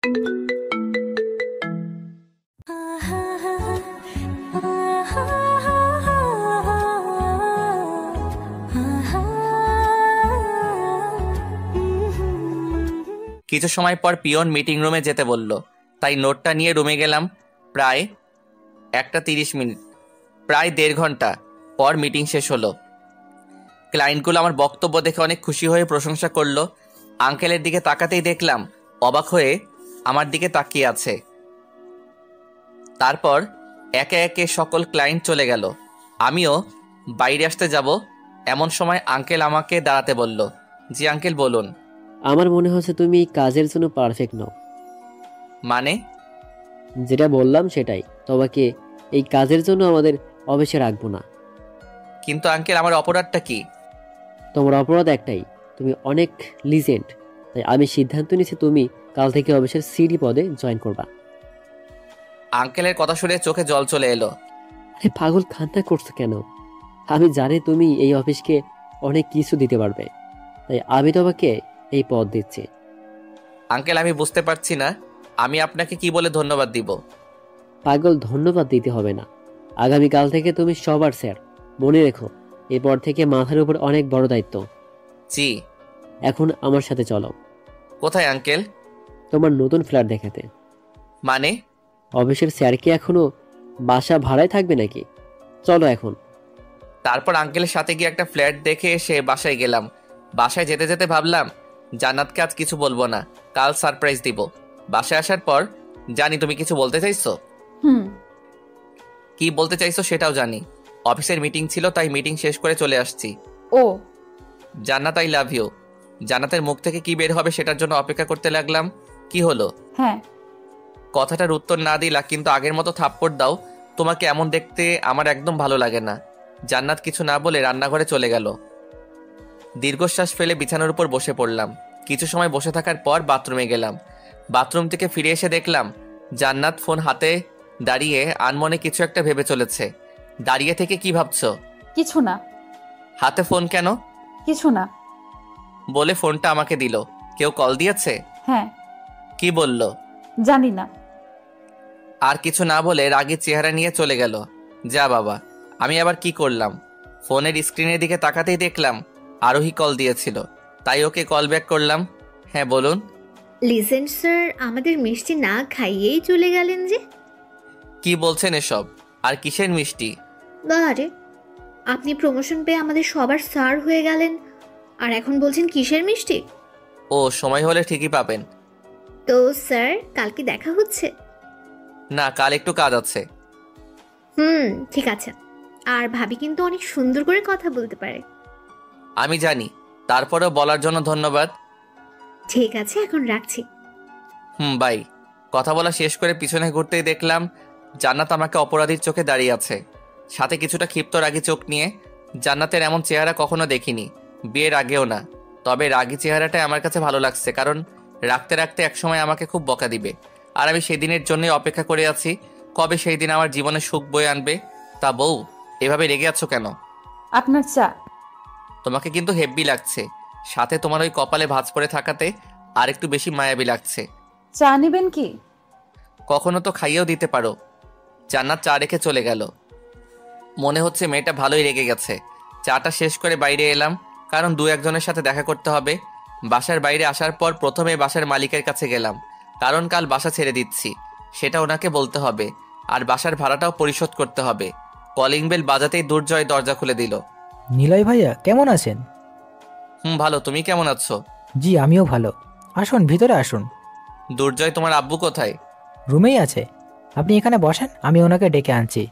কিছু সময় পর পিয়ন মিটিং রুমে যেতে বলল, তাই নোটটা নিয়ে রুমে গেলাম। প্রায় 1:30, প্রায় 1.5 ঘন্টা পর মিটিং শেষ হলো। ক্লায়েন্টগুলো আমার বক্তব্য দেখে অনেক খুশি হয়ে প্রশংসা করলো। আঙ্কেলের দিকে তাকাতেই দেখলাম অবাক হয়ে আমার দিকে তাকিয়ে আছে। তারপর একে একে সকল ক্লায়েন্ট চলে গেল, আমিও বাইরে আসতে যাব। এমন সময় আঙ্কেল আমাকে দাঁড়াতে বলল। জি আঙ্কেল, বলুন। আমার মনে হচ্ছে তুমি কাজের জন্য পারফেক্ট নও। মানে? যেটা বললাম সেটাই, তোমাকে এই কাজের জন্য আমাদের অফিসে রাখবো না। কিন্তু আঙ্কেল, আমার অপরাধটা কি? তোমার অপরাধ একটাই, তুমি অনেক লিজেন্ড। তাই আমি সিদ্ধান্ত নিয়েছি তুমি কাল থেকে অফিসের সিডি পদে জয়েন করবা। আঙ্কেলের কথা শুনে চোখে জল চলে এলো। আরে পাগল, কান্না করছো কেন? আমি জানি তুমি এই অফিসকে অনেক কিছু দিতে পারবে, তাই আমি তোমাকে এই পদ দিচ্ছি। আঙ্কেল, আমি বুঝতে পারছি না আমি আপনাকে কি বলে ধন্যবাদ দিব। পাগল, ধন্যবাদ দিতে হবে না। আগামীকাল থেকে তুমি সবার স্যার, মনে রেখো। এরপর থেকে মাথার উপর অনেক বড় দায়িত্ব। জি। এখন আমার সাথে চলো। কোথায় আঙ্কেল? তোমার নতুন ফ্ল্যাট দেখাতে। মানে? অফিসের স্যার কি এখনো বাসা ভাড়ায় থাকবে নাকি? চলো এখন। তারপর আঙ্কেলের সাথে গিয়ে একটা ফ্ল্যাট দেখে এসে বাসায় গেলাম। বাসায় যেতে যেতে ভাবলাম জান্নাতকে আজ কিছু বলবো না, কাল সারপ্রাইজ দিব। বাসায় আসার পর জানি তুমি কিছু বলতে চাইছো। কি বলতে চাইছো সেটাও জানি। অফিসের মিটিং ছিল, তাই মিটিং শেষ করে চলে আসছি। ও জান্নাত, আই লাভ ইউ। জান্নাতের মুখ থেকে কি বের হবে সেটার জন্য অপেক্ষা করতে লাগলাম। কি হলো? হ্যাঁ। কথাটার উত্তর না দিলা, কিন্তু আগের মতো থাপ্পড় দাও। তোমাকে এমন দেখতে আমার একদম ভালো লাগে না। জান্নাত কিছু না বলে রান্নাঘরে চলে গেল। দীর্ঘশ্বাস ফেলে বিছানার উপর বসে পড়লাম। কিছু সময় বসে থাকার পর বাথরুমে গেলাম। বাথরুম থেকে ফিরে এসে দেখলাম জান্নাত ফোন হাতে দাঁড়িয়ে আনমনে কিছু একটা ভেবে চলেছে। দাঁড়িয়ে থেকে কি ভাবছো? কিছু না। হাতে ফোন কেন? কিছু না বলে ফোনটা আমাকে দিল। কেউ কল দিয়েছে? হ্যাঁ। কি বলল? জানি না। আর কিছু না বলে রাগী চেহারা নিয়ে চলে গেল। যা বাবা, আমি আবার কি করলাম? ফোনের স্ক্রিনের দিকে তাকাতেই দেখলাম আরোহী কল দিয়েছিল, তাই ওকে কল ব্যাক করলাম। হ্যাঁ বলুন। লিজেন্ড স্যার আমাদের মিষ্টি না খাইয়েই চলে গেলেন যে? কি বলছেন এসব? আর কিসের মিষ্টি? বারে, আপনি প্রমোশন পেয়ে আমাদের সবার স্যার হয়ে গেলেন, আর এখন বলছেন কিসের মিষ্টি? ও, সময় হলে ঠিকই পাবেন। তো স্যার, কালকে দেখা হচ্ছে? না, কাল একটু কাজ আছে। ঠিক আছে। আর ভাবি কিন্তু অনেক সুন্দর করে কথা বলতে পারে। আমি জানি, তারপরেও বলার জন্য ধন্যবাদ। ঠিক আছে, এখন রাখছি। বাই। কথা বলা শেষ করে পিছনে ঘুরতেই দেখলাম জান্নাত আমাকে অপরাধীর চোখে দাঁড়িয়ে আছে, সাথে কিছুটা ক্ষিপ্ত রাগী চোখ নিয়ে। জান্নাতের এমন চেহারা কখনো দেখিনি, বিয়ের আগেও না। তবে রাগী চেহারাটাই আমার কাছে ভালো লাগছে, কারণ রাখতে রাখতে একসময় আমাকে খুব বকা দিবে। আর আমি সেই দিনের জন্যই অপেক্ষা করে আছি, কবে সেই দিন আমার জীবনে সুখ বয়ে আনবে। তা বউ, এভাবে রেগে আছো কেন? আপনার চা। তোমাকে কিন্তু হেব্বি লাগছে, সাথে তোমার ওই কপালে ভাঁজ পড়ে থাকাতে আর একটু বেশি মায়াবী লাগছে। চা নেবেন কি? কখনো তো খাইয়েও দিতে পারো। জান্নাত চা রেখে চলে গেল। মনে হচ্ছে মেয়েটা ভালোই রেগে গেছে। চাটা শেষ করে বাইরে এলাম, কারণ দু একজনের সাথে দেখা করতে হবে। বাসার বাইরে আসার পর প্রথমে বাসার মালিকের কাছে গেলাম, কারণ কাল বাসা ছেড়ে দিচ্ছি, সেটা ওনাকে বলতে হবে। আর বাসার ভাড়াটাও পরিশোধ করতে হবে। কলিং বেল বাজাতেই দুর্জয় দরজা খুলে দিল। নিলয় ভাইয়া, কেমন আছেন? ভালো, তুমি কেমন আছো? জি, আমিও ভালো। আসুন, ভিতরে আসুন। দুর্জয়, তোমার আব্বু কোথায়? রুমেই আছে, আপনি এখানে বসেন, আমি ওনাকে ডেকে আনছি।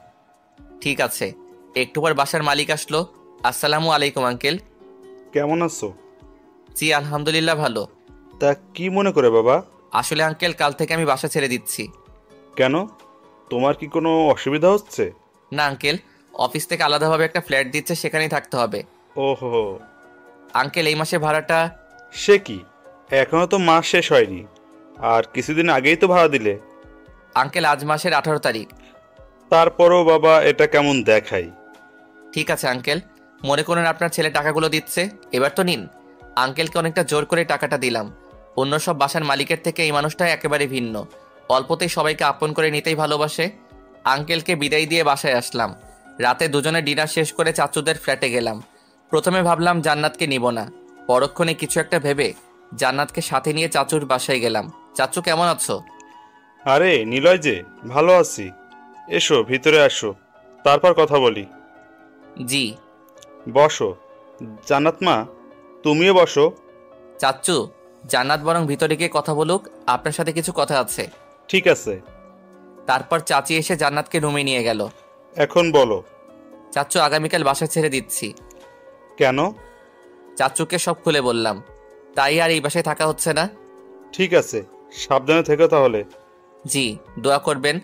ঠিক আছে। একটু পর বাসার মালিক আসলো। আসসালামু আলাইকুম আঙ্কেল। কেমন আছো? জি আলহামদুলিল্লাহ ভালো। তা কি মনে করে বাবা? আসলে আঙ্কেল, কাল থেকে আমি বাসা ছেড়ে দিচ্ছি। কেন, তোমার কি কোনো অসুবিধা হচ্ছে? না আঙ্কেল, অফিস থেকে আলাদাভাবে একটা ফ্ল্যাট দিচ্ছে, সেখানেই থাকতে হবে। ওহো। আঙ্কেল, এই মাসে ভাড়াটা। সে কি, এখনো তো মাস শেষ হয়নি, আর কিছুদিন আগেই তো ভাড়া দিলে। আঙ্কেল, আজ মাসের 18 তারিখ। তারপরও বাবা, এটা কেমন দেখাই? ঠিক আছে আঙ্কেল, মনে করুন আপনার ছেলে টাকাগুলো দিচ্ছে, এবার তো নিন। আঙ্কেলকে অনেকটা জোর করে টাকাটা দিলাম। অন্য সব বাসার মালিকের থেকে এই মানুষটা একেবারে ভিন্ন। অল্পতেই সবাইকে আপন করে নিতেই ভালোবাসে। আঙ্কেলকে বিদায় দিয়ে বাসায় আসলাম। রাতে দুজনে ডিনার শেষ করে চাচুদের ফ্ল্যাটে গেলাম। প্রথমে ভাবলাম জান্নাতকে নিব না, পরক্ষণে কিছু একটা ভেবে জান্নাতকে সাথে নিয়ে চাচুর বাসায় গেলাম। চাচু কেমন আছো? আরে নিলয় যে, ভালো আছি। এসো ভিতরে আসো, তারপর কথা বলি। জি। বসো। জান্নাত মা, তুমিও বসো। চাচু, জান্নাত বরং ভিতরে গিয়ে কথা বলুক, আপনার সাথে কিছু কথা আছে। ঠিক আছে, তারপর চাচি এসে জান্নাতকে রুমে নিয়ে গেল। এখন বলো। চাচু, আগামীকাল বাসা ছেড়ে দিচ্ছি। কেন? চাচুকে সব খুলে বললাম। তাই আর এই বাসায় থাকা হচ্ছে না। ঠিক আছে, সাবধানে থেকো তাহলে। জি, দোয়া করবেন।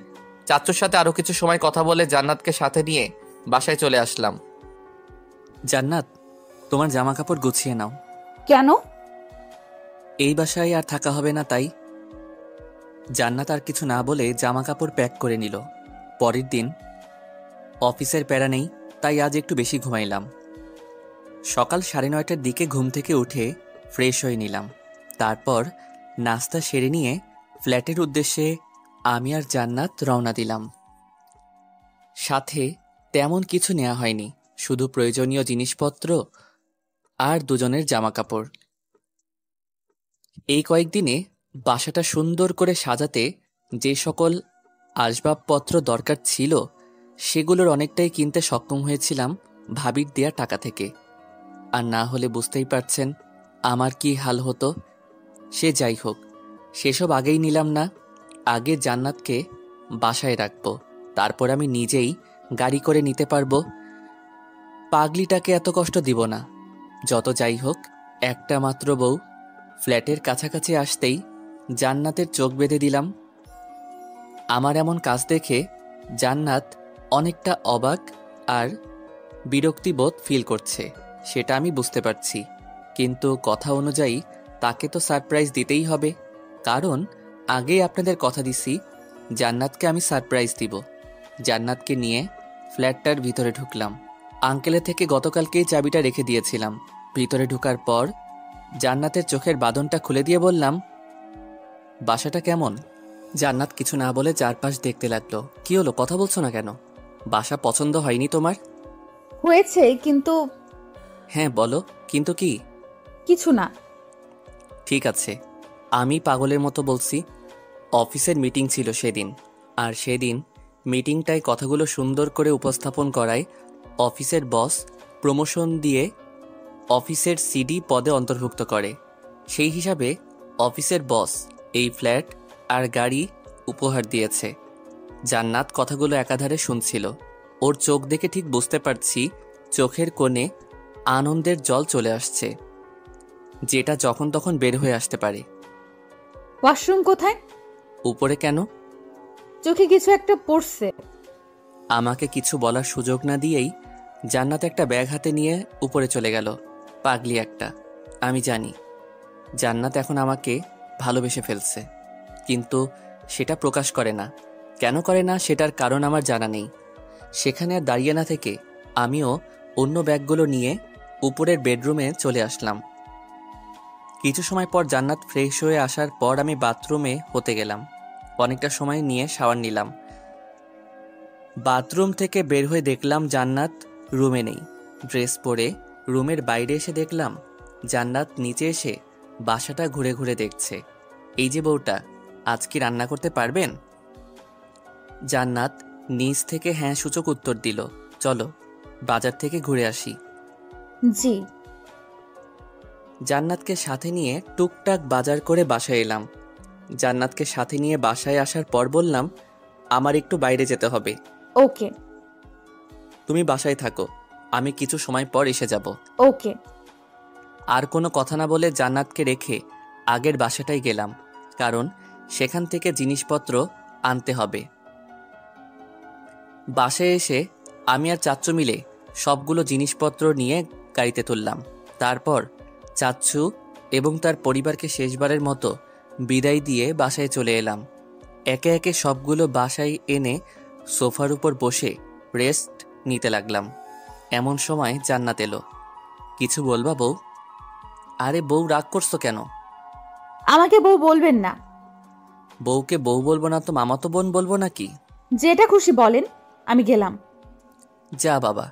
চাচুর সাথে আরো কিছু সময় কথা বলে জান্নাতকে সাথে নিয়ে বাসায় চলে আসলাম। জান্নাত, তোমার জামা কাপড় গুছিয়ে নাও। কেন? এই বাসায় আর থাকা হবে না তাই। জান্নাত আর কিছু না বলে জামা কাপড় প্যাক করে নিল। পরের দিন অফিসের প্যারা নেই, তাই আজ একটু বেশি ঘুমাইলাম। সকাল 9:30টার দিকে ঘুম থেকে উঠে ফ্রেশ হয়ে নিলাম। তারপর নাস্তা সেরে নিয়ে ফ্ল্যাটের উদ্দেশ্যে আমি আর জান্নাত রওনা দিলাম। সাথে তেমন কিছু নেওয়া হয়নি, শুধু প্রয়োজনীয় জিনিসপত্র আর দুজনের জামা কাপড়। এই কয়েকদিনে বাসাটা সুন্দর করে সাজাতে যে সকল আসবাবপত্র দরকার ছিল সেগুলোর অনেকটাই কিনতে সক্ষম হয়েছিলাম ভাবির দেয়া টাকা থেকে। আর না হলে বুঝতেই পারছেন আমার কি হাল হতো। সে যাই হোক, সেসব আগেই নিলাম না। আগে জান্নাতকে বাসায় রাখবো, তারপর আমি নিজেই গাড়ি করে নিতে পারবো। পাগলিটাকে এত কষ্ট দিব না। যত যাই হোক, একটা মাত্র বউ। ফ্ল্যাটের কাছাকাছি আসতেই জান্নাতের চোখ বেঁধে দিলাম। আমার এমন কাজ দেখে জান্নাত অনেকটা অবাক আর বিরক্তিবোধ ফিল করছে, সেটা আমি বুঝতে পারছি। কিন্তু কথা অনুযায়ী তাকে তো সারপ্রাইজ দিতেই হবে, কারণ আগেই আপনাদের কথা দিছি জান্নাতকে আমি সারপ্রাইজ দিব। জান্নাতকে নিয়ে ফ্ল্যাটটার ভিতরে ঢুকলাম। আঙ্কেলের থেকে গতকালকেই চাবিটা রেখে দিয়েছিলাম। ভিতরে ঢোকার পর জান্নাতের চোখের বাঁধনটা খুলে দিয়ে বললাম, বাসাটা কেমন? জান্নাত কিছু না বলে চারপাশ দেখতে লাগলো। কি হলো, কথা বলছো না কেন? বাসা পছন্দ হয়নি তোমার? হয়েছে, কিন্তু হ্যাঁ বলো, কিন্তু কি? কিছু না। ঠিক আছে, আমি পাগলের মতো বলছি। অফিসের মিটিং ছিল সেদিন, আর সেদিন মিটিংটায় কথাগুলো সুন্দর করে উপস্থাপন করায় অফিসের বস প্রমোশন দিয়ে অফিসের সিডি পদে অন্তর্ভুক্ত করে। সেই হিসাবে অফিসের বস এই ফ্ল্যাট আর গাড়ি উপহার দিয়েছে। জান্নাত কথাগুলো একাধারে শুনছিল। ওর চোখ দেখে ঠিক বুঝতে পারছি চোখের কোণে আনন্দের জল চলে আসছে, যেটা যখন তখন বের হয়ে আসতে পারে। ওয়াশরুম কোথায়? উপরে কেন? চোখে কিছু একটা পড়ছে। আমাকে কিছু বলার সুযোগ না দিয়েই জান্নাত একটা ব্যাগ হাতে নিয়ে উপরে চলে গেল। পাগলি একটা। আমি জানি জান্নাত এখন আমাকে ভালোবেসে ফেলছে, কিন্তু সেটা প্রকাশ করে না। কেন করে না সেটার কারণ আমার জানা নেই। সেখানে আর দাঁড়িয়ে না থেকে আমিও অন্য ব্যাগগুলো নিয়ে উপরের বেডরুমে চলে আসলাম। কিছু সময় পর জান্নাত ফ্রেশ হয়ে আসার পর আমি বাথরুমে হতে গেলাম। অনেকটা সময় নিয়ে শাওয়ার নিলাম। বাথরুম থেকে বের হয়ে দেখলাম জান্নাত রুমে নেই। ড্রেস পরে রুমের বাইরে এসে দেখলাম জান্নাত নিচে এসে বাসাটা ঘুরে ঘুরে দেখছে। এই যে বউটা, আজ কি রান্না করতে পারবেন? জান্নাত নিচ থেকে হ্যাঁ সূচক উত্তর দিল। চলো বাজার থেকে ঘুরে আসি। জি। জান্নাতকে সাথে নিয়ে টুকটাক বাজার করে বাসায় এলাম। জান্নাতকে সাথে নিয়ে বাসায় আসার পর বললাম, আমার একটু বাইরে যেতে হবে। ওকে। তুমি বাসায় থাকো, আমি কিছু সময় পর এসে যাব। ওকে। আর কোনো কথা না বলে জান্নাতকে রেখে আগের বাসাটাই গেলাম, কারণ সেখান থেকে জিনিসপত্র আনতে হবে। বাসায় এসে আমি আর চাচ্চু মিলে সবগুলো জিনিসপত্র নিয়ে গাড়িতে তুললাম। তারপর চাচ্চু এবং তার পরিবারকে শেষবারের মতো বিদায় দিয়ে বাসায় চলে এলাম। একে একে সবগুলো বাসায় এনে সোফার উপর বসে রেস্ট নিতে লাগলাম। এমন সময় জান্নাত এলো। কিছু বলবা বউ? আরে বউ, রাগ করছো কেন? আমাকে বউ বলবেন না। বউকে বউ বলবো না তো মামাতো বোন বলবো নাকি? যেটা খুশি বলেন, আমি গেলাম। যা বাবা,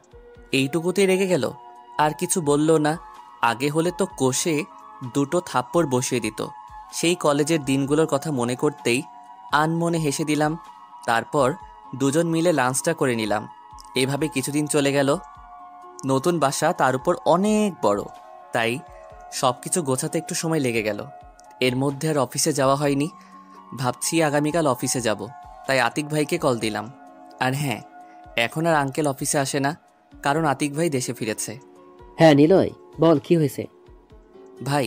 এইটুকুতেই রেগে গেল? আর কিছু বললো না? আগে হলে তো কষে দুটো থাপ্পড় বসিয়ে দিত। সেই কলেজের দিনগুলোর কথা মনে করতেই আনমনে হেসে দিলাম। তারপর দুজন মিলে লাঞ্চটা করে নিলাম। এভাবে কিছুদিন চলে গেল। নতুন বাসা, তার উপর অনেক বড়, তাই সব কিছু গোছাতে একটু সময় লেগে গেল। এর মধ্যে আর অফিসে যাওয়া হয়নি। ভাবছি আগামীকাল অফিসে যাব, তাই আতিক ভাইকে কল দিলাম। আর হ্যাঁ, এখন আর আঙ্কেল অফিসে আসে না, কারণ আতিক ভাই দেশে ফিরেছে। হ্যাঁ নিলয়, বল কি হয়েছে? ভাই,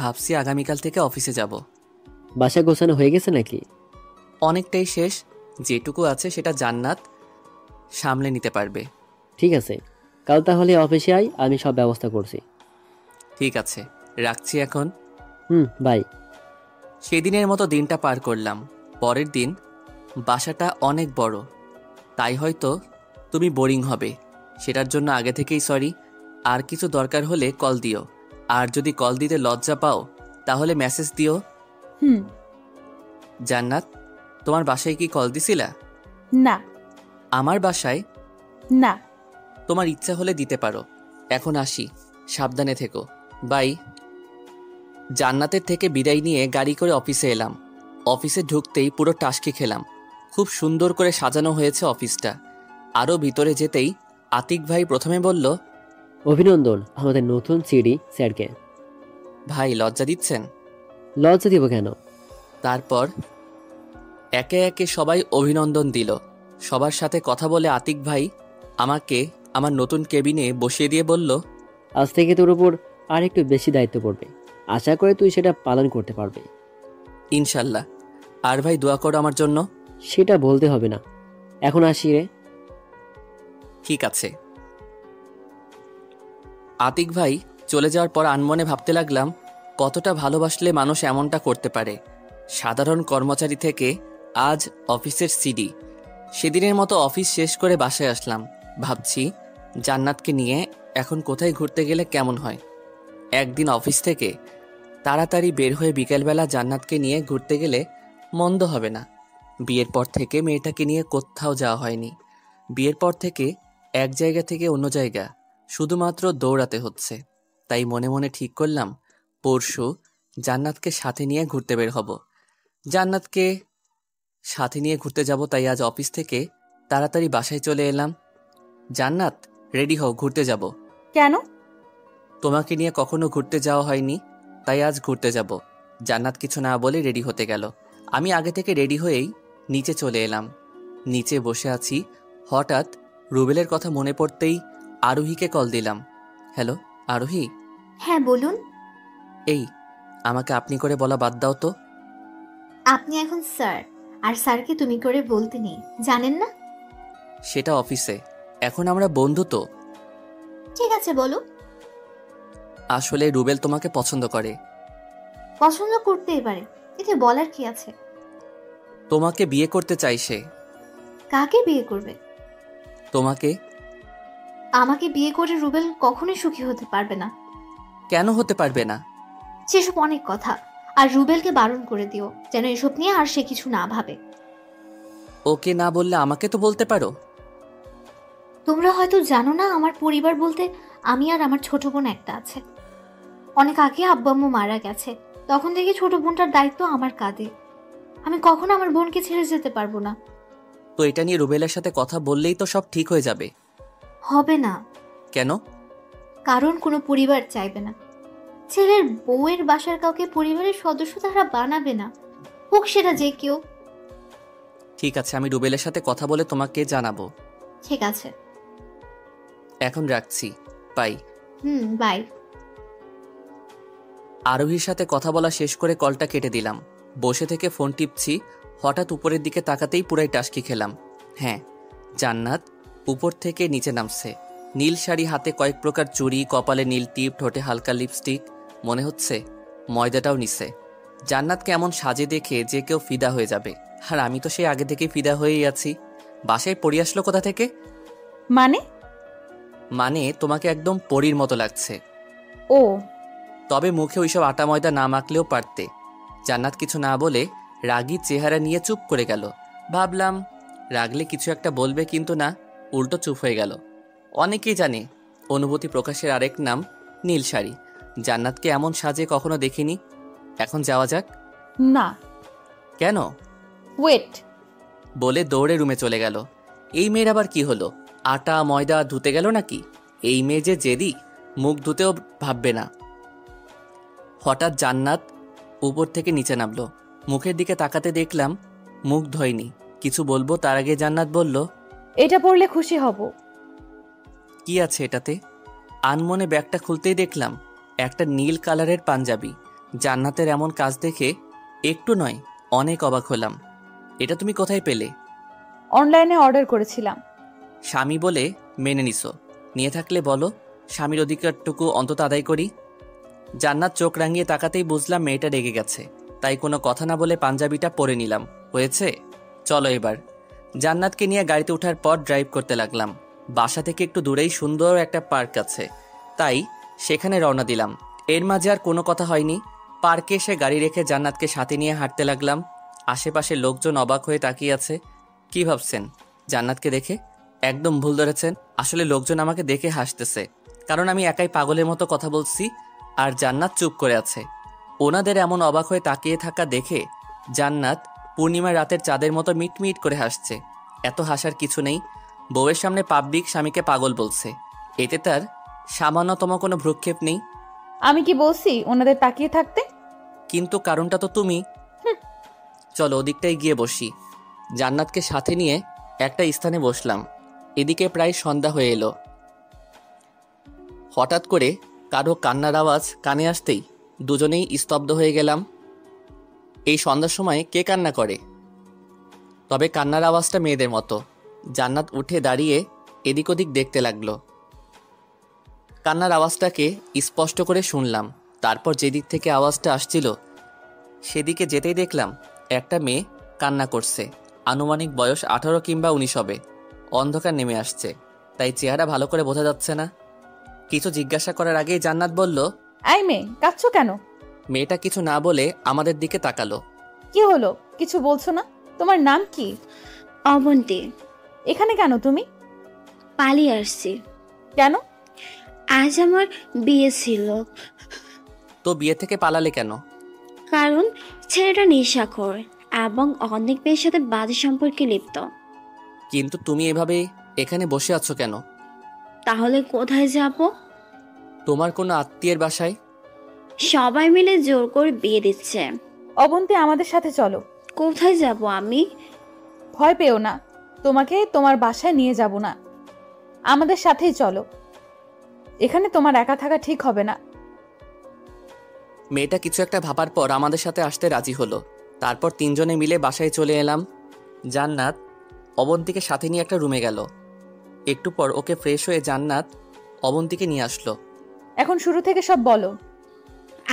ভাবছি আগামীকাল থেকে অফিসে যাব। বাসা গোছানো হয়ে গেছে নাকি? অনেকটাই শেষ, যেটুকু আছে সেটা জান্নাত সামলে নিতে পারবে। ঠিক আছে, কাল তাহলে অফিসে আয়, আমি সব ব্যবস্থা করছি। ঠিক আছে, রাখছি এখন। বাই। সেদিনের মতো দিনটা পার করলাম। পরের দিন, বাসাটা অনেক বড়, তাই হয়তো তুমি বোরিং হবে, সেটার জন্য আগে থেকেই সরি। আর কিছু দরকার হলে কল দিও, আর যদি কল দিতে লজ্জা পাও তাহলে মেসেজ দিও। হুম। জান্নাত, তোমার বাসায় কি কল দিছিলা? না। আমার বাসায়? না। তোমার ইচ্ছা হলে দিতে পারো। এখন আসি, সাবধানে থেকো। বাই। জান্নাতের থেকে বিদায় নিয়ে গাড়ি করে অফিসে এলাম। অফিসে ঢুকতেই পুরো টাসকি খেলাম। খুব সুন্দর করে সাজানো হয়েছে অফিসটা। আরও ভিতরে যেতেই আতিক ভাই প্রথমে বলল, অভিনন্দন আমাদের নতুন সিডি স্যারকে। ভাই লজ্জা দিচ্ছেন? লজ্জা দিব কেন? তারপর একে একে সবাই অভিনন্দন দিল। সবার সাথে কথা বলে আতিক ভাই আমাকে আমার নতুন কেবিনে বসিয়ে দিয়ে বলল, আজ থেকে তোর উপর আর একটু বেশি দায়িত্ব পড়বে, আশা করে তুই সেটা পালন করতে পারবি। ইনশাল্লাহ। আর ভাই দোয়া করো আমার জন্য। সেটা বলতে হবে না, এখন আসি রে। ঠিক আছে। আতিক ভাই চলে যাওয়ার পর আনমনে ভাবতে লাগলাম, কতটা ভালোবাসলে মানুষ এমনটা করতে পারে। সাধারণ কর্মচারী থেকে আজ অফিসের সিডি। সেদিনের মতো অফিস শেষ করে বাসায় আসলাম। ভাবছি জান্নাতকে নিয়ে এখন কোথায় ঘুরতে গেলে কেমন হয়। একদিন অফিস থেকে তাড়াতাড়ি বের হয়ে বিকেলবেলা জান্নাতকে নিয়ে ঘুরতে গেলে মন্দ হবে না। বিয়ের পর থেকে মেয়েটাকে নিয়ে কোথাও যাওয়া হয়নি। বিয়ের পর থেকে এক জায়গা থেকে অন্য জায়গা শুধুমাত্র দৌড়াতে হচ্ছে। তাই মনে মনে ঠিক করলাম, পরশু জান্নাতকে সাথে নিয়ে ঘুরতে বের হব। জান্নাতকে সাথে নিয়ে ঘুরতে যাব, তাই আজ অফিস থেকে তাড়াতাড়ি বাসায় চলে এলাম। জান্নাত, রেডি হও, ঘুরতে যাব। কেন? তোমাকে নিয়ে কখনো ঘুরতে যাওয়া হয়নি, তাই আজ ঘুরতে যাব। জান্নাত কিছু না বলে রেডি হতে গেল। আমি আগে থেকে রেডি হয়েই নিচে চলে এলাম। নিচে বসে আছি, হঠাৎ রুবেলের কথা মনে পড়তেই আরোহীকে কল দিলাম। হ্যালো আরোহী। হ্যাঁ বলুন। এই, আমাকে আপনি করে বলা বাদ দাও তো। আপনি এখন স্যার, আর স্যারকে তুমি করে বলতে নেই, জানেন না? সেটা অফিসে, এখন আমরা বন্ধু তো। ঠিক আছে বলো। আসলে রুবেল তোমাকে পছন্দ করে। পছন্দ করতেই পারে, এতে বলার কি আছে? তোমাকে বিয়ে করতে চাই সে। কাকে বিয়ে করবে? তোমাকে। আমাকে বিয়ে করে রুবেল কখনোই সুখী হতে পারবে না। কেন হতে পারবে না? সেসব অনেক কথা, আর রুবেলকে বারণ করে দিও যেন এসব নিয়ে আর সে কিছু না ভাবে। ওকে না বললে আমাকে তো বলতে পারো। তোমরা হয়তো জানো না, আমার পরিবার বলতে আমি আর আমার ছোট বোন একটা আছে। অনেক আগে আব্বু আম্মু মারা গেছে, তখন থেকে ছোট বোনটার দায়িত্ব আমার কাঁধে। আমি কখনো আমার বোনকে ছেড়ে যেতে পারবো না। তো এটা নিয়ে রুবেলের সাথে কথা বললেই তো সব ঠিক হয়ে যাবে। হবে না। কেন? কারণ কোনো পরিবার চাইবে না, ছেলের বউয়ের বাসার কাউকে পরিবারের সদস্য তারা বানাবে না, হোক সেটা যে কেউ। ঠিক আছে, আমি রুবেলের সাথে কথা বলে তোমাকে জানাবো। ঠিক আছে। এখন রাখছি, বাই। বাই। আরোহীর সাথে কথা বলা শেষ করে কলটা কেটে দিলাম। বসে থেকে ফোন টিপছি, হঠাৎ উপরের দিকে তাকাতেই পুরাই টাসকি খেলাম। হ্যাঁ, জান্নাত উপর থেকে নিচে নামছে। নীল শাড়ি হাতে, কয়েক প্রকার চুড়ি, কপালে নীল টিপ, ঠোঁটে হালকা লিপস্টিক, মনে হচ্ছে ময়দাটাও নিছে। জান্নাতকে এমন সাজে দেখে যে কেউ ফিদা হয়ে যাবে, আর আমি তো সেই আগে থেকে ফিদা হয়েই আছি। বাসায় পড়ি আসলো কোথা থেকে? মানে তোমাকে একদম পরীর মতো লাগছে। ও, তবে মুখে ওইসব আটা ময়দা না মাখলেও পারতে, জান্নাত কিছু না বলে রাগী চেহারা নিয়ে চুপ করে গেল। ভাবলাম রাগলে কিছু একটা বলবে, কিন্তু না, উল্টো চুপ হয়ে গেল। অনেকেই জানে অনুভূতি প্রকাশের আরেক নাম নীল শাড়ি। জান্নাতকে এমন সাজে কখনো দেখিনি। এখন যাওয়া যাক। না। কেন? ওয়েট। বলে দৌড়ে রুমে চলে গেল। এই মেয়ের আবার কি হলো? আটা ময়দা ধুতে গেল নাকি? এই মেয়ে যে জেদি, মুখ ধুতেও ভাববে না। হঠাৎ জান্নাত উপর থেকে নিচে নামলো। মুখের দিকে তাকাতে দেখলাম মুখ ধোয়নি। কিছু বলবো তার আগে জান্নাত বলল, এটা পড়লে খুশি হব। কি আছে এটাতে? আনমনে ব্যাগটা খুলতেই দেখলাম একটা নীল কালারের পাঞ্জাবি। জান্নাতের এমন কাজ দেখে একটু নয় অনেক অবাক হলাম। এটা তুমি কোথায় পেলে? অনলাইনে অর্ডার করেছিলাম। স্বামী বলে মেনে নিছো, নিয়ে থাকলে বলো, স্বামীর অধিকারটুকু অন্তত আদায় করি। জান্নাত চোখ রাঙিয়ে তাকাতেই বুঝলাম মেয়েটা রেগে গেছে, তাই কোনো কথা না বলে পাঞ্জাবিটা পরে নিলাম। হয়েছে, চলো এবার। জান্নাতকে নিয়ে গাড়িতে ওঠার পর ড্রাইভ করতে লাগলাম। বাসা থেকে একটু দূরেই সুন্দর একটা পার্ক আছে, তাই সেখানে রওনা দিলাম। এর মাঝে আর কোনো কথা হয়নি। পার্কে এসে গাড়ি রেখে জান্নাতকে সাথে নিয়ে হাঁটতে লাগলাম। আশেপাশে লোকজন অবাক হয়ে তাকিয়ে আছে। কি ভাবছেন জান্নাতকে দেখে? একদম ভুল ধরেছেন। আসলে লোকজন আমাকে দেখে হাসতেছে, কারণ আমি একাই পাগলের মতো কথা বলছি আর জান্নাত চুপ করে আছে। ওনাদের এমন অবাক হয়ে তাকিয়ে থাকা দেখে জান্নাত পূর্ণিমার রাতের চাঁদের মতো মিটমিট করে হাসছে। এত হাসার কিছু নেই। বউয়ের সামনে পাবলিক স্বামীকে পাগল বলছে, এতে তার সামান্যতম কোনো ভ্রুক্ষেপ নেই। আমি কি বলছি ওনাদের তাকিয়ে থাকতে? কিন্তু কারণটা তো তুমি। চলো ওদিকটাই গিয়ে বসি। জান্নাতকে সাথে নিয়ে একটা স্থানে বসলাম। এদিকে প্রায় সন্ধ্যা হয়ে এলো। হঠাৎ করে কারো কান্নার আওয়াজ কানে আসতেই দুজনেই স্তব্ধ হয়ে গেলাম। এই সন্ধ্যার সময় কে কান্না করে? তবে কান্নার আওয়াজটা মেয়েদের মতো। জান্নাত উঠে দাঁড়িয়ে এদিক ওদিক দেখতে লাগলো। কান্নার আওয়াজটাকে স্পষ্ট করে শুনলাম। তারপর যেদিক থেকে আওয়াজটা আসছিল সেদিকে যেতেই দেখলাম একটা মেয়ে কান্না করছে। আনুমানিক বয়স 18 কিংবা 19 হবে। অন্ধকার নেমে আসছে, তাই চেহারা ভালো করে বোঝা যাচ্ছে না। কিছু জিজ্ঞাসা করার আগেই জান্নাত বলল, এই মেয়ে, কাঁদছো কেন? মেয়েটা কিছু না বলে আমাদের দিকে তাকালো। কি হলো, কিছু বলছো না? তোমার নাম কি? অবন্তী। এখানে কেন তুমি? পালিয়ে আসছি। কেন? আজ আমার বিয়ে ছিল। তো বিয়ে থেকে পালালে কেন? কারণ ছেলেটা নেশাখোর এবং অনেক মেয়ের সাথে বাজে সম্পর্কে লিপ্ত। কিন্তু তুমি এভাবে এখানে বসে আছো কেন? তাহলে কোথায় যাব? তোমার কোনো আত্মীয়ের বাসায়। সবাই মিলে জোর করে বিয়ে দিচ্ছে। অবন্তী, আমাদের সাথে চলো। কোথায় যাব আমি? ভয় পেও না, তোমাকে তোমার বাসায় নিয়ে যাব না। আমাদের সাথেই চলো। এখানে তোমার একা থাকা ঠিক হবে না। মেয়েটা কিছু একটা ভাবার পর আমাদের সাথে আসতে রাজি হলো। তারপর তিনজনে মিলে বাসায় চলে এলাম। জান্নাত অবন্তীকে সাথে নিয়ে একটা রুমে গেল। একটু পর ওকে ফ্রেশ হয়ে জান্নাত অবন্তীকে নিয়ে আসলো। এখন শুরু থেকে সব বলো।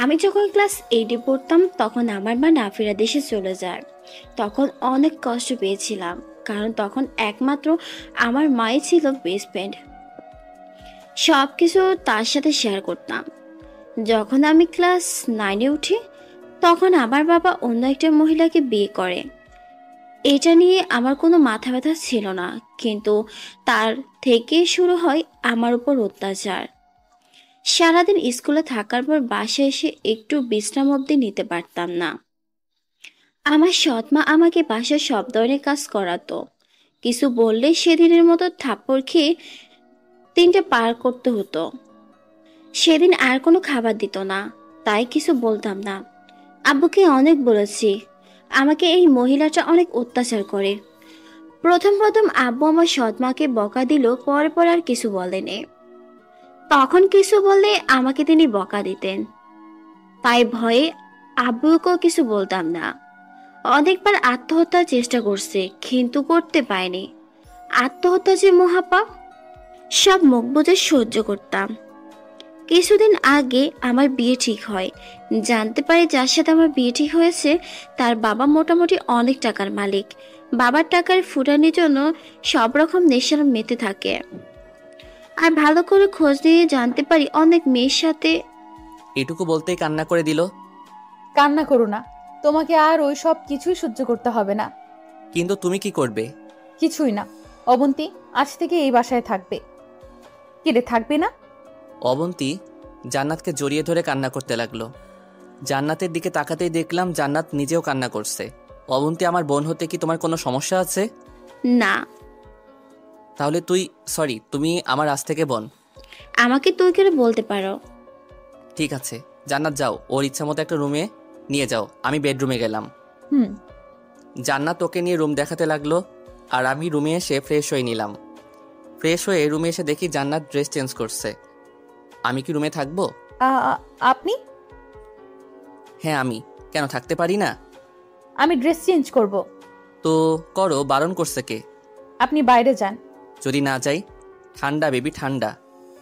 আমি যখন ক্লাস 8-এ পড়তাম তখন আমার মা নাফিরা দেশে চলে যায়। তখন অনেক কষ্ট পেয়েছিলাম, কারণ তখন একমাত্র আমার মাই ছিল বেস্ট ফ্রেন্ড। সব কিছু তার সাথে শেয়ার করতাম। যখন আমি ক্লাস 9-এ উঠি তখন আমার বাবা অন্য একটা মহিলাকে বিয়ে করে। এটা নিয়ে আমার কোনো মাথা ব্যথা ছিল না, কিন্তু তার থেকে শুরু হয় আমার উপর অত্যাচার। সারাদিন স্কুলে থাকার পর বাসায় এসে একটু বিশ্রাম অবধি নিতে পারতাম না। আমার সৎমা আমাকে বাসার সব ধরনের কাজ করাতো। কিছু বললে সেদিনের মতো থাপ্পড় খেয়ে দিনটা পার করতে হতো। সেদিন আর কোনো খাবার দিত না, তাই কিছু বলতাম না। আব্বুকে অনেক বলেছি, আমাকে এই মহিলাটা অনেক অত্যাচার করে। প্রথম প্রথম আব্বু আমার সৎমাকে বকা দিল, পরে পরে আর কিছু বলেনি। তখন কিছু বললে আমাকে তিনি বকা দিতেন, তাই ভয়ে আব্বুকেও কিছু বলতাম না। অনেকবার আত্মহত্যার চেষ্টা করছে, কিন্তু করতে পারেনি। আত্মহত্যা যে মহাপাপ, সব মুখ বুজে সহ্য করতাম। কিছুদিন আগে আমার বিয়ে ঠিক হয়। জানতে পারি যার সাথে আমার বিয়ে ঠিক হয়েছে তার বাবা মোটামুটি অনেক টাকার মালিক। বাবার টাকার ফুটানির জন্য সব রকম নেশার মেতে থাকে। আর ভালো করে খোঁজ নিয়ে জানতে পারি অনেক মেয়ের সাথে। এটুকু বলতেই কান্না করে দিল। কান্না করো না, তোমাকে আর ওই সব কিছুই সহ্য করতে হবে না। কিন্তু তুমি কি করবে? কিছুই না। অবন্তী আজ থেকে এই বাসায় থাকবে। কিরে, থাকবে না? অবন্তী জান্নাতকে জড়িয়ে ধরে কান্না করতে লাগলো। জান্নাতের দিকে তাকাতেই দেখলাম জান্নাত নিজেও কান্না করছে। অবন্তী, আমার বোন হতে কি তোমার কোনো সমস্যা আছে? না, তাহলে তুমি আমার আজ থেকে বোন। আমাকে তুই করে বলতে পারো। ঠিক আছে, জান্নাত যাও, ওর ইচ্ছা মতো একটা রুমে নিয়ে যাও। আমি বেডরুমে গেলাম। হুম। জান্নাত ওকে নিয়ে রুম দেখাতে লাগলো, আর আমি রুমে এসে ফ্রেশ হয়ে নিলাম। ফ্রেশ হয়ে রুমে এসে দেখি জান্নাত ড্রেস চেঞ্জ করছে। আমি কি রুমে থাকবো? আপনি? হ্যাঁ আমি। কেন থাকতে পারি না? আমি ড্রেস চেঞ্জ করব। তো করো, বারণ করছে কে? আপনি বাইরে যান। যদি না যাই? ঠান্ডা বেবি, ঠান্ডা,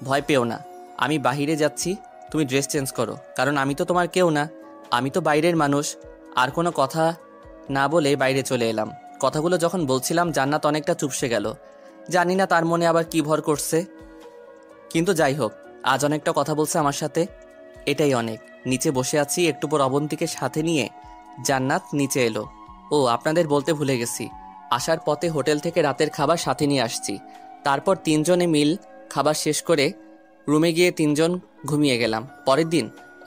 ভয় পেও না। আমি বাহিরে যাচ্ছি, তুমি ড্রেস চেঞ্জ করো, কারণ আমি তো তোমার কেউ না, আমি তো বাইরের মানুষ। আর কোনো কথা না বলে বাইরে চলে এলাম। কথাগুলো যখন বলছিলাম জান্নাত অনেকটা চুপসে গেল। জানি না তার মনে আবার কি ভর করছে, কিন্তু যাই হোক, আজ অনেকটা কথা বলছে আমার সাথে, এটাই অনেক। নিচে বসে আছি, একটু পর অবন্তীকে সাথে নিয়ে জান্নাত নিচে এলো। ও আপনাদের বলতে ভুলে গেছি, আসার পথে হোটেল থেকে রাতের খাবার সাথে নিয়ে আসছি। তারপর তিনজনে মিল খাবার শেষ করে রুমে গিয়ে তিনজন ঘুমিয়ে গেলাম। পরের দিন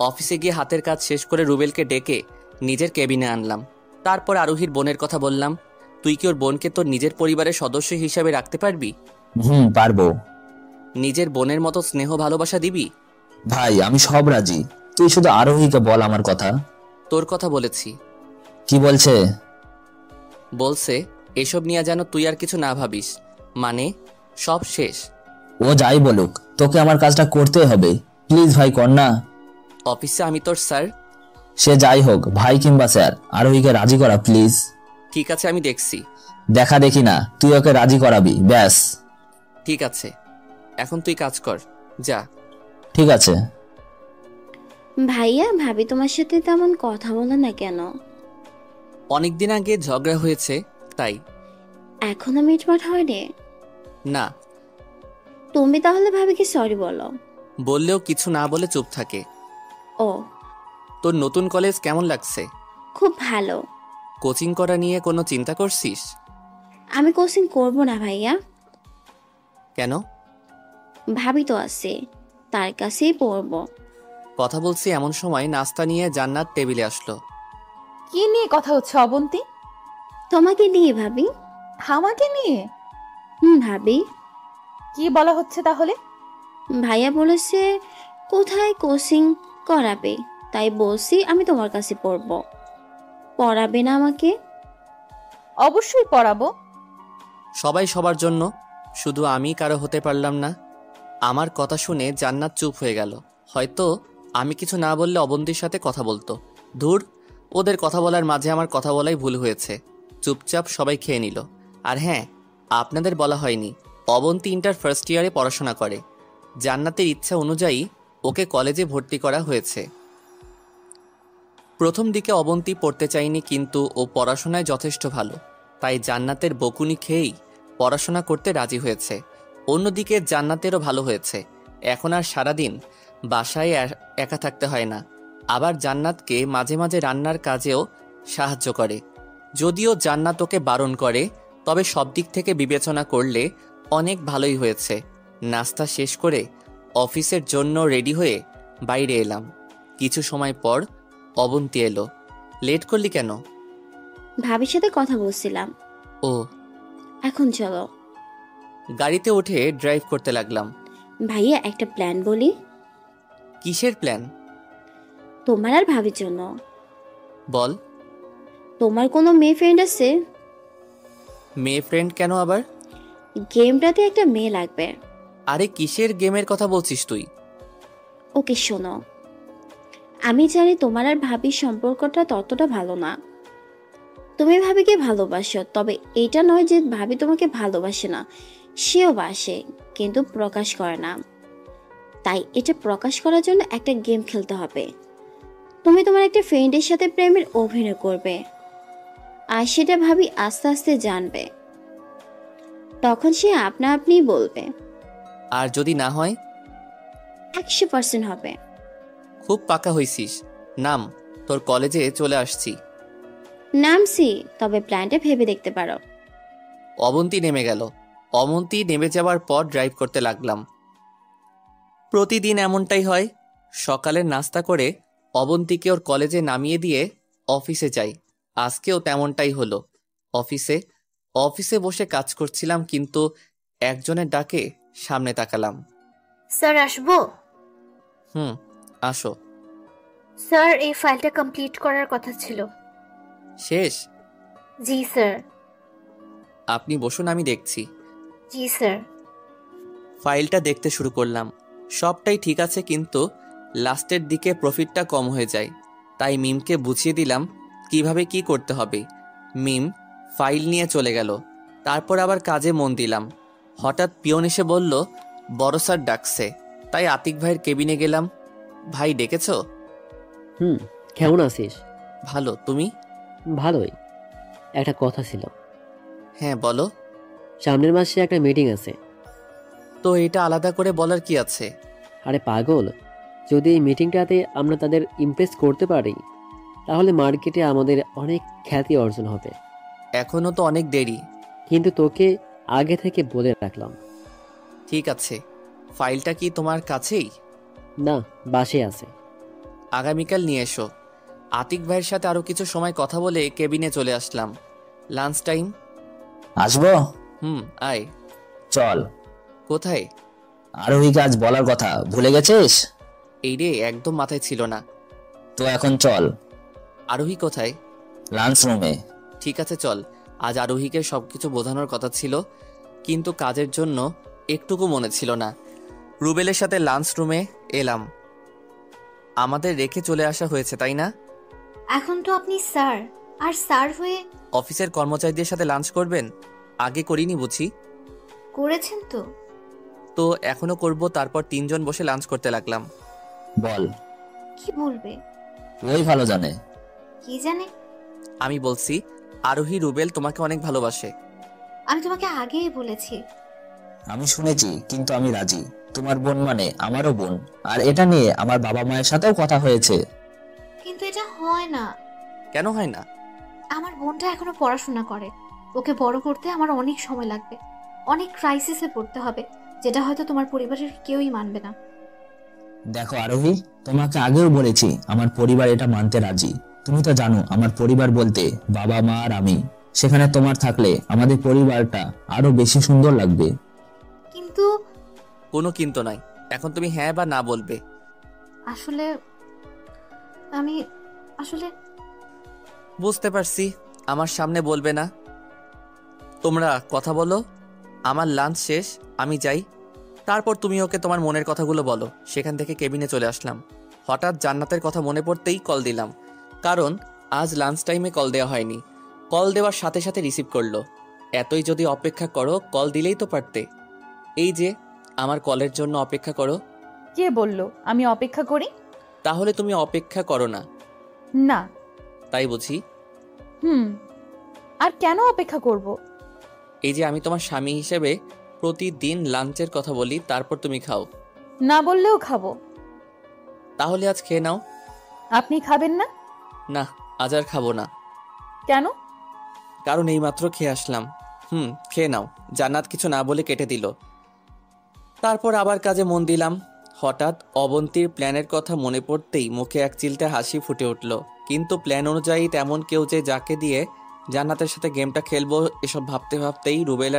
অফিসে গিয়ে হাতের কাজ শেষ করে রুবেলকে ডেকে নিজের কেবিনে আনলাম। তারপর আরোহীর বোনের কথা বললাম, তুই কি ওর বোনকে তোর নিজের পরিবারের সদস্য হিসাবে রাখতে পারবি? পারবো। নিজের বোনের মতো স্নেহ ভালোবাসা দিবি? ভাই আমি সব রাজি, তুই শুধু আরোহীকে বল আমার কথা। তোর কথা বলেছি। কি বলছে? বলছে এসব নিয়ে যেন তুই আর কিছু না ভাবিস, মানে সব শেষ। ও যাই বলুক, তোকে আমার কাজটা করতে হবে, প্লিজ ভাই কর না। অফিসে আমি তোর স্যার। সে যাই হোক, ভাই কিংবা স্যার, আরোহীকে রাজি করা প্লিজ। ঠিক আছে, আমি দেখছি। দেখা দেখি না, তুই ওকে রাজি করাবি, ব্যাস। ঠিক আছে, এখন তুই কাজ কর, যা। ঠিক আছে। ভাইয়া, ভাবি তোমার সাথে তেমন কথা বলে না কেন? অনেকদিন আগে ঝগড়া হয়েছে, তাই। এখনো মিটমাট হয়নি? না। তুমি তাহলে ভাবিকে সরি বলো। বললেও কিছু না বলে চুপ থাকে। ও, তোর নতুন কলেজ কেমন লাগছে? খুব ভালো। কোচিং করা নিয়ে কোনো চিন্তা করছিস? আমি কোচিং করব না ভাইয়া। কেন? ভাবি তো আছে, তার কাছেই পড়বো। কথা বলছি এমন সময় নাস্তা নিয়ে জান্নাত টেবিলে আসলো। কি নিয়ে কথা হচ্ছে অবন্তী? তোমাকে নিয়ে ভাবি। আমাকে নিয়ে? ভাবি। কি বলা হচ্ছে তাহলে? ভাইয়া বলেছে কোথায় কোচিং করাবে, তাই বলছি আমি তোমার কাছে পড়বো। পড়াবে না আমাকে? অবশ্যই পড়াবো। সবাই সবার জন্য, শুধু আমি কারো হতে পারলাম না। আমার কথা শুনে জান্নাত চুপ হয়ে গেল। হয়তো আমি কিছু না বললে অবন্তীর সাথে কথা বলতো। ধুর, ওদের কথা বলার মাঝে আমার কথা বলাই ভুল হয়েছে। চুপচাপ সবাই খেয়ে নিল। আর হ্যাঁ, আপনাদের বলা হয়নি, অবন্তী ইন্টার ফার্স্ট ইয়ারে পড়াশোনা করে। জান্নাতের ইচ্ছা অনুযায়ী ওকে কলেজে ভর্তি করা হয়েছে। প্রথম দিকে অবন্তী পড়তে চায়নি, কিন্তু ও পড়াশোনায় যথেষ্ট ভালো, তাই জান্নাতের বকুনি খেয়েই পড়াশোনা করতে রাজি হয়েছে। অন্যদিকে জান্নাতেরও ভালো হয়েছে, এখন আর সারাদিন বাসায় একা থাকতে হয় না। আবার জান্নাতকে মাঝে মাঝে রান্নার কাজেও সাহায্য করে। যদিও জান্নাত ওকে বারণ করে, তবে সব দিক থেকে বিবেচনা করলে অনেক ভালোই হয়েছে। নাস্তা শেষ করে অফিসের জন্য রেডি হয়ে বাইরে এলাম। কিছু সময় পর অবন্তী এলো। লেট করলি কেন? ভাবির সাথে কথা বলছিলাম। ও, এখন চলো। গাড়িতে উঠে ড্রাইভ করতে লাগলাম। ভাইয়া, একটা প্ল্যান বলি। কিসের প্ল্যান? তোমার আর ভাবির জন্য। বল। তোমার কোনো মেয়ে ফ্রেন্ড আছে? মেয়ে ফ্রেন্ড কেন আবার? গেমটাতে একটা মেয়ে লাগবে। আরে কিসের গেমের কথা বলছিস তুই? ওকে শোনো, আমি জানি তোমার আর ভাবির সম্পর্কটা ততটা ভালো না। তুমি ভাবিকে ভালোবাসো, তবে এটা নয় যে ভাবি তোমাকে ভালোবাসে না, সেও বাসে, কিন্তু প্রকাশ করে না। তাই এটা প্রকাশ করার জন্য একটা গেম খেলতে হবে। তুমি তোমার একটা ফ্রেন্ডের সাথে প্রেমের অভিনয় করবে, আর সেটা ভাবি আস্তে আস্তে জানবে। তখন সে আপনা আপনি বলবে। আর যদি না হয়? 100% হবে। খুব পাকা হইছিস। নাম, তোর কলেজে চলে আসছি। নামছি, তবে প্ল্যানটা ভেবে দেখতে পারো। অবন্তী নেমে গেল। অবন্তী নেমে যাওয়ার পর ড্রাইভ করতে লাগলাম। প্রতিদিন এমনটাই হয়। সকালের নাস্তা করে অবন্তীকে ওর কলেজে নামিয়ে দিয়ে অফিসে যাই। আজকেও তেমনটাই হলো। অফিসে বসে কাজ করছিলাম, কিন্তু একজনের ডাকে সামনে তাকালাম। স্যার আসবো? আসো। স্যার, এই ফাইলটা কমপ্লিট করার কথা ছিল। শেষ? জি স্যার। আপনি বসুন, আমি দেখছি। জি স্যার। ফাইলটা দেখতে শুরু করলাম। সবটাই ঠিক আছে, কিন্তু লাস্টের দিকে প্রফিটটা কম হয়ে যায়। তাই মিমকে বুঝিয়ে দিলাম কিভাবে কি করতে হবে। মিম ফাইল নিয়ে চলে গেল। তারপর আবার কাজে মন দিলাম। হঠাৎ পিয়ন এসে বলল বড় স্যার ডাকছে। তাই আতিক ভাইয়ের কেবিনে গেলাম। ভাই ডেকেছো? কেমন আছিস? ভালো, তুমি? ভালোই। একটা কথা ছিল। হ্যাঁ বলো। সামনের মাসে একটা মিটিং আছে। তো এটা আলাদা করে বলার কি আছে? আরে পাগল, যদি এই মিটিংটাতে আমরা তাদের ইমপ্রেস করতে পারি, তাহলে মার্কেটে আমাদের অনেক খ্যাতি অর্জন হবে। এখনো তো অনেক দেরি। কিন্তু তোকে আগে থেকে বলে রাখলাম। ঠিক আছে। ফাইলটা কি তোমার কাছেই? না, বাসে আছে। আগামীকাল নিয়ে এসো। আতিক ভাইয়ের সাথে আরো কিছু সময় কথা বলে কেবিনে চলে আসলাম। Lunch time. আসবো? আয়। চল। কোথায়? আরোহীকে আজ বলার কথা ভুলে গেছিস? এই রে, একদম মাথায় ছিল না। তো এখন চল। আরোহী কোথায়? লাঞ্চ রুমে। ঠিক আছে চল। আজ আরোহীকে সবকিছু বোঝানোর কথা ছিল, কিন্তু কাজের জন্য একটুকু মনে ছিল না। রুবেলের সাথে লাঞ্চ রুমে এলাম। আমাদের রেখে চলে আসা হয়েছে, তাই না? এখন তো আপনি স্যার, আর স্যার হয়ে অফিসের কর্মচারীদের সাথে লাঞ্চ করবেন? আগে করিনি বুঝি? করেছেন তো। তো এখনো করব। তারপর তিনজন বসে লাঞ্চ করতে লাগলাম। বল। কি বলবে? ওই ভালো জানে। কি জানে? আমি বলছি, আরোহী রুবেল তোমাকে অনেক ভালোবাসে। আমি তোমাকে আগেই বলেছি। আমি শুনেছি, কিন্তু আমি রাজি। তোমার বোন মানে আমারও বোন, আর এটা নিয়ে আমার বাবা মায়ের সাথেও কথা হয়েছে। কিন্তু এটা হয় না। কেন হয় না? আমার বোনটা এখনো পড়াশোনা করে। ওকে বড় করতে আমার অনেক সময় লাগবে, অনেক ক্রাইসিসে পড়তে হবে, যেটা হয়তো তোমার পরিবারের কেউই মানবে না। দেখো আরোহী, তোমাকে আগেও বলেছি আমার পরিবার এটা মানতে রাজি। তুমি তো জানো আমার পরিবার বলতে বাবা মা আর আমি। সেখানে তোমার থাকলে আমাদের পরিবারটা আরো বেশি সুন্দর লাগবে। কিন্তু কোনো কিন্তু নাই। এখন তুমি হ্যাঁ বা না বলবে। আসলে আমি আসলে বুঝতে পারছি, আমার সামনে বলবে না। তোমরা কথা বলো। আমার লাঞ্চ শেষ, আমি যাই। তারপর তুমি ওকে তোমার মনের কথাগুলো বলো। সেখান থেকে কেবিনে চলে আসলাম। হঠাৎ জান্নাতের কথা মনে পড়তেই কল দিলাম, কারণ আজ লাঞ্চ টাইমে কল দেওয়া হয়নি। কল দেওয়ার সাথে সাথে রিসিভ করলো। এতই যদি অপেক্ষা করো, কল দিলেই তো পারতে। এই যে আমার কলের জন্য অপেক্ষা করো। কে বললো আমি অপেক্ষা করি? তাহলে তুমি অপেক্ষা করো না? না। তাই বুঝি? আর কেন অপেক্ষা করব? এই যে আমি তোমার স্বামী হিসেবে প্রতিদিন লাঞ্চের কথা বলি, তারপর তুমি খাও। না বললেও খাবো। তাহলে আজ খেয়ে নাও। আপনি খাবেন না? না, আজ আর খাবো না। কেন? কারণ এইমাত্র খেয়ে আসলাম। খেয়ে নাও। জান্নাত কিছু না বলে কেটে দিল। তারপর আবার কাজে মন দিলাম। হঠাৎ অবন্তীর প্ল্যানের কথা মনে পড়তেই মুখে এক চিলতে হাসি ফুটে উঠল। কিন্তু প্ল্যান অনুযায়ী তেমন কেউ যে যাকে দিয়ে জান্নাতের সাথে গেমটা খেলবো, এসব ভাবতে ভাবতেই রুবেল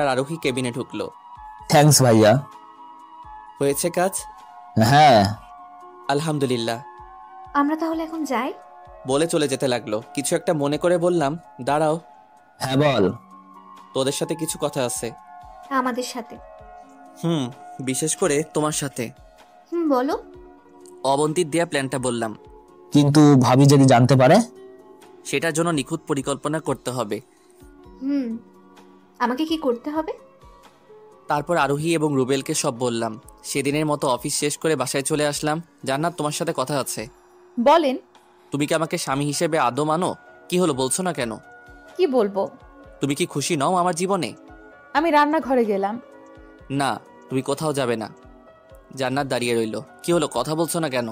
আর আরোহী কেবিনে ঢুকলো। থ্যাঙ্কস ভাইয়া। হয়েছে কাজ? হ্যাঁ আলহামদুলিল্লাহ। আমরা তাহলে এখন যাই? বলে চলে যেতে লাগলো। কিছু একটা মনে করে বললাম, দাঁড়াও। হ্যাঁ বল। তোদের সাথে কিছু কথা আছে। আমাদের সাথে? বিশেষ করে তোমার সাথে। বলো। অবন্তীর দেয়া প্ল্যানটা বললাম। কিন্তু ভাবি যদি জানতে পারে? সেটার জন্য নিখুঁত পরিকল্পনা করতে হবে। আমাকে কি করতে হবে? তারপর আরোহী এবং রুবেলকে সব বললাম। সেদিনের মতো অফিস শেষ করে বাসায় চলে আসলাম। জান্নাত, তোমার সাথে কথা আছে। বলেন। তুমি কি আমাকে স্বামী হিসেবে আদৌ মানো? কি হলো, বলছো না কেন? কি বলবো? তুমি কি খুশি নও আমার জীবনে? আমি রান্নাঘরে গেলাম। না, তুমি কোথাও যাবে না। জান্নাত দাঁড়িয়ে রইল। কি হলো, কথা বলছো না কেন?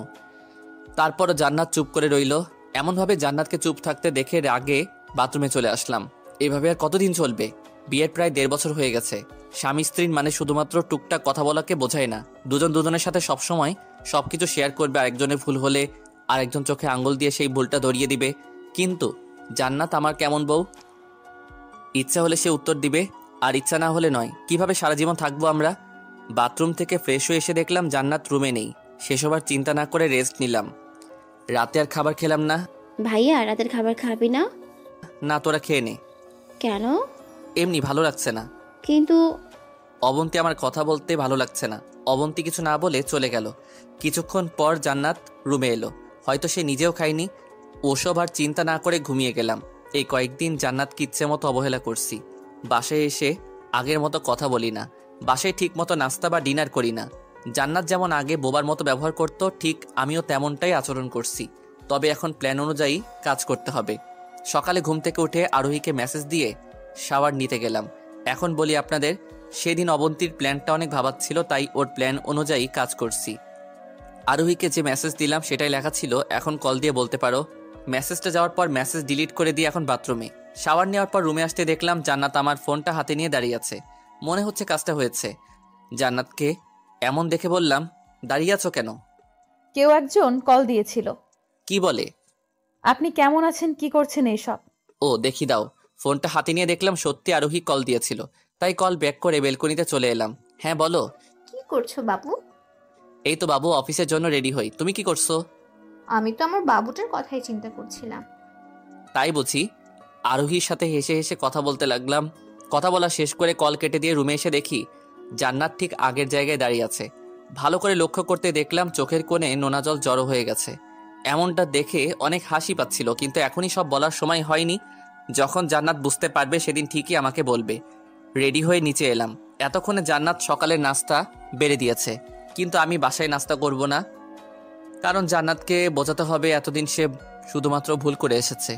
তারপর জান্নাত চুপ করে রইল। এমনভাবে জান্নাতকে চুপ থাকতে দেখে রাগে বাথরুমে চলে আসলাম। এভাবে আর কতদিন চলবে? বিয়ের প্রায় 1.5 বছর হয়ে গেছে। স্বামী স্ত্রীর মানে শুধুমাত্র টুকটাক কথা বলাকে বোঝায় না। দুজন দুজনের সাথে সবসময় সবকিছু শেয়ার করবে, আরেকজনের ভুল হলে আরেকজন চোখে আঙুল দিয়ে সেই ভুলটা ধরিয়ে দিবে। কিন্তু জান্নাত আমার কেমন বউ? ইচ্ছা হলে সে উত্তর দিবে, আর ইচ্ছা না হলে নয়। কিভাবে সারা জীবন থাকবো আমরা? বাথরুম থেকে ফ্রেশ হয়ে এসে দেখলাম জান্নাত রুমে নেই। সেসব আর চিন্তা না করে রেস্ট নিলাম। রাতে আর খাবার খেলাম না। ভাইয়া রাতের খাবার খাবি না? না, তোরা খেয়ে নে। কেন? এমনি ভালো লাগছে না। কিন্তু অবন্তী আমার কথা বলতে ভালো লাগছে না। অবন্তী কিছু না বলে চলে গেল। কিছুক্ষণ পর জান্নাত রুমে এলো। হয়তো সে নিজেও খায়নি। ওসব আর চিন্তা না করে ঘুমিয়ে গেলাম। এই কয়েকদিন জান্নাতকে ইচ্ছে মতো অবহেলা করছি। বাসায় এসে আগের মতো কথা বলি না। বাসায় ঠিক মতো নাস্তা বা ডিনার করি না। জান্নাত যেমন আগে বোবার মতো ব্যবহার করত, ঠিক আমিও তেমনটাই আচরণ করছি। তবে এখন প্ল্যান অনুযায়ী কাজ করতে হবে। সকালে ঘুম থেকে উঠে আরোহীকে মেসেজ দিয়ে শাওয়ার নিতে গেলাম। এখন বলি আপনাদের, সেদিন অবন্তীর প্ল্যানটা অনেক ভাবাচ্ছিল, তাই ওর প্ল্যান অনুযায়ী কাজ করছি। আরোহীকে যে মেসেজ দিলাম সেটাই লেখা ছিল এখন কল দিয়ে বলতে পারো। মেসেজটা যাওয়ার পর মেসেজ ডিলিট করে দিয়ে এখন বাথরুমে। শাওয়ার নেওয়ার পর রুমে আসতে দেখলাম জান্নাত আমার ফোনটা হাতে নিয়ে দাঁড়িয়ে আছে। মনে হচ্ছে কাজটা হয়েছে। জান্নাতকে এমন দেখে বললাম, দাঁড়িয়ে আছো কেন? কেউ একজন কল দিয়েছিল। কি বলে? আপনি কেমন আছেন, কি করছেন এইসব? ও দেখি দাও। ফোনটা হাতে নিয়ে দেখলাম সত্যি আরোহী কল দিয়েছিল। তাই কল ব্যাক করে বেলকনিতে চলে এলাম। হ্যাঁ বলো। কি করছো বাবু? এই তো বাবু, অফিসের জন্য রেডি হই। তুমি কি করছো? আমি তো আমার বাবুটার কথাই চিন্তা করছিলাম। তাই বুঝি? আরোহীর সাথে হেসে হেসে কথা বলতে লাগলাম। কথা বলা শেষ করে কল কেটে দিয়ে রুমে এসে দেখি জান্নাত ঠিক আগের জায়গায় দাঁড়িয়ে আছে। ভালো করে লক্ষ্য করতে দেখলাম চোখের কোণে নোনা জল জড়ো হয়ে গেছে। এমনটা দেখে অনেক হাসি পাচ্ছিল, কিন্তু এখনই সব বলার সময় হয়নি। যখন জান্নাত বুঝতে পারবে সেদিন ঠিকই আমাকে বলবে। রেডি হয়ে নিচে এলাম। এতক্ষণে জান্নাত সকালের নাস্তা বেড়ে দিয়েছে, কিন্তু আমি বাসায় নাস্তা করব না। কারণ জান্নাতকে বোঝাতে হবে এতদিন সে শুধুমাত্র ভুল করে এসেছে।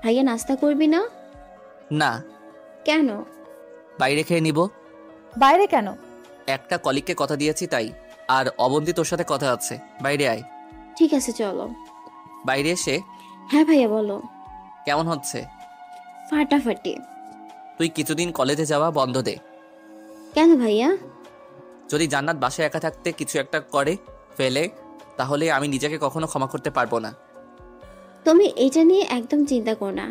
ভাইয়া নাস্তা করবি না? না। কেন? বাইরে খেয়ে নিব। বাইরে কেন? একটা কলিগকে কথা দিয়েছি তাই। আর অবন্তী তোর সাথে কথা আছে, বাইরে আয়। ঠিক আছে চলো। বাইরে এসে, হ্যাঁ ভাইয়া বলো। কেমন হচ্ছে? ফাটাফাটি। তুই কিছুদিন কলেজে যাওয়া বন্ধ দে। কেন ভাইয়া? যদি জান্নাত বাসায় একা থাকতে কিছু একটা করে ফেলে, তাহলে আমি নিজেকে কখনো ক্ষমা করতে পারবো না। তুমি এটা নিয়ে একদম চিন্তা করো না।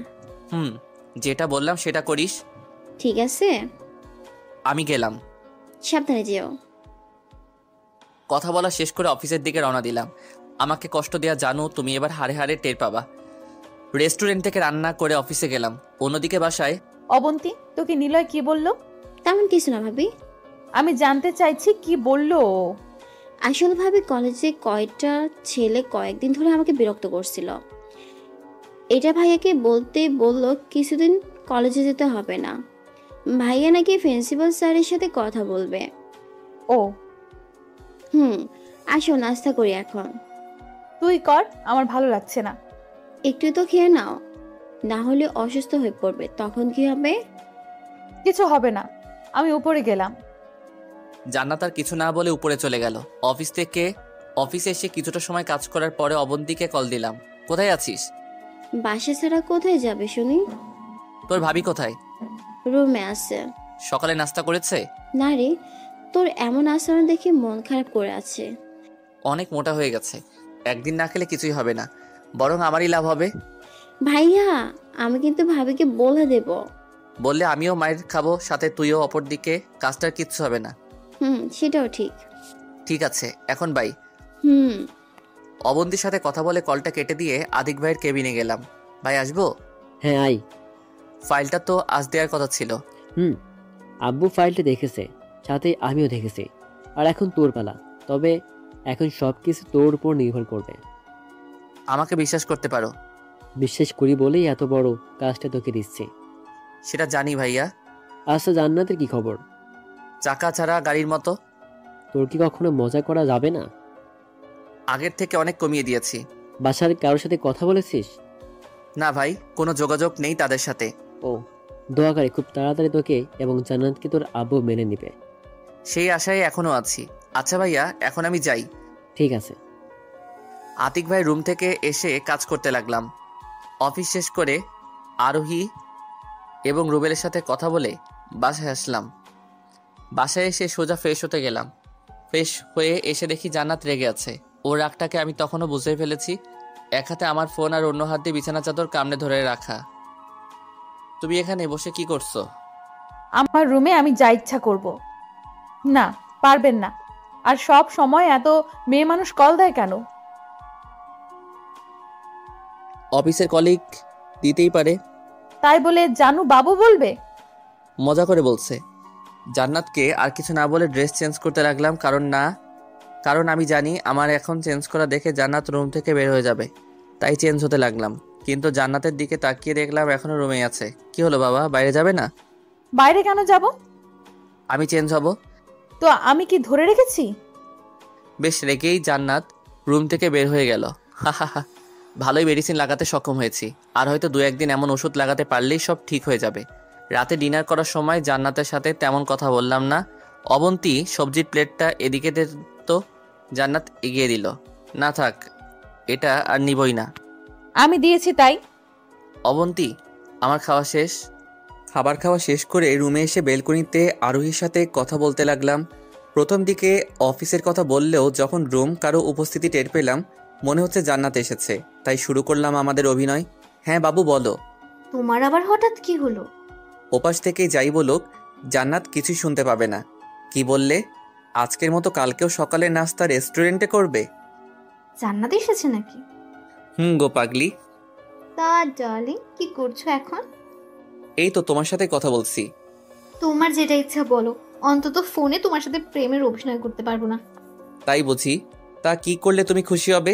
যেটা বললাম সেটা করিস। ঠিক আছে, আমি গেলাম। সাবধানে যেও। কথা বলা শেষ করে অফিসের দিকে রওনা দিলাম। আমাকে কষ্ট দেয়া জানো, তুমি এবার হাড়ে হাড়ে টের পাবা। রেস্টুরেন্ট থেকে রান্না করে অফিসে গেলাম। অন্যদিকে বাসায় অবন্তী, তোকে নিলয় কি বলল? তেমন কিছু না ভাবি। আমি জানতে চাইছি কি বললো ও? আসলে ভাবি কলেজে কয়েকটা ছেলে কয়েকদিন ধরে আমাকে বিরক্ত করছিল। এটা ভাইয়াকে বলতে বললো কিছুদিন কলেজে যেতে হবে না। ভাইয়া নাকি প্রিন্সিপাল স্যারের সাথে কথা বলবে। ও আসো নাস্তা করি এখন। তুই কর, আমার ভালো লাগছে না। একটু তো খেয়ে নাও, না হলে অসুস্থ হয়ে পড়বে, তখন কি হবে? কিছু হবে না, আমি উপরে গেলাম। জান্নাত আর কিছু না বলে উপরে চলে গেল। অফিসে এসে কিছুটা সময় কাজ করার পরে অবন্তীকে কল দিলাম। কোথায় আছিস? বাসা ছাড়া কোথায় যাবে শুনি? তোর ভাবি কোথায়? রুমে আছে। সকালে নাস্তা করেছে? না রে, তোর এমন আচরণ দেখে মন খারাপ করে আছে। অনেক মোটা হয়ে গেছে, একদিন না খেলে কিছুই হবে না, বরং আমারই লাভ হবে। ভাইয়া আমি কিন্তু ভাবিকে বলে দেব। বললে আমিও মায়ের খাবো, সাথে তুইও। অপর দিকে কাজটার কিচ্ছু হবে না। সেটাও ঠিক। ঠিক আছে, এখন বাই। অবন্তীর সাথে কথা বলে কলটা কেটে দিয়ে আদিক ভাইয়ের কেবিনে গেলাম। ভাই আসবো? হ্যাঁ আই। ফাইলটা তো আজ দেওয়ার কথা ছিল। আব্বু ফাইলটা দেখেছে, সাথে আমিও দেখেছি। আর এখন তোর পালা। তবে এখন সবকিছু তোর উপর নির্ভর করবে। আমাকে বিশ্বাস করতে পারো? বিশ্বাস করি বলেই এত বড় কাজটা তোকে দিচ্ছি। সেটা জানি ভাইয়া। আচ্ছা, জান্নাতের কি খবর? চাকা ছাড়া গাড়ির মতো। তোর কি কখনো মজা করা যাবে না? আগের থেকে অনেক কমিয়ে দিয়েছি। বাসার কারোর সাথে কথা বলেছিস? না ভাই, কোনো যোগাযোগ নেই তাদের সাথে। ও, দোয়া করে খুব তাড়াতাড়ি তোকে এবং জান্নাতকে তোর আব্বু মেনে নিবে। সেই আশায় এখনো আছি। আচ্ছা ভাইয়া, এখন আমি যাই। ঠিক আছে। আতিক ভাই রুম থেকে এসে কাজ করতে লাগলাম। অফিস শেষ করে আরোহী এবং রুবেলের সাথে কথা বলে বাসায় আসলাম। বাসায় এসে সোজা ফ্রেশ হতে গেলাম। ফ্রেশ হয়ে এসে দেখি জান্নাত রেগে আছে। ওর রাগটাকে আমি তখনও বুঝে ফেলেছি। এক হাতে আমার ফোন আর অন্য হাত দিয়ে বিছানা চাদর কামড়ে ধরে রাখা। তুমি এখানে বসে কি করছো? আমার রুমে আমি যা ইচ্ছা করব। না, পারবেন না। আর সব সময় এত মেয়ে মানুষ কল দেয় কেন? অফিসের কলিগ দিতেই পারে। তাই বলে জানু বাবু বলবে? মজা করে বলছে। জান্নাতকে আর কিছু না বলে ড্রেস চেঞ্জ করতে লাগলাম, কারণ আমি জানি আমার এখন চেঞ্জ করা দেখে জান্নাত রুম থেকে বের হয়ে যাবে। তাই চেঞ্জ হতে লাগলাম, কিন্তু জান্নাতের দিকে তাকিয়ে দেখলাম এখনো রুমেই আছে। কি হলো বাবা, বাইরে যাবে না? বাইরে কেন যাব? আমি চেঞ্জ হব। তো আমি কি ধরে রেখেছি? বেশ রেগেই জান্নাত রুম থেকে বের হয়ে গেল। ভালোই মেডিসিন লাগাতে সক্ষম হয়েছি। আর হয়তো 2-1 দিন এমন ওষুধ লাগাতে পারলেই সব ঠিক হয়ে যাবে। রাতে ডিনার করার সময় জান্নাতের সাথে তেমন কথা বললাম না। অবন্তী সবজির প্লেটটা এদিকে দে তো। জান্নাত এগিয়ে দিল। না থাক, এটা আর নিবই না। আমি দিয়েছি তাই। অবন্তী, আমার খাওয়া শেষ। খাবার খাওয়া শেষ করে রুমে এসে বেলকনিতে আরোহীর সাথে কথা বলতে লাগলাম। প্রথম দিকে অফিসের কথা বললেও যখন রুম কারো উপস্থিতি টের পেলাম, মনে হচ্ছে জান্নাত এসেছে। তাই শুরু করলাম আমাদের অভিনয়। হ্যাঁ বাবু বলো। তোমার আবার হঠাৎ কি হলো? ওপাশ থেকে যাই বলুক, জান্নাত কিছুই শুনতে পাবে না। কি বললে? আজকের মতো কালকেও সকালের নাস্তা রেস্টুরেন্টে করবে? জান্নাত এসেছে নাকি? গো পাগলি। তা ডার্লিং, কি করছো এখন? এই তো তোমার সাথে কথা বলছি। তোমার যেটা ইচ্ছা বলো, অন্তত ফোনে তোমার সাথে প্রেমের অভিনয় করতে পারবো না। তাই বুঝি? তা কি করলে তুমি খুশি হবে?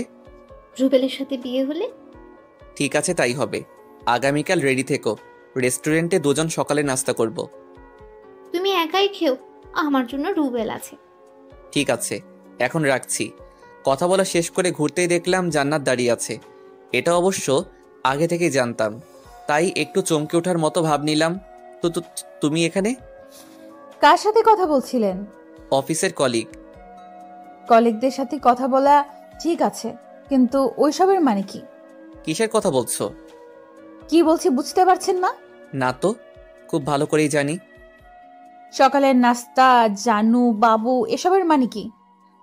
রুবেলের সাথে বিয়ে হলে। ঠিক আছে, তাই হবে। আগামীকাল রেডি থেকো। রেস্টুরেন্টে দুজন সকালে নাস্তা করব। তুমি একাই খেও, আমার জন্য রুবেল আছে। ঠিক আছে, এখন রাখছি। কথা বলা শেষ করে ঘুরতেই দেখলাম জান্নাত দাঁড়িয়ে আছে। এটা অবশ্য আগে থেকেই জানতাম, তাই একটু চমকে ওঠার মতো ভাব নিলাম। তো তুমি এখানে? কার সাথে কথা বলছিলেন? অফিসের কলিগ। কলিগদের সাথে কথা বলা ঠিক আছে, কিন্তু ওইসবের মানে কি? কিসের কথা বলছো? কি বলছি বুঝতে পারছেন না? না তো, খুব ভালো করেই জানি। সকালের নাস্তা, জানু বাবু, এসবের মানে কি?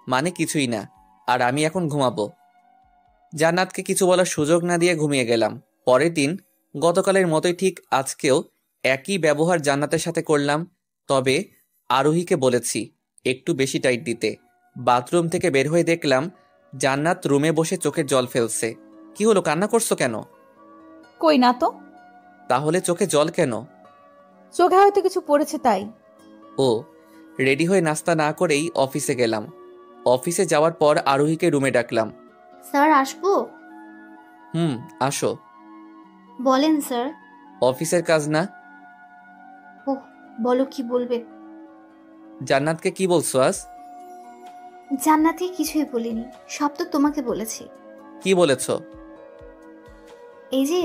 মানে কিছুই না। আর আমি এখন ঘুমাবো। জান্নাতকে কিছু বলার সুযোগ না দিয়ে ঘুমিয়ে গেলাম। পরের দিন গতকালের মতোই ঠিক আজকেও একই ব্যবহার জান্নাতের সাথে করলাম। তবে আরোহীকে বলেছি একটু বেশি টাইট দিতে। বাথরুম থেকে বের হয়ে দেখলাম জান্নাত রুমে বসে চোখের জল ফেলছে। কি হলো, কান্না করছো কেন? কই না তো। তাহলে চোখে জল কেন? চোখে হয়তো কিছু পড়েছে তাই। ও, রেডি হয়ে নাস্তা না করেই অফিসে গেলাম। অফিসে যাওয়ার পর আরোহীকে রুমে ডাকলাম। স্যার আসবো? আসো। বলেন স্যার। অফিসের কাজ না? ওহ, বলো কি বলবে। জান্নাতকে কি বলছো আজ? জান্নাতকে কিছুই বলিনি, সব তো তোমাকে বলেছি। কি বলেছো? এই যে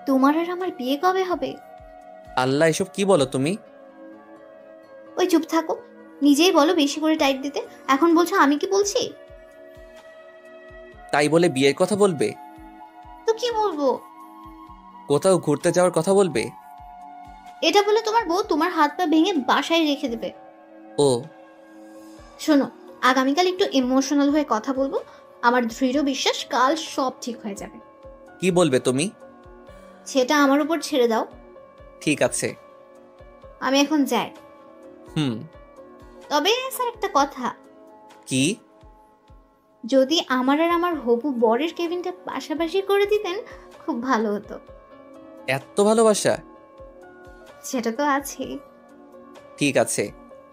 তোমার আর আমার বিয়ে কবে হবে? আল্লাহ, এসব কি বলো তুমি? ওই চুপ থাকো, নিজেই বলো বেশি করে টাইট দিতে। এখন বলছো আমি কি বলছি? তাই বলে বিয়ের কথা বলবে? তো কি বলবো? কোথাও ঘুরতে যাওয়ার কথা বলবে? এটা বলে তোমার বউ তোমার হাত পা ভেঙে বাসায় রেখে দেবে। ও শোনো, আগামীকাল একটু ইমোশনাল হয়ে কথা বলবো। আমার দৃঢ় বিশ্বাস কাল সব ঠিক হয়ে যাবে। কি বলবে তুমি? সেটা আমার উপর ছেড়ে দাও। ঠিক আছে। আমি এখন যাই। তবে স্যার একটা কথা। কি? যদি আমার আর আমার হবু বরের কেবিনটা পাশাপাশি করে দিতেন খুব ভালো হতো। এত ভালোবাসা? সেটা তো আছেই। ঠিক আছে,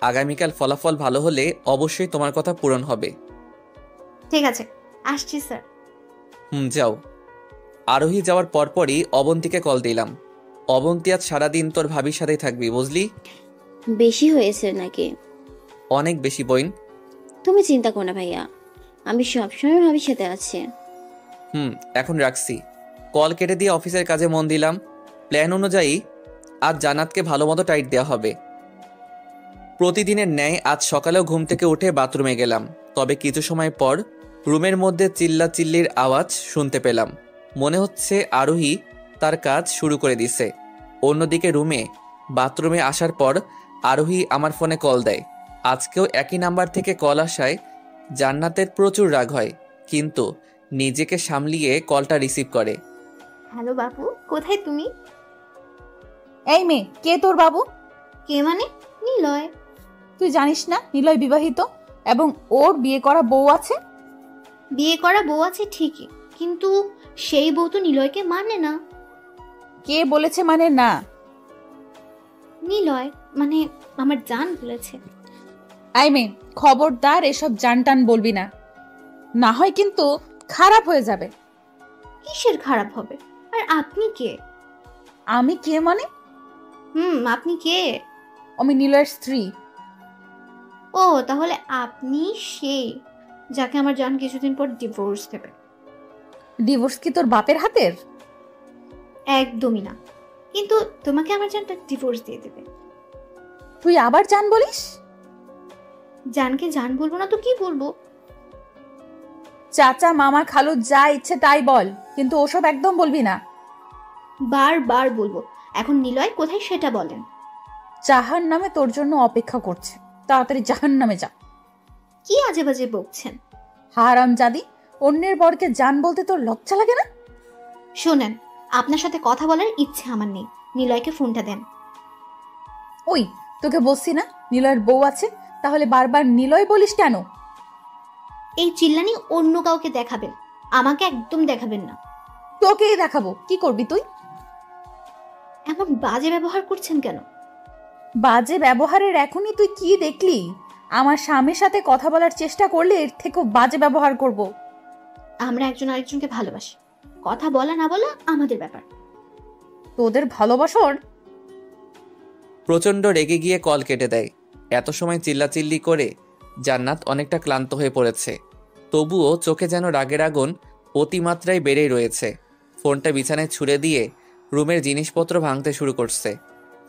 আগামীকাল ফলাফল ভালো হলে অবশ্যই তোমার কথা পূরণ হবে। ঠিক আছে, আসছি স্যার। যাও। আরোহী যাওয়ার পরপরই অবন্তীকে কল দিলাম। অবন্তী আজ সারাদিন তোর ভাবির সাথেই থাকবি, বুঝলি? বেশি হয়েছে নাকি? অনেক বেশি বইন। তুমি চিন্তা করো না ভাইয়া, আমি সবসময় ভাবির সাথে আছি। এখন রাখছি। কল কেটে দিয়ে অফিসের কাজে মন দিলাম। প্ল্যান অনুযায়ী আজ জান্নাতকে ভালো মতো টাইট দেওয়া হবে। প্রতিদিনের ন্যায় আজ সকালেও ঘুম থেকে উঠে বাথরুমে গেলাম। তবে কিছু সময় পর রুমের মধ্যে চিল্লাচিল্লির আওয়াজ শুনতে পেলাম। মনে হচ্ছে আরোহী তার কাজ শুরু করে দিছে। অন্যদিকে রুমে বাথরুমে আসার পর আরোহী আমার ফোনে কল দেয়। আজকেও একই নাম্বার থেকে কল আসায় জান্নাতের প্রচুর রাগ হয়, কিন্তু নিজেকে সামলিয়ে কলটা রিসিভ করে। হ্যালো বাবু, কোথায় তুমি? এই মেয়ে, কে তোর বাবু? কে মানে? নিলয়। তুই জানিস না নিলয় বিবাহিত এবং ওর বিয়ে করা বউ আছে? বিয়ে করা বউ আছে ঠিকই, কিন্তু সেই বউ তো নিলয়কে মানে না। কে বলেছে মানে না? নিলয় মানে আমার জান বলেছে। এই মেয়ে, খবরদার এসব জানটান বলবি না, না হয় কিন্তু খারাপ হয়ে যাবে। কিসের খারাপ হবে? আর আপনি কে? আমি কে মানে? আপনি কে? আমি নিলয়ের স্ত্রী। ও, তাহলে আপনি সেই যাকে আমার জান কিছুদিন পর ডিভোর্স দেবে। ডিভোর্স কি তোর বাপের হাতের? একদমই না, কিন্তু তোমাকে আমার জানটা ডিভোর্স দিয়ে দেবে। তুই আবার জান বলিস? জানকে জান বলবো না তো কি বলবো? চাচা, মামা, খালু, যা ইচ্ছে তাই বল, কিন্তু ওসব একদম বলবি না। বারবার বলবো। এখন নিলয় কোথায় সেটা বলেন। জাহান নামে তোর জন্য অপেক্ষা করছে, তাড়াতাড়ি জাহান নামে যা। কি আজে বাজে বকছেন? হারাম জাদি, অন্যের বরকে জান বলতে তোর লজ্জা লাগে না? শোনেন, আপনার সাথে কথা বলার ইচ্ছে আমার নেই। নিলয়কে ফোনটা দেন। ওই, তোকে বলছি না নিলয়ের বউ আছে, তাহলে বারবার নিলয় বলিস কেন? এই চিল্লানি অন্য কাউকে দেখাবেন, আমাকে একদম দেখাবেন না। তোকেই দেখাবো। কি করবি তুই? এমন বাজে ব্যবহার করছেন কেন? বাজে ব্যবহারের এখনই তুই কি দেখলি? আমার স্বামীর সাথে কথা বলার চেষ্টা করলে এর থেকেও বাজে ব্যবহার করব। আমরা একজন আরেকজনকে ভালোবাসি, কথা বলা না বলা আমাদের ব্যাপার। তোদের ভালোবাসার। প্রচণ্ড রেগে গিয়ে কল কেটে দেয়। এত সময় চিল্লাচিল্লি করে জান্নাত অনেকটা ক্লান্ত হয়ে পড়েছে, তবুও চোখে যেন রাগের আগুন অতিমাত্রায় বেড়েই রয়েছে। ফোনটা বিছানায় ছুঁড়ে দিয়ে রুমের জিনিসপত্র ভাঙতে শুরু করছে।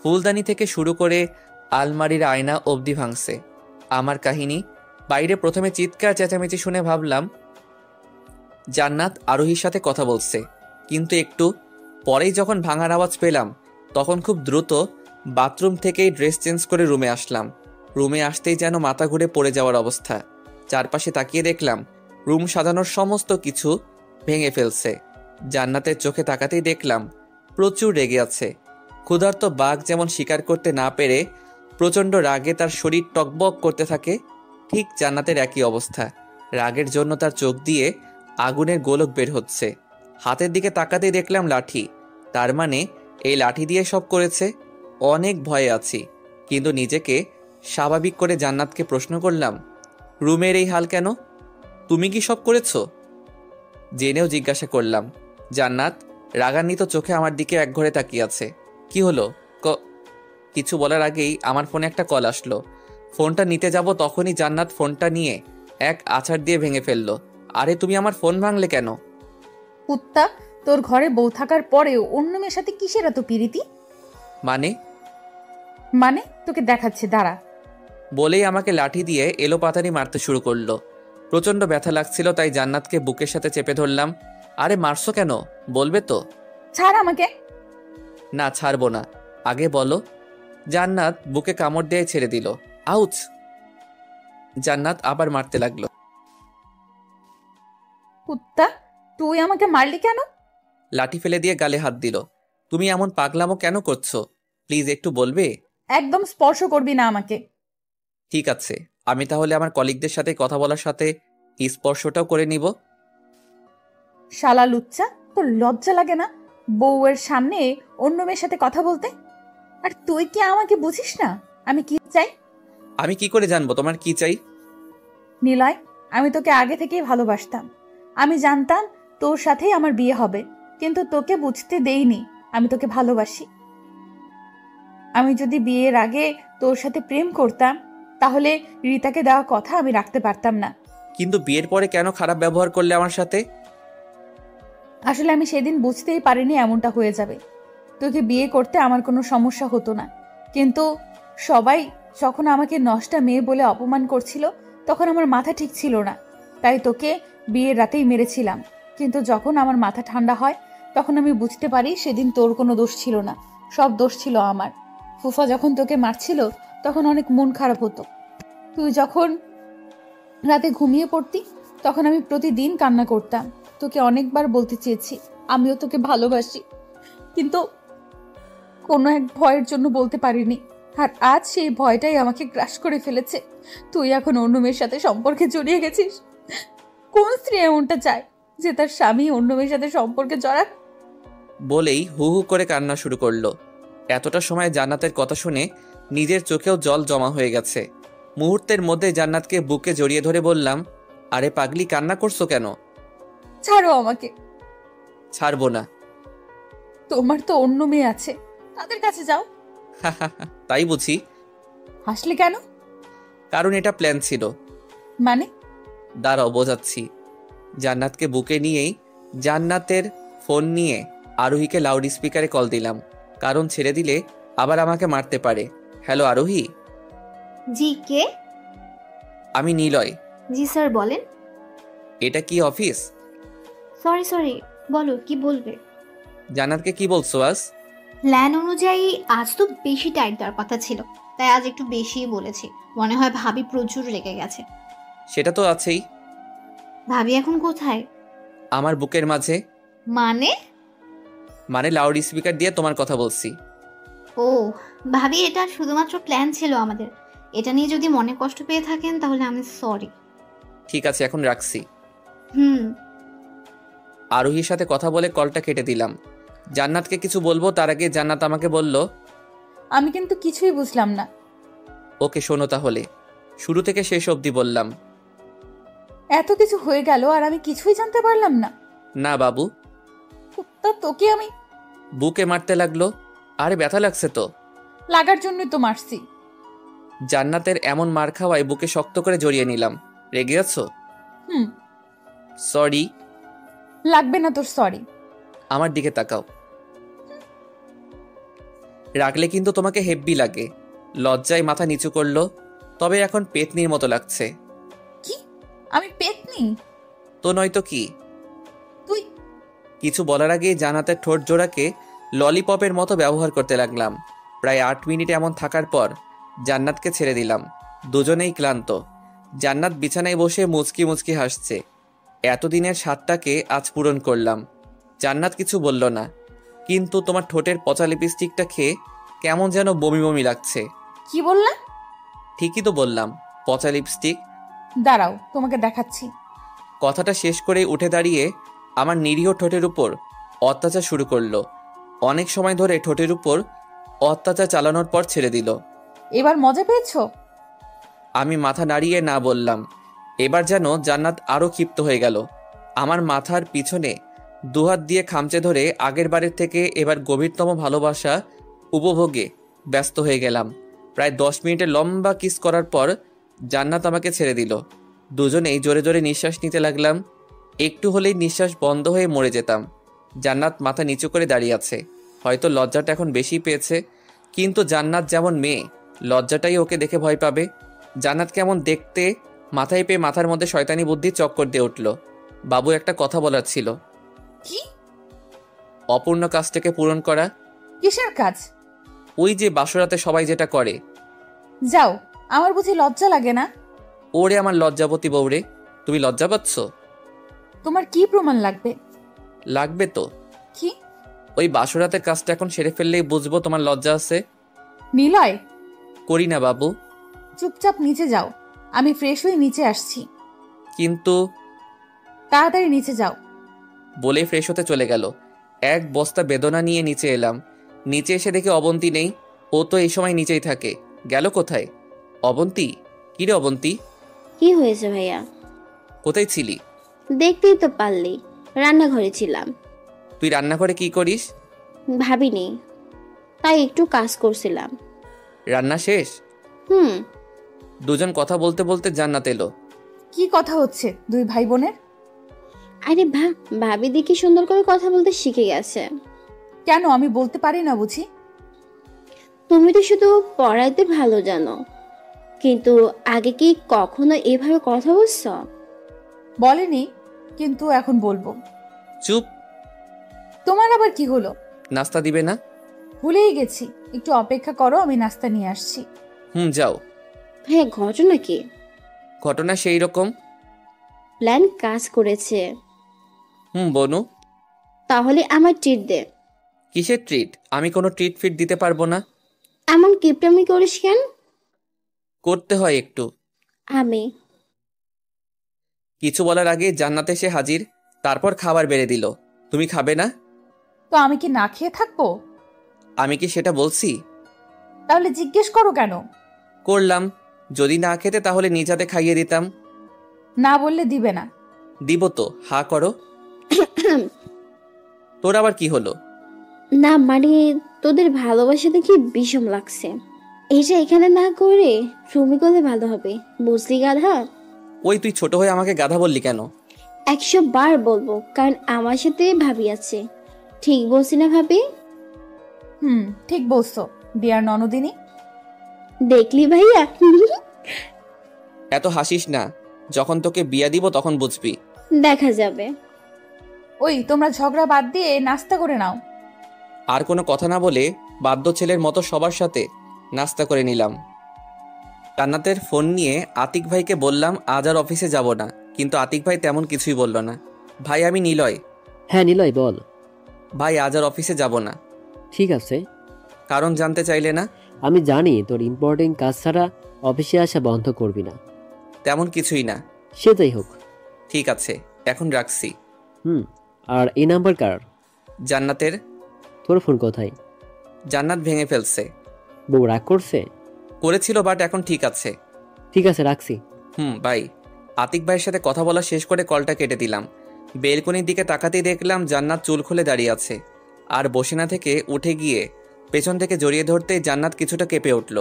ফুলদানি থেকে শুরু করে আলমারির আয়না অবধি ভাঙছে। আমার কাহিনী বাইরে প্রথমে চিৎকার চেঁচামেচি শুনে ভাবলাম জান্নাত আরোহীর সাথে কথা বলছে, কিন্তু একটু পরেই যখন ভাঙার আওয়াজ পেলাম তখন খুব দ্রুত বাথরুম থেকেই ড্রেস চেঞ্জ করে রুমে আসলাম। রুমে আসতেই যেন মাথা ঘুরে পড়ে যাওয়ার অবস্থা। চারপাশে তাকিয়ে দেখলাম রুম সাজানোর সমস্ত কিছু ভেঙে ফেলছে। জান্নাতের চোখে তাকাতেই দেখলাম প্রচুর রেগে আছে। ক্ষুধার্ত বাঘ যেমন শিকার করতে না পেরে প্রচণ্ড রাগে তার শরীর টকবক করতে থাকে, ঠিক জান্নাতের একই অবস্থা। রাগের জন্য তার চোখ দিয়ে আগুনের গোলক বের হচ্ছে। হাতের দিকে তাকাতেই দেখলাম লাঠি, তার মানে এই লাঠি দিয়ে সব করেছে। অনেক ভয়ে আছি, কিন্তু নিজেকে স্বাভাবিক করে জান্নাতকে প্রশ্ন করলাম, রুমের এই হাল কেন? তুমি কি সব করেছো? জেনেও জিজ্ঞাসা করলাম। জান্নাত রাগান্বিত চোখে আমার দিকে একঘরে তাকিয়ে আছে। কি হলো? কিছু বলার আগেই আমার ফোনে একটা কল আসলো। ফোনটা নিতে যাব তখনই জান্নাত ফোনটা নিয়ে এক আছাড় দিয়ে ভেঙে ফেললো। আরে তুমি আমার ফোন ভাঙলে কেন? কুত্তা, তোর ঘরে বউ থাকার পরেও অন্য মেয়ের সাথে কিসের এত পিরিতি? মানে তোকে দেখাচ্ছে, দাঁড়া। বলেই আমাকে লাঠি দিয়ে এলোপাতাড়ি মারতে শুরু করলো। প্রচণ্ড ব্যথা লাগছিল, তাই জান্নাতকে বুকের সাথে চেপে ধরলাম। আরে মারছো কেন, বলবে তো? ছাড় আমাকে। না, ছাড়বো না, আগে বলো। জান্নাত বুকে কামড় দিয়ে ছেড়ে দিল। আউচ! জান্নাত আবার মারতে লাগলো। কুত্তা, তুই আমাকে মারলি কেন? লাঠি ফেলে দিয়ে গালে হাত দিল। তুমি এমন পাগলামো কেন করছো? প্লিজ একটু বলবে? একদম স্পর্শ করবি না আমাকে। ঠিক আছে, আমি তাহলে আমার কলিগদের সাথে কথা বলার সাথে স্পর্শটাও করে নিব। শালা লুচ্চা, তোর লজ্জা লাগে না বউয়ের সামনে অন্য মেয়ের সাথে কথা বলতে? আর তুই কি আমাকে বুঝিস না আমি কি চাই? আমি কি করে জানবো তোমার কি চাই? নিলয়, আমি তোকে আগে থেকেই ভালোবাসতাম। আমি জানতাম তোর সাথেই আমার বিয়ে হবে, কিন্তু তোকে বুঝতে দেইনি আমি তোকে ভালোবাসি। আমি যদি বিয়ের আগে তোর সাথে প্রেম করতাম তাহলে রিতাকে দেওয়া কথা আমি রাখতে পারতাম না। কিন্তু বিয়ের পরে কেন খারাপ ব্যবহার করলে আমার সাথে? আসলে আমি সেদিন বুঝতেই পারিনি এমনটা হয়ে যাবে। তোকে বিয়ে করতে আমার কোনো সমস্যা হতো না, কিন্তু সবাই যখন আমাকে নষ্টা মেয়ে বলে অপমান করছিল তখন আমার মাথা ঠিক ছিল না, তাই তোকে বিয়ের রাতেই মেরেছিলাম, কিন্তু যখন আমার মাথা ঠান্ডা হয় তখন আমি বুঝতে পারি সেদিন তোর কোনো দোষ ছিল না, সব দোষ ছিল আমার। ফুফা যখন তোকে মারছিল তখন অনেক মন খারাপ হতো। তুই যখন রাতে ঘুমিয়ে পড়তি তখন আমি প্রতিদিন কান্না করতাম। তোকে অনেকবার বলতে চেয়েছি আমিও তোকে ভালোবাসি, কিন্তু কোনো এক ভয়ের জন্য বলতে পারিনি। আর আজ সেই ভয়টাই আমাকে গ্রাস করে ফেলেছে। তুই এখন অন্য মেয়ের সাথে সম্পর্কে জড়িয়ে গেছিস। কোন স্ত্রী এমনটা চায় যে তার স্বামী অন্য মেয়ের সাথে সম্পর্কে জড়াক? বলেই হু হু করে কান্না শুরু করলো। এতটা সময় জান্নাতের কথা শুনে নিজের চোখেও জল জমা হয়ে গেছে। মুহূর্তের মধ্যে জান্নাতকে বুকে জড়িয়ে ধরে বললাম, আরে পাগলি, কান্না করছো কেন? ছাড়ো আমাকে। ছাড়বো না। তোমার তো অন্য মেয়ে আছে, তাদের কাছে যাও। তাই বুঝি? হাসলে কেন? কারণ এটা প্ল্যান ছিল। মানে? দাঁড়াও বোঝাচ্ছি। জান্নাতকে বুকে নিয়েই জান্নাতের ফোন নিয়ে আরোহীকে লাউড স্পিকারে কল দিলাম, কারণ ছেড়ে দিলে আবার আমাকে মারতে পারে। হ্যালো আরোহী। জি, কে? আমি নিলয়। জি স্যার, বলেন। এটা কি অফিস? সরি, বলো কি বলবে। জান্নাতকে কি বলছো আজ? প্ল্যান অনুযায়ী আজ তো বেশি টাইট দেওয়ার কথা ছিল, তাই আজ একটু বেশিই বলেছি। মনে হয় ভাবি প্রচুর রেগে গেছে। সেটা তো আছেই। ভাবি এখন কোথায়? আমার বুকের মাঝে। মানে লাউড স্পিকার দিয়ে তোমার কথা বলছি। ও ভাবি, এটা শুধুমাত্র প্ল্যান ছিল আমাদের। এটা নিয়ে যদি মনে কষ্ট পেয়ে থাকেন তাহলে আমি সরি। ঠিক আছে, এখন রাখছি। হুম। আরোহীর সাথে কথা বলে কলটা কেটে দিলাম। জান্নাতকে কিছু বলবো তার আগে জান্নাত আমাকে বলল, আমি কিন্তু কিছুই বুঝলাম না। ওকে শোনো তাহলে, শুরু থেকে শেষ অবধি বললাম। এত কিছু হয়ে গেল আর আমি কিছুই জানতে পারলাম না। না বাবু। তা তোকে আমি বুকে মারতে লাগলো। আরে ব্যথা লাগছে তো। লাগার জন্যই তো মারছি। জান্নাতের এমন মার খাওয়ায় বুকে শক্ত করে জড়িয়ে নিলাম। রেগে আছো? হুম। সরি। লাগবে না তোর সরি। আমার দিকে তাকাও। রাগলে কিন্তু তোমাকে হেব্বি লাগে। লজ্জায় মাথা নিচু করলো। তবে এখন পেতনির মতো লাগছে। কি? আমি পেতনি? তো নয়তো কি? তুই কিছু বলার আগেই জান্নাতের ঠোঁট জোড়াকে ললিপপের মতো ব্যবহার করতে লাগলাম। প্রায় 8 মিনিট এমন থাকার পর জান্নাতকে ছেড়ে দিলাম। দুজনেই ক্লান্ত। জান্নাত বিছানায় বসে মুচকি মুচকি হাসছে। এতদিনের স্বাদটাকে আজ পূরণ করলাম। জান্নাত কিছু বলল না, কিন্তু তোমার ঠোঁটের পচা লিপস্টিকটা খেয়ে কেমন যেন বমি বমি লাগছে। কি বললা? ঠিকই তো বললাম, পচা লিপস্টিক। দাঁড়াও, তোমাকে দেখাচ্ছি। কথাটা শেষ করে উঠে দাঁড়িয়ে আমার নিরীহ ঠোঁটের উপর অত্যাচার শুরু করলো। অনেক সময় ধরে ঠোঁটের উপর অত্যাচার চালানোর পর ছেড়ে দিল। এবার মজা পেয়েছো? আমি মাথা নাড়িয়ে না বললাম। এবার যেন জান্নাত আরো ক্ষিপ্ত হয়ে গেল। আমার মাথার পিছনে দুহাত দিয়ে খামচে ধরে আগের বারের থেকে এবার গভীরতম ভালোবাসা উপভোগে ব্যস্ত হয়ে গেলাম। প্রায় 10 মিনিটের লম্বা কিস করার পর জান্নাত আমাকে ছেড়ে দিল। দুজনেই জোরে জোরে নিঃশ্বাস নিতে লাগলাম। একটু হলেই নিঃশ্বাস বন্ধ হয়ে মরে যেতাম। জান্নাত মাথা নিচু করে দাঁড়িয়ে আছে। হয়তো লজ্জাটা এখন বেশি পেয়েছে, কিন্তু জান্নাত যেমন মেয়ে, লজ্জাটাই ওকে দেখে ভয় পাবে। জান্নাত কেমন দেখতে মাথায় পেয়ে মাথার মধ্যে শয়তানি বুদ্ধি চক্কর দিয়ে উঠল। বাবু, একটা কথা বলার ছিল। কি? অপূর্ণ কাজটাকে পূরণ করা। কিসের কাজ? ওই যে বাসরাতে সবাই যেটা করে। যাও, আমার বুঝি লজ্জা লাগে না? ওরে আমার লজ্জাবতী বউরে, তুমি লজ্জা পাচ্ছ? তোমার কি প্রমাণ লাগবে? লাগবে তো। কি? ওই বাসরাতের কাজটা এখন সেরে ফেললেই বুঝবো তোমার লজ্জা আছে। নিলয়, করি না বাবু। চুপচাপ নিচে যাও, আমি ফ্রেশ হয়ে নিচে আসছি। কিন্তু তাড়াতাড়ি নিচে যাও। বলে ফ্রেশ হতে চলে গেল। এক বস্তা বেদনা নিয়ে নিচে এলাম। নিচে এসে দেখে অবন্তী নেই। ও তো এই সময় নিচেই থাকে। গেল কোথায়? অবন্তী? কিরে অবন্তী? কি হয়েছে ভাইয়া? কোথায় ছিলি? দেখতেই তো পারলি, রান্নাঘরে ছিলাম। তুই রান্নাঘরে কি করিস? ভাবিনি, তাই একটু কাজ করছিলাম। রান্না শেষ? হুম। দুজন কথা বলতে বলতে জান্নাত এলো। কি কথা হচ্ছে দুই ভাই বোনের? আরে ভাবি দেখি সুন্দর করে কথা বলতে শিখে গেছে। কেন, আমি বলতে পারি না বুঝি? তুমি তো শুধু পড়াইতে ভালো জানো, কিন্তু আগে কি কখনো এভাবে কথা বলছ? বলেনি, কিন্তু এখন বলবো। চুপ। তোমার আবার কি হলো? নাস্তা দিবে না? ভুলেই গেছি, একটু অপেক্ষা করো, আমি নাস্তা নিয়ে আসছি। যাও। হ্যাঁ, ঘটনা কি? ঘটনা সেই রকম। প্ল্যান কাজ করেছে। বনু। তাহলে আমার ট্রিট দে। কিসের ট্রিট? আমি কোনো ট্রিট ফিট দিতে পারবো না। এমন কিপটামি করিস কেন? করতে হয় একটু। আমি কিছু বলার আগে জান্নাত এসে হাজির, তারপর খাবার বেড়ে দিল। তুমি খাবে না? তো আমি কি না খেয়ে থাকবো? আমি কি সেটা বলছি? তাহলে জিজ্ঞেস করো কেন? করলাম, যদি না খেতে তাহলে নিজ হাতে খাইয়ে দিতাম। না বললে দিবে না? দিব তো, হা করো। তোর আবার কি হলো? না মানে তোদের ভালোবাসা দেখি বিষম লাগছে। এটা এখানে না করে তুমি করলে ভালো হবে, বুঝলি গাধা? ওই তুই ছোট হয়ে আমাকে গাধা বললি কেন? 100 বার বলবো, কারণ আমার সাথে ভাবি আছে। ঠিক বলছি না ভাবি? ঠিক বলছো ডিয়ার ননদিনী। দেখলি ভাইয়া? এত হাসিস না, যখন তোকে বিয়া দিব তখন বুঝবি। দেখা যাবে। ওই তোমরা ঝগড়া বাদ দিয়ে নাস্তা করে নাও। আর কোনো কথা না বলে বাধ্য ছেলের মতো সবার সাথে নাস্তা করে নিলাম। জান্নাতের ফোন নিয়ে আতিক ভাইকে বললাম আজ আর অফিসে যাব না, কিন্তু আতিক ভাই তেমন কিছুই বলল না। ভাই আমি নিলয়। হ্যাঁ নিলয় বল। ভাই আজ আর অফিসে যাব না। ঠিক আছে। কারণ জানতে চাইলে না? আমি জানি তোর ইম্পর্টেন্ট কাজ ছাড়া অফিসে আসা বন্ধ করবি না। তেমন কিছুই না। সেটাই হোক। ঠিক আছে, এখন রাখছি। আর এই নাম্বার কার? জান্নাতের। তোর ফোন কোথায়? জান্নাত ভেঙে ফেলছে। বউ রাগ করছে? করেছিল, বাট এখন ঠিক আছে। ঠিক আছে রাখছি। বাই। আতিক ভাইয়ের সাথে কথা বলা শেষ করে কলটা কেটে দিলাম। বেলকনির দিকে তাকাতেই দেখলাম জান্নাত চুল খুলে দাঁড়িয়ে আছে। আর বসে না থেকে উঠে গিয়ে পেছন থেকে জড়িয়ে ধরতেই জান্নাত কিছুটা কেঁপে উঠল।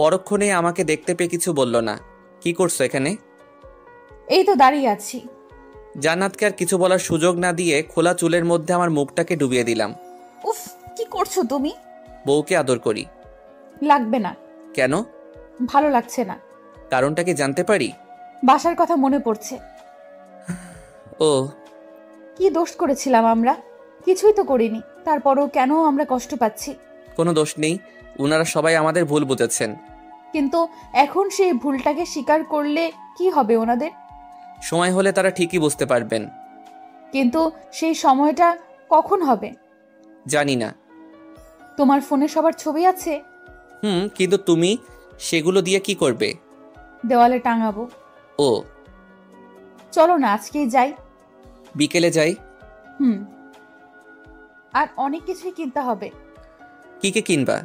পরক্ষণে আমাকে দেখতে পেয়ে কিছু বলল না। কি করছো এখানে? এই তো দাঁড়িয়ে আছি। জান্নাতকে আর কিছু বলার সুযোগ না দিয়ে খোলা চুলের মধ্যে আমার মুখটাকে ডুবিয়ে দিলাম। উফ, কি করছো তুমি? বউকে আদর করি। লাগবে না। কেন? ভালো লাগছে না। কারণটা কি জানতে পারি? বাসার কথা মনে পড়ছে। ও, কি দোষ করেছিলাম আমরা? কিছুই তো করিনি, তারপরও কেন আমরা কষ্ট পাচ্ছি? কোনো দোষ নেই, ওনারা সবাই আমাদের ভুল বুঝেছেন। কিন্তু এখন সেই ভুলটাকে স্বীকার করলে কি হবে ওনাদের? সময় হলে তারা ঠিকই বুঝতে পারবেন। কিন্তু সেই সময়টা কখন হবে? জানি না। তোমার ফোনে সবার ছবি আছে? কিন্তু তুমি সেগুলো দিয়ে কি করবে? দেওয়ালে টাঙাবো। ও, চলো না আজকেই যাই। বিকেলে যাই। আর অনেক কিছুই কিনতে হবে। কি কি কিনবা?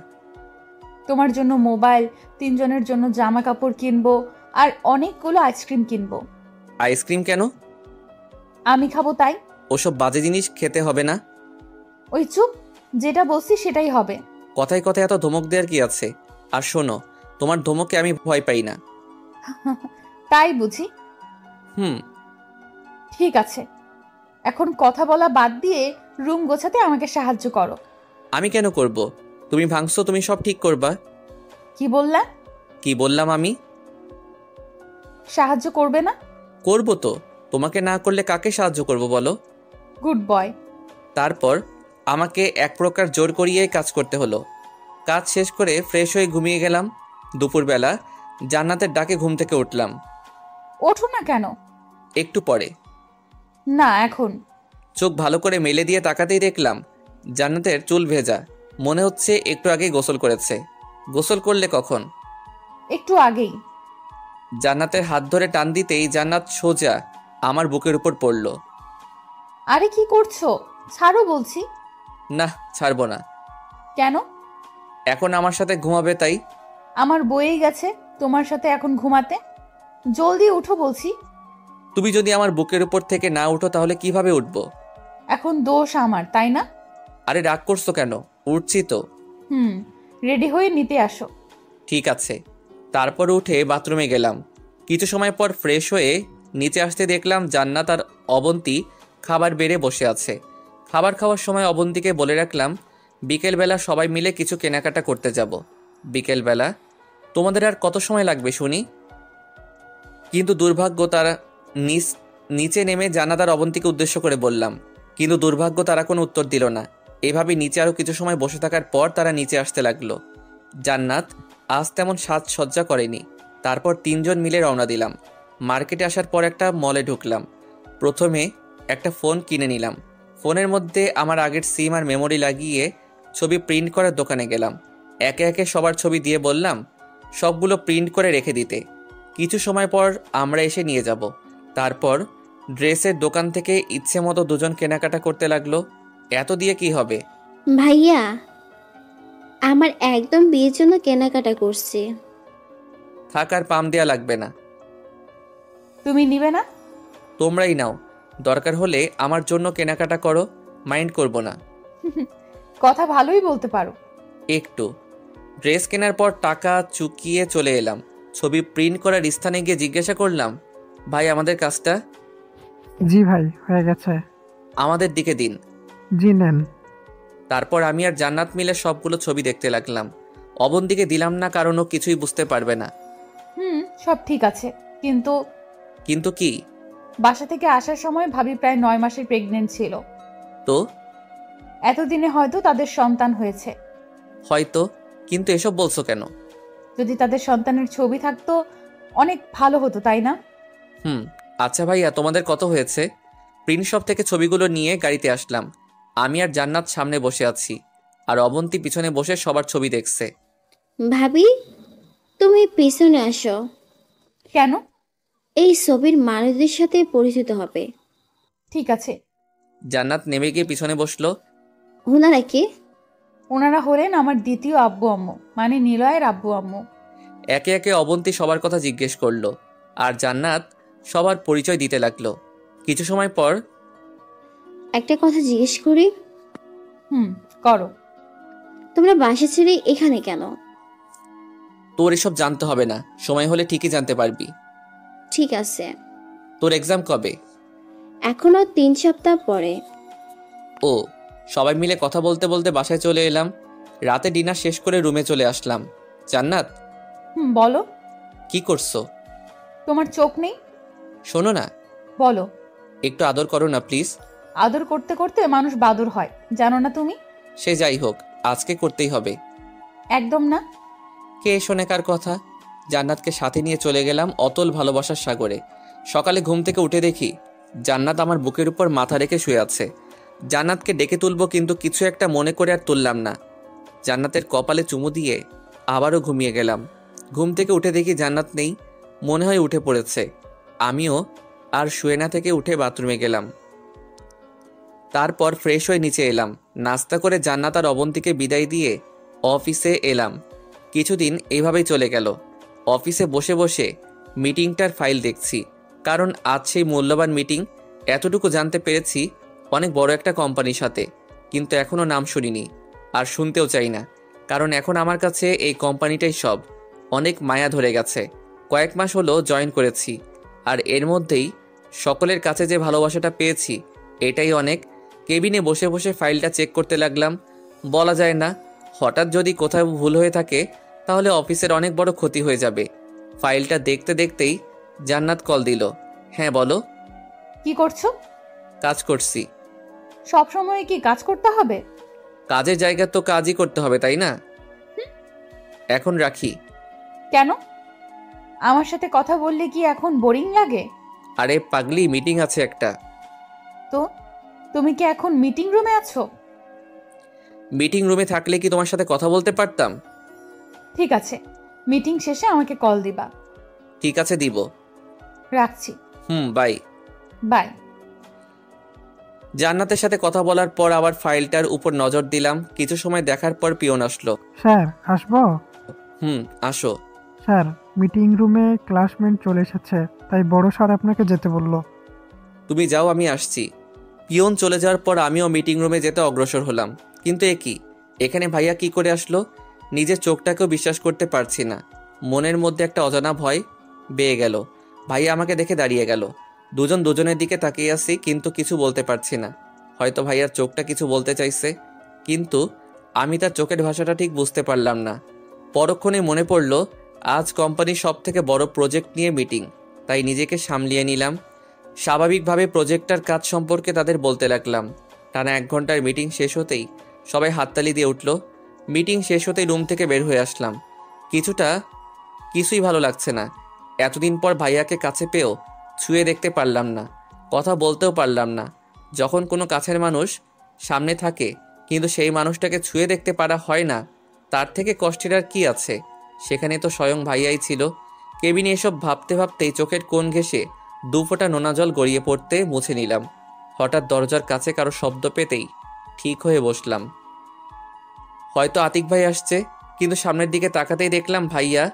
তোমার জন্য মোবাইল, 3 জনের জন্য জামা কাপড় কিনবো, আর অনেকগুলো আইসক্রিম কিনবো। আইসক্রিম কেন? আমি খাবো তাই। ওসব বাজে জিনিস খেতে হবে না। ওই চুপ, যেটা বলছি সেটাই হবে। কথায় কথায় এত ধমক দেওয়ার কি আছে? আর শোনো, তোমার ধমকে আমি ভয় পাই না। তাই বুঝি? ঠিক আছে, এখন কথা বলা বাদ দিয়ে রুম গোছাতে আমাকে সাহায্য করো। আমি কেন করব? তুমি ভাঙছো, তুমি সব ঠিক করবা। কি বললা? কি বললাম আমি? সাহায্য করবে না? করব তো। তোমাকে না করলে কাকে সাহায্য করব বলো? Good boy. তারপর আমাকে এক প্রকার জোর করিয়ে কাজ করতে হলো। কাজ শেষ করে ফ্রেশ হয়ে ঘুমিয়ে গেলাম। দুপুরবেলা জান্নাতের ডাকে ঘুম থেকে উঠলাম। ওঠো না কেন? একটু পরে। না এখন। চোখ ভালো করে মেলে দিয়ে তাকাতেই দেখলাম জান্নাতের চুল ভেজা। মনে হচ্ছে একটু আগেই গোসল করেছে। গোসল করলে কখন? একটু আগেই। জান্নাতের হাত ধরে টান দিতেই জান্নাত সোজা আমার বুকের উপর পড়ল। আরে কি করছো? ছাড়ো বলছি। না, ছাড়বো না। কেন? এখন আমার সাথে ঘুমাবে তাই। আমার বয়েই গেছে তোমার সাথে এখন ঘুমাতে। জলদি উঠো বলছি। তুমি যদি আমার বুকের উপর থেকে না উঠো তাহলে কিভাবে উঠবো? এখন দোষ আমার, তাই না? আরে রাগ করছো কেন? উঠছি তো। রেডি হয়ে নিতে আসো। ঠিক আছে। তারপর উঠে বাথরুমে গেলাম। কিছু সময় পর ফ্রেশ হয়ে নিচে আসতে দেখলাম জান্নাত আর অবন্তী খাবার বেড়ে বসে আছে। খাবার খাওয়ার সময় অবন্তীকে বলে রাখলাম বিকেলবেলা সবাই মিলে কিছু কেনাকাটা করতে যাব। বিকেলবেলা? তোমাদের আর কত সময় লাগবে শুনি? কিন্তু দুর্ভাগ্য তারা নিজ নিচে নেমে জান্নাত আর অবন্তীকে উদ্দেশ্য করে বললাম, কিন্তু দুর্ভাগ্য তারা কোনো উত্তর দিল না। এভাবে নিচে আরও কিছু সময় বসে থাকার পর তারা নিচে আসতে লাগলো। জান্নাত আজ তেমন সাজসজ্জা করেনি। তারপর 3 জন মিলে রওনা দিলাম। মার্কেটে আসার পর একটা মলে ঢুকলাম। প্রথমে একটা ফোন কিনে নিলাম। ফোনের মধ্যে আমার আগের সিম আর মেমোরি লাগিয়ে ছবি প্রিন্ট করার দোকানে গেলাম। একে একে সবার ছবি দিয়ে বললাম সবগুলো প্রিন্ট করে রেখে দিতে। কিছু সময় পর আমরা এসে নিয়ে যাব। তারপর ড্রেসের দোকান থেকে ইচ্ছে মতো দুজন কেনাকাটা করতে লাগলো। এত দিয়ে কি হবে? ভাইয়া, আমার একদম বিয়ের জন্য কেনাকাটা করছি। থাক, আর পাম দেয়া লাগবে না। তুমি নিবে না? তোমরাই নাও, দরকার হলে আমার জন্য কেনাকাটা করো, মাইন্ড করব না। কথা ভালোই বলতে পারো। একটু। ড্রেস কেনার পর টাকা চুকিয়ে চলে এলাম। ছবি প্রিন্ট করার স্থানে গিয়ে জিজ্ঞাসা করলাম, ভাই আমাদের কাজটা? জি ভাই, হয়ে গেছে। আমাদের দিকে দিন। জি নেন। তারপর আমি আর জান্নাত মিলে সবগুলো ছবি দেখতে লাগলাম। অবন্তীকে দিলাম না, কারণ ও কিছুই বুঝতে পারবে না। সব ঠিক আছে, কিন্তু কিন্তু কি? বাসা থেকে আসার সময় ভাবি প্রায় 9 মাসের প্রেগনেন্ট ছিল। তো এতদিনে হয়তো তাদের সন্তান হয়েছে। হয়তো, কিন্তু এসব বলছো কেন? যদি তাদের সন্তানের ছবি থাকতো অনেক ভালো হতো, তাই না? আচ্ছা ভাইয়া, তোমাদের কত হয়েছে? প্রিন্ট শপ থেকে ছবিগুলো নিয়ে গাড়িতে আসলাম। আমি আর জান্নাত সামনে বসে আছি, আর অবন্তী পিছনে বসে সবার ছবি দেখছে। ভাবি, তুমি পিছনে আসো। কেন? এই ছবির মানুষদের সাথে পরিচিত হবে। ঠিক আছে। জান্নাত নেমে গিয়ে পিছনে বসলো। ওনারা কে? ওনারা হলেন আমার দ্বিতীয় আব্বু আম্মু, মানে নিলয়ের আব্বু আম্মু। একে একে অবন্তী সবার কথা জিজ্ঞেস করলো, আর জান্নাত সবার পরিচয় দিতে লাগলো। কিছু সময় পর, একটা কথা জিজ্ঞেস করি? করো। তোমরা বাসা ছেড়ে এখানে কেন? তোর এসব জানতে হবে না, সময় হলে ঠিকই জানতে পারবি। ঠিক আছে। তোর এক্সাম কবে? এখনো 3 সপ্তাহ পরে। ও, সবাই মিলে কথা বলতে বলতে বাসায় চলে এলাম। রাতে ডিনার শেষ করে রুমে চলে আসলাম। জান্নাত, বলো। কি করছো? তোমার চোখ নেই? শোনো না। বলো। একটু আদর করো না প্লিজ। আদর করতে করতে মানুষ বাদর হয়, জানো না তুমি? সে যাই হোক, আজকে করতেই হবে। একদম না। কে শোনে কার কথা? জান্নাতকে সাথে নিয়ে চলে গেলাম অতল ভালোবাসার সাগরে। সকালে ঘুম থেকে উঠে দেখি জান্নাত আমার বুকের উপর মাথা রেখে শুয়ে আছে। জান্নাতকে ডেকে তুলবো, কিন্তু কিছু একটা মনে করে আর তুললাম না। জান্নাতের কপালে চুমু দিয়ে আবারও ঘুমিয়ে গেলাম। ঘুম থেকে উঠে দেখি জান্নাত নেই, মনে হয় উঠে পড়েছে। আমিও আর শুয়ে না থেকে উঠে বাথরুমে গেলাম। তারপর ফ্রেশ হয়ে নিচে এলাম। নাস্তা করে জান্নাত আর অবন্তীকে বিদায় দিয়ে অফিসে এলাম। কিছুদিন এইভাবেই চলে গেল। অফিসে বসে বসে মিটিংটার ফাইল দেখছি, কারণ আজ সেই মূল্যবান মিটিং। এতটুকু জানতে পেরেছি অনেক বড় একটা কোম্পানির সাথে, কিন্তু এখনও নাম শুনিনি আর শুনতেও চাই না, কারণ এখন আমার কাছে এই কোম্পানিটাই সব। অনেক মায়া ধরে গেছে। কয়েক মাস হলো জয়েন করেছি, আর এর মধ্যেই সকলের কাছে যে ভালোবাসাটা পেয়েছি এটাই অনেক। কেবিনে বসে বসে ফাইলটা চেক করতে লাগলাম। বলা যায় না, হঠাৎ যদি কোথাও ভুল হয়ে থাকে তাহলে অফিসের অনেক বড় ক্ষতি হয়ে যাবে। ফাইলটা দেখতে দেখতেই জান্নাত কল দিল। হ্যাঁ বলো। কি করছো? কাজ করছি। সব সময় কি কাজ করতে হবে? কাজের জায়গা তো কাজই করতে হবে, তাই না? এখন রাখি। কেন? আমার সাথে কথা বললে কি এখন বোরিং লাগে? আরে পাগলি, মিটিং আছে একটা। তো তুমি কি এখন মিটিং রুমে আছো? মিটিং রুমে থাকলে কি তোমার সাথে কথা বলতে পারতাম? ঠিক আছে, মিটিং শেষে আমাকে কল দিবা। ঠিক আছে, দিব। রাখছি। বাই। বাই। জান্নাতের সাথে কথা বলার পর আবার ফাইলটার উপর নজর দিলাম। কিছু সময় দেখার পর পিয়ন আসলো। স্যার আসবো? আসো। স্যার, মিটিং রুমে ক্লাসমেট চলে এসেছে, তাই বড় স্যার আপনাকে যেতে বলল। তুমি যাও, আমি আসছি। পিয়ন চলে যাওয়ার পর আমিও মিটিং রুমে যেতে অগ্রসর হলাম। কিন্তু এ কি, এখানে ভাইয়া কি করে আসলো? নিজের চোখটাকেও বিশ্বাস করতে পারছি না। মনের মধ্যে একটা অজানা ভয় বেয়ে গেল। ভাইয়া আমাকে দেখে দাঁড়িয়ে গেল। দুজন দুজনের দিকে তাকিয়ে আছি, কিন্তু কিছু বলতে পারছি না। হয়তো ভাইয়ার চোখটা কিছু বলতে চাইছে, কিন্তু আমি তার চোখের ভাষাটা ঠিক বুঝতে পারলাম না। পরক্ষণে মনে পড়ল আজ কোম্পানির সব থেকে বড় প্রজেক্ট নিয়ে মিটিং, তাই নিজেকে সামলিয়ে নিলাম। স্বাভাবিকভাবে প্রজেক্টর কাজ সম্পর্কে তাদের বলতে লাগলাম। টানা 1 ঘন্টার মিটিং শেষ হতেই সবাই হাততালি দিয়ে উঠল। মিটিং শেষ হতেই রুম থেকে বের হয়ে আসলাম। কিছুই ভালো লাগছে না। এতদিন পর ভাইয়াকে কাছে পেয়েও ছুঁয়ে দেখতে পারলাম না, কথা বলতেও পারলাম না। যখন কোনো কাছের মানুষ সামনে থাকে কিন্তু সেই মানুষটাকে ছুঁয়ে দেখতে পারা হয় না, তার থেকে কষ্টের আর কি আছে? সেখানে তো স্বয়ং ভাইয়াই ছিল। কেবিনে এসব ভাবতে ভাবতেই চোখের কোণ ঘেঁষে 2 ফোঁটা নোনা জল গড়িয়ে পড়তে মুছে নিলাম। হঠাৎ দরজার কাছে কারো শব্দ পেতেই ঠিক হয়ে বসলাম। হয়তো আতিক ভাই আসছে, কিন্তু সামনের দিকে তাকাতেই দেখলাম ভাইয়া।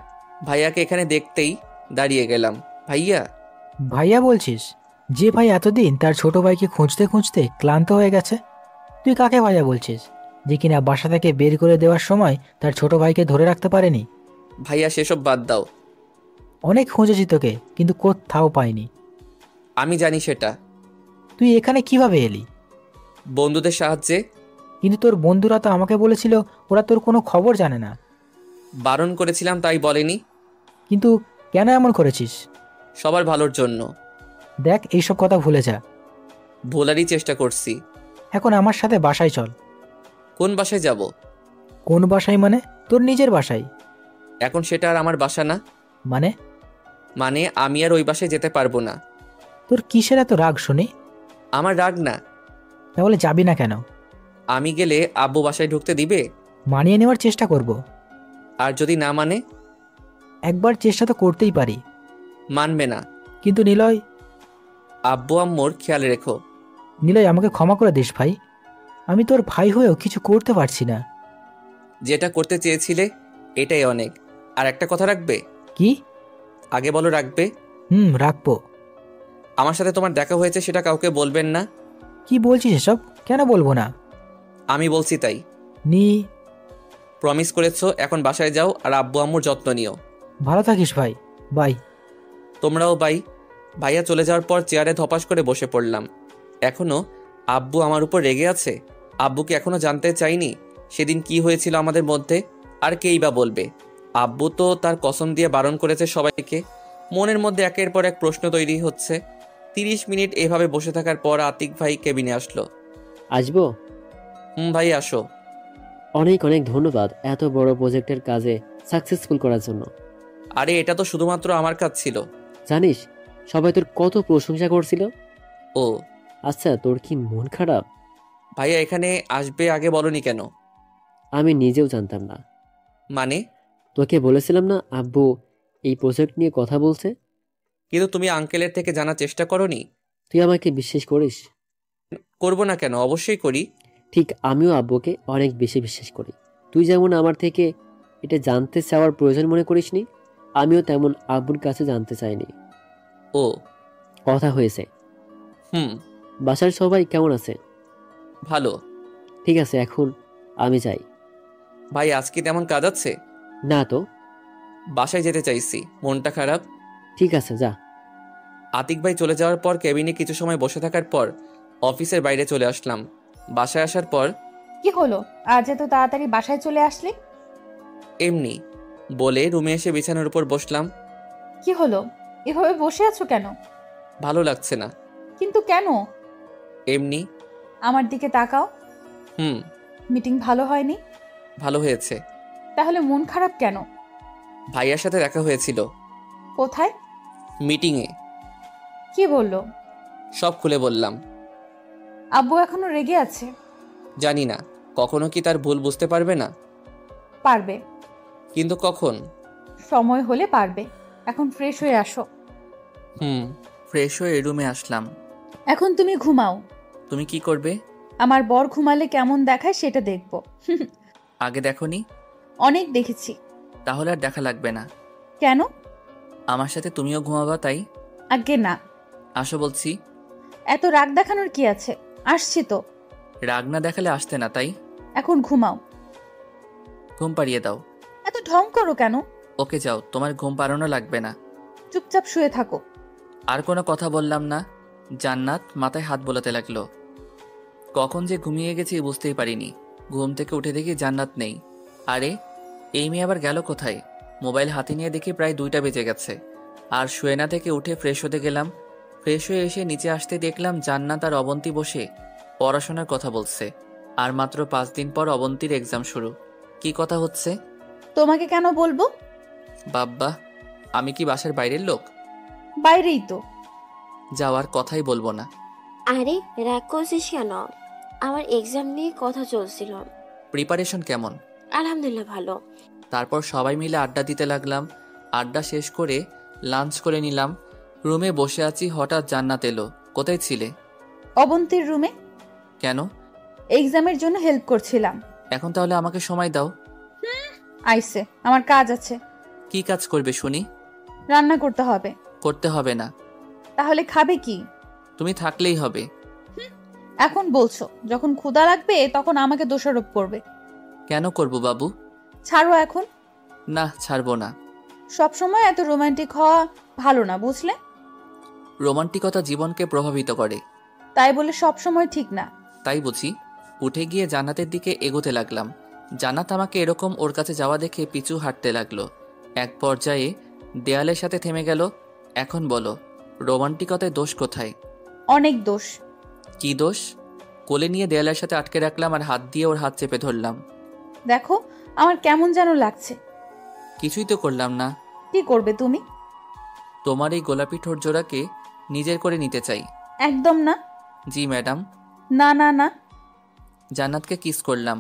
ভাইয়াকে এখানে দেখতেই দাঁড়িয়ে গেলাম। ভাইয়া? ভাইয়া বলছিস? যে ভাই এতদিন তার ছোট ভাইকে খুঁজতে খুঁজতে ক্লান্ত হয়ে গেছে। তুই কাকে ভাইয়া বলছিস? যে কিনা বাসা থেকে বের করে দেওয়ার সময় তার ছোট ভাইকে ধরে রাখতে পারেনি। ভাইয়া সেসব বাদ দাও। অনেক খুঁজেছি তোকে, কিন্তু কোথাও পাইনি। আমি জানি সেটা। তুই এখানে কিভাবে এলি? বন্ধুদের সাহায্যে। কিন্তু তোর বন্ধুরা তো আমাকে বলেছিল ওরা তোর কোনো খবর জানে না। বারণ করেছিলাম তাই বলেনি। কিন্তু কেন এমন করেছিস? সবার ভালোর জন্য। দেখ, এইসব কথা ভুলে যা। ভোলারই চেষ্টা করছি। এখন আমার সাথে বাসায় চল। কোন বাসায় যাব? কোন বাসায় মানে? তোর নিজের বাসায়। এখন সেটা আর আমার বাসা না। মানে আমি আর ওই বাসায় যেতে পারবো না। তোর কিসের এত রাগ শুনি? আমার রাগ না। তাহলে যাবি না কেন? আমি গেলে আব্বু বাসায় ঢুকতে দিবে? মানিয়ে নেওয়ার চেষ্টা করব। আর যদি না মানে? একবার চেষ্টা তো করতেই পারি। মানবে না। কিন্তু নিলয়। আব্বু আম্মুর খেয়াল রেখো। নিলয়, আমাকে ক্ষমা করে দিস ভাই। আমি তোর ভাই হয়েও কিছু করতে পারছি না। যেটা করতে চেয়েছিলে এটাই অনেক। আর একটা কথা রাখবে? কি? আগে বলো রাখবে। রাখবো। আমার সাথে তোমার দেখা হয়েছে সেটা কাউকে বলবেন না। কি বলছিস এসব? কেন বলবো না? আমি বলছি তাই। প্রমিস করেছো, এখন বাসায় যাও আর আব্বু আম্মুর যত্ন নিও। ভালো থাকিস ভাই। বাই। তোমরাও বাই। ভাইয়া চলে যাওয়ার পর চেয়ারে ধপাস করে বসে পড়লাম। এখনো আব্বু আমার উপর রেগে আছে। আব্বুকে এখনো জানতে চাইনি সেদিন কি হয়েছিল আমাদের মধ্যে। আর কেই বা বলবে? আব্বু তো তার কসম দিয়ে বারণ করেছে সবাইকে। মনের মধ্যে একের পর এক প্রশ্ন তৈরি হচ্ছে। 30 মিনিট এভাবে বসে থাকার পর আতিক ভাই কেবিনে আসলো। আসবো? ভাই আসো। অনেক অনেক ধন্যবাদ এত বড় প্রজেক্টের কাজে সাকসেসফুল করার জন্য। আরে এটা তো শুধুমাত্র আমার কাজ ছিল। জানিস সবাই তোর কত প্রশংসা করছিল। ও আচ্ছা, তোর কি মন খারাপ? ভাইয়া এখানে আসবে আগে বলনি কেন? আমি নিজেও জানতাম না। মানে? তোকে বলেছিলাম না আব্বু এই প্রজেক্ট নিয়ে কথা বলছে। কিন্তু তুমি আঙ্কেলের থেকে জানার চেষ্টা করনি? তুই আমাকে বিশ্বাস করিস? করবো না কেন, অবশ্যই করি। ঠিক আমিও আব্বুকে অনেক বেশি বিশ্বাস করি। তুই যেমন আমার থেকে এটা জানতে চাওয়ার প্রয়োজন মনে করিসনি, আমিও তেমন আব্বুর কাছে জানতে চাইনি। ও কথা হয়েছে। বাসার সবাই কেমন আছে? ভালো। ঠিক আছে, এখন আমি যাই। ভাই আজকে তেমন কাজ আছে? না তো। বাসায় যেতে চাইছি, মনটা খারাপ। ঠিক আছে, যা। আতিক ভাই চলে যাওয়ার পর কেবিনে কিছু সময় বসে থাকার পর অফিসের বাইরে চলে আসলাম। বাসায় আসার পর কি হলো আজ এত তাড়াতাড়ি বাসায় চলে আসলি? এমনি বলে রুমে এসে বিছানার উপর বসলাম। কি হলো, এভাবে বসে আছো কেন? ভালো লাগছে না। কিন্তু কেন? এমনি। আমার দিকে তাকাও। মিটিং ভালো হয়নি? ভালো হয়েছে। তাহলে মন খারাপ কেন? ভাইয়ার সাথে দেখা হয়েছিল। কোথায়? মিটিংয়ে। কি বললো? সব খুলে বললাম। আব্বু এখনো রেগে আছে? জানি না, কখনো কি তার ভুল বুঝতে পারবে না? পারবে। কিন্তু কখন? সময় হলে পারবে। এখন ফ্রেশ হয়ে আসো। ফ্রেশ হয়ে রুমে আসলাম। এখন তুমি ঘুমাও। তুমি কি করবে? আমার বর ঘুমালে কেমন দেখায় সেটা দেখবো। আগে দেখোনি? অনেক দেখেছি। তাহলে আর দেখা লাগবে না। কেন? আমার সাথে তুমিও ঘুমাবা তাই। আগে না। আসো বলছি। এত রাগ দেখানোর কি আছে? আসছি তো। রাগ না দেখালে আসতে না তাই। এখন ঘুমাও। ঘুম পাড়িয়ে দাও। এত ঢং করো কেন? ওকে যাও, তোমার ঘুম পাড়ানো লাগবে না। চুপচাপ শুয়ে থাকো। আর কোনো কথা বললাম না। জান্নাত মাথায় হাত বোলাতে লাগলো। কখন যে ঘুমিয়ে গেছি বুঝতেই পারিনি। ঘুম থেকে উঠে দেখি জান্নাত নেই। আরে এই মেয়ে আবার গেল কোথায়? মোবাইল হাতে নিয়ে দেখি প্রায় 2টা বেজে গেছে। আর শুয়ে না থেকে উঠে ফ্রেশ হতে গেলাম। ফ্রেশ হয়ে এসে নিচে আসতে দেখলাম জান্নাত আর অবন্তী বসে পড়াশোনার কথা বলছে। আর মাত্র 5 দিন পর অবন্তীর এক্সাম শুরু। কি কথা হচ্ছে? তোমাকে কেন বলবো? বাব্বা, আমি কি বাসার বাইরের লোক? বাইরেই তো। যাওয়ার কথাই বলবো না। আরে রাগ করছিস কেন? আমার এক্সাম নিয়ে কথা চলছিল। প্রিপারেশন কেমন? আলহামদুলিল্লাহ ভালো। তারপর সবাই মিলে আড্ডা দিতে লাগলাম। আড্ডা শেষ করে লাঞ্চ করে নিলাম। রুমে বসে আছি, হঠাৎ জান্নাত এলো। কোথায় ছিলে? অবন্তীর রুমে। কেন? এক্সামের জন্য হেল্প করছিলাম। এখন তাহলে আমাকে সময় দাও। আইসে, আমার কাজ আছে। কি কাজ করবে শুনি? রান্না করতে হবে। করতে হবে না। তাহলে খাবে কি? তুমি থাকলেই হবে। এখন বলছো, যখন ক্ষুধা লাগবে তখন আমাকে দোষারোপ করবে। কেন করব বাবু? ছাড়ো এখন। না, ছাড়বো না। সবসময় এত রোমান্টিক হওয়া ভালো না, বুঝলে? রোমান্টিকতা জীবনকে প্রভাবিত করে। তাই বলে সবসময় ঠিক না। তাই বুঝি। উঠে গিয়ে জান্নাতের দিকে এগোতে লাগলাম। জান্নাত আমাকে এরকম ওর কাছে যাওয়া দেখে পিছু হাঁটতে লাগলো। এক পর্যায়ে দেয়ালের সাথে থেমে গেল। এখন বলো, রোমান্টিকতায় দোষ কোথায়? অনেক দোষ। কি দোষ? কোলে নিয়ে দেয়ালের সাথে আটকে রাখলাম আর হাত দিয়ে ওর হাত চেপে ধরলাম। দেখো, আমার কেমন যেন লাগছে। কিছুই তো করলাম না। কি করবে তুমি? তোমার এই গোলাপি ঠোঁট জোড়াকে নিজের করে নিতে চাই। একদম না। জি ম্যাডাম। না না না। জান্নাতকে কিস করলাম।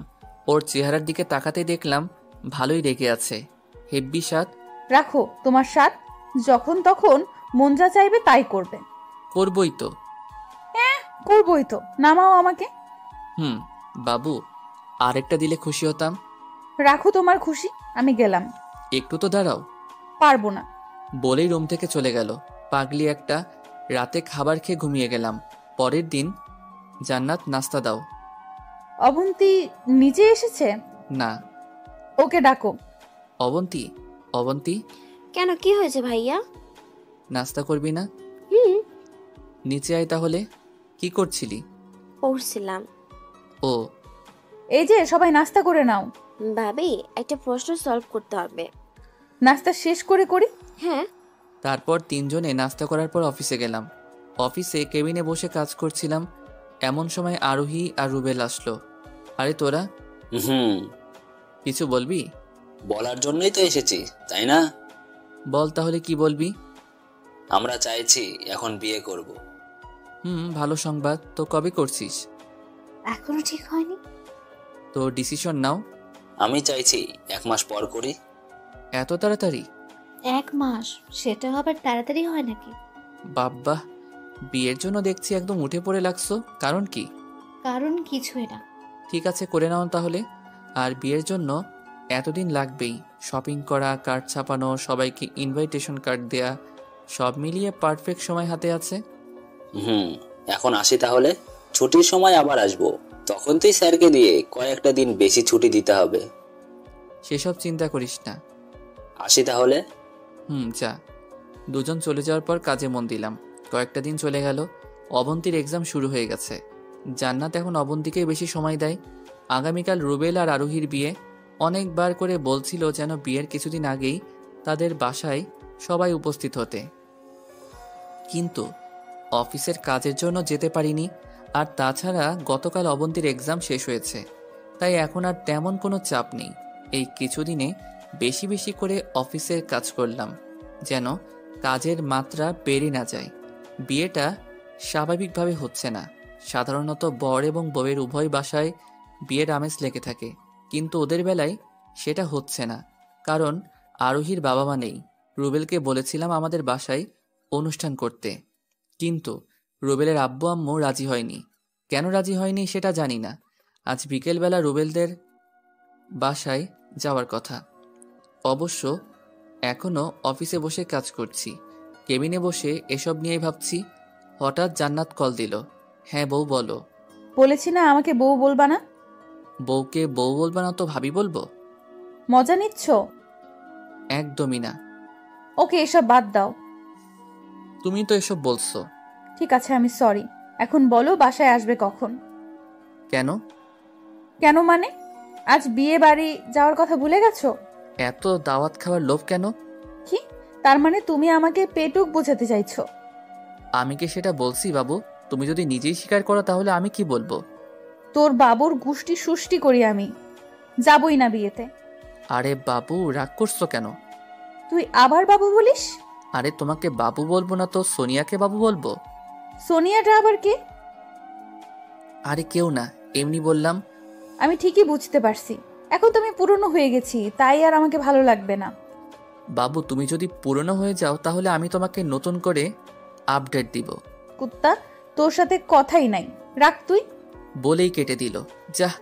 ওর চেহারার দিকে তাকাতে দেখলাম ভালোই রেগে আছে। হেব্বি স্বাদ। রাখো তোমার স্বাদ, যখন তখন মন যা চাইবে তাই করবে। করবই তো। করবই তো। নামাও আমাকে। বাবু, আরেকটা দিলে খুশি হতাম। রাখো তোমার খুশি, আমি গেলাম। একটু তো দাঁড়াও। পারবো না। বলেই রুম থেকে চলে গেল। পাগলি একটা। রাতে খাবার খেয়ে ঘুমিয়ে গেলাম। পরের দিন, জান্নাত নাস্তা দাও। অবন্তী নিচে এসেছে? না। ওকে ডাকো। অবন্তী, অবন্তী। কেন, কি হয়েছে ভাইয়া? নাস্তা করবি না? নিচে আয় তাহলে। কি করছিলি? পড়ছিলাম। ও, এই যে সবাই নাস্তা করে নাও। ভাবি, একটা প্রশ্ন সলভ করতে হবে। নাস্তা শেষ করে করি। হ্যাঁ। তারপর তিনজনে নাস্তা করার পর অফিসে গেলাম। অফিসে কেবিনে বসে কাজ করছিলাম। এমন সময় আরোহী আর রুবেল আসলো। আরে তোরা, কিছু বলবি? বলার জন্যই তো এসেছি, তাই না? বল তাহলে কি বলবি? আমরা চাইছি এখন বিয়ে করব। ভালো সংবাদ। তো কবে করছিস? এখনো ঠিক হয়নি। তো ডিসিশন নাও। আমি চাইছি 1 মাস পর করি। এত তাড়াতাড়ি? 1 মাস? সেটা আবার তাড়াতাড়ি হয় নাকি? বাব্বা, বিয়ের জন্য দেখছি একদম উঠে পড়ে লাগছো। কারণ কি? কারণ কিছুই না। ঠিক আছে, করে নাও তাহলে। আর বিয়ের জন্য এতদিন লাগবেই। শপিং করা, কার্ড ছাপানো, সবাইকে ইনভাইটেশন কার্ড দেয়া, সব মিলিয়ে পারফেক্ট সময় হাতে আছে। এখন আসি তাহলে। ছুটির সময় আবার আসবো, তখন তুই স্যারকে দিয়ে কয়েকটা দিন বেশি ছুটি দিতে হবে। সেসব চিন্তা করিস না। আসি তাহলে। যা। দুজন চলে যাওয়ার পর কাজে মন দিলাম। কয়েকটা দিন চলে গেল। অবন্তীর এক্সাম শুরু হয়ে গেছে। জান্নাত এখন অবন্তীকেই বেশি সময় দেয়। আগামীকাল রুবেল আর আরোহীর বিয়ে। অনেকবার করে বলছিল যেন বিয়ের কিছুদিন আগেই তাদের বাসায় সবাই উপস্থিত হতে, কিন্তু অফিসের কাজের জন্য যেতে পারিনি। আর তাছাড়া গতকাল অবন্তীর এক্সাম শেষ হয়েছে, তাই এখন আর তেমন কোনো চাপ নেই। এই কিছুদিনে বেশি বেশি করে অফিসের কাজ করলাম, যেন কাজের মাত্রা বেড়ে না যায়। বিয়েটা স্বাভাবিকভাবে হচ্ছে না। সাধারণত বর এবং বউয়ের উভয় বাসায় বিয়ের আমেজ লেগে থাকে, কিন্তু ওদের বেলায় সেটা হচ্ছে না। কারণ আরোহীর বাবা মা নেই। রুবেলকে বলেছিলাম আমাদের বাসায় অনুষ্ঠান করতে, কিন্তু রুবেলের আব্বু আম্মু রাজি হয়নি। কেন রাজি হয়নি সেটা জানি না। আজ বিকেলবেলা রুবেলদের বাসায় যাওয়ার কথা। অবশ্য এখনও অফিসে বসে কাজ করছি। কেবিনে বসে এসব নিয়েই ভাবছি। হঠাৎ জান্নাত কল দিল। হ্যাঁ বউ, বলো। বলেছি না আমাকে বউ বলবা না। বউকে বউ বলবা না তো ভাবি বলবো? মজা নিচ্ছ? একদমই না। ওকে, এসব বাদ দাও। তুমি তো এসব বলছো। ঠিক আছে, আমি সরি। এখন বলো বাসায় আসবে কখন? কেন? কেন মানে? আজ বিয়ে বাড়ি যাওয়ার কথা ভুলে গেছো? এত দাওয়াত খাওয়ার লোভ কেন? কি তার মানে? তুমি আমাকে পেটুক বোঝাতে চাইছো? আমি কি সেটা বলছি বাবু? তুমি যদি নিজেই স্বীকার করো তাহলে আমি কি বলবো? তোর বাবুর গুষ্টি সুষ্টি করি আমি, যাবই না বিয়েতে। আরে বাবু, রাগ করছো কেন? তুই আবার বাবু বলিস? আরে তোমাকে বাবু বলবো না তো সোনিয়াকে বাবু বলবো? সোনিয়াটা আবার কে? আরে কেউ না, এমনি বললাম। আমি ঠিকই বুঝতে পারছি, এখন তো আমি পুরনো হয়ে গেছি, তাই আর আমাকে ভালো লাগবে না। বাবু, তুমি যদি পুরনো হয়ে যাও তাহলে আমি তোমাকে নতুন করে আপডেট দিব। কুত্তা, তোর সাথে কথাই নাই, রাখ তুই। বলেই কেটে দিল। যাহ,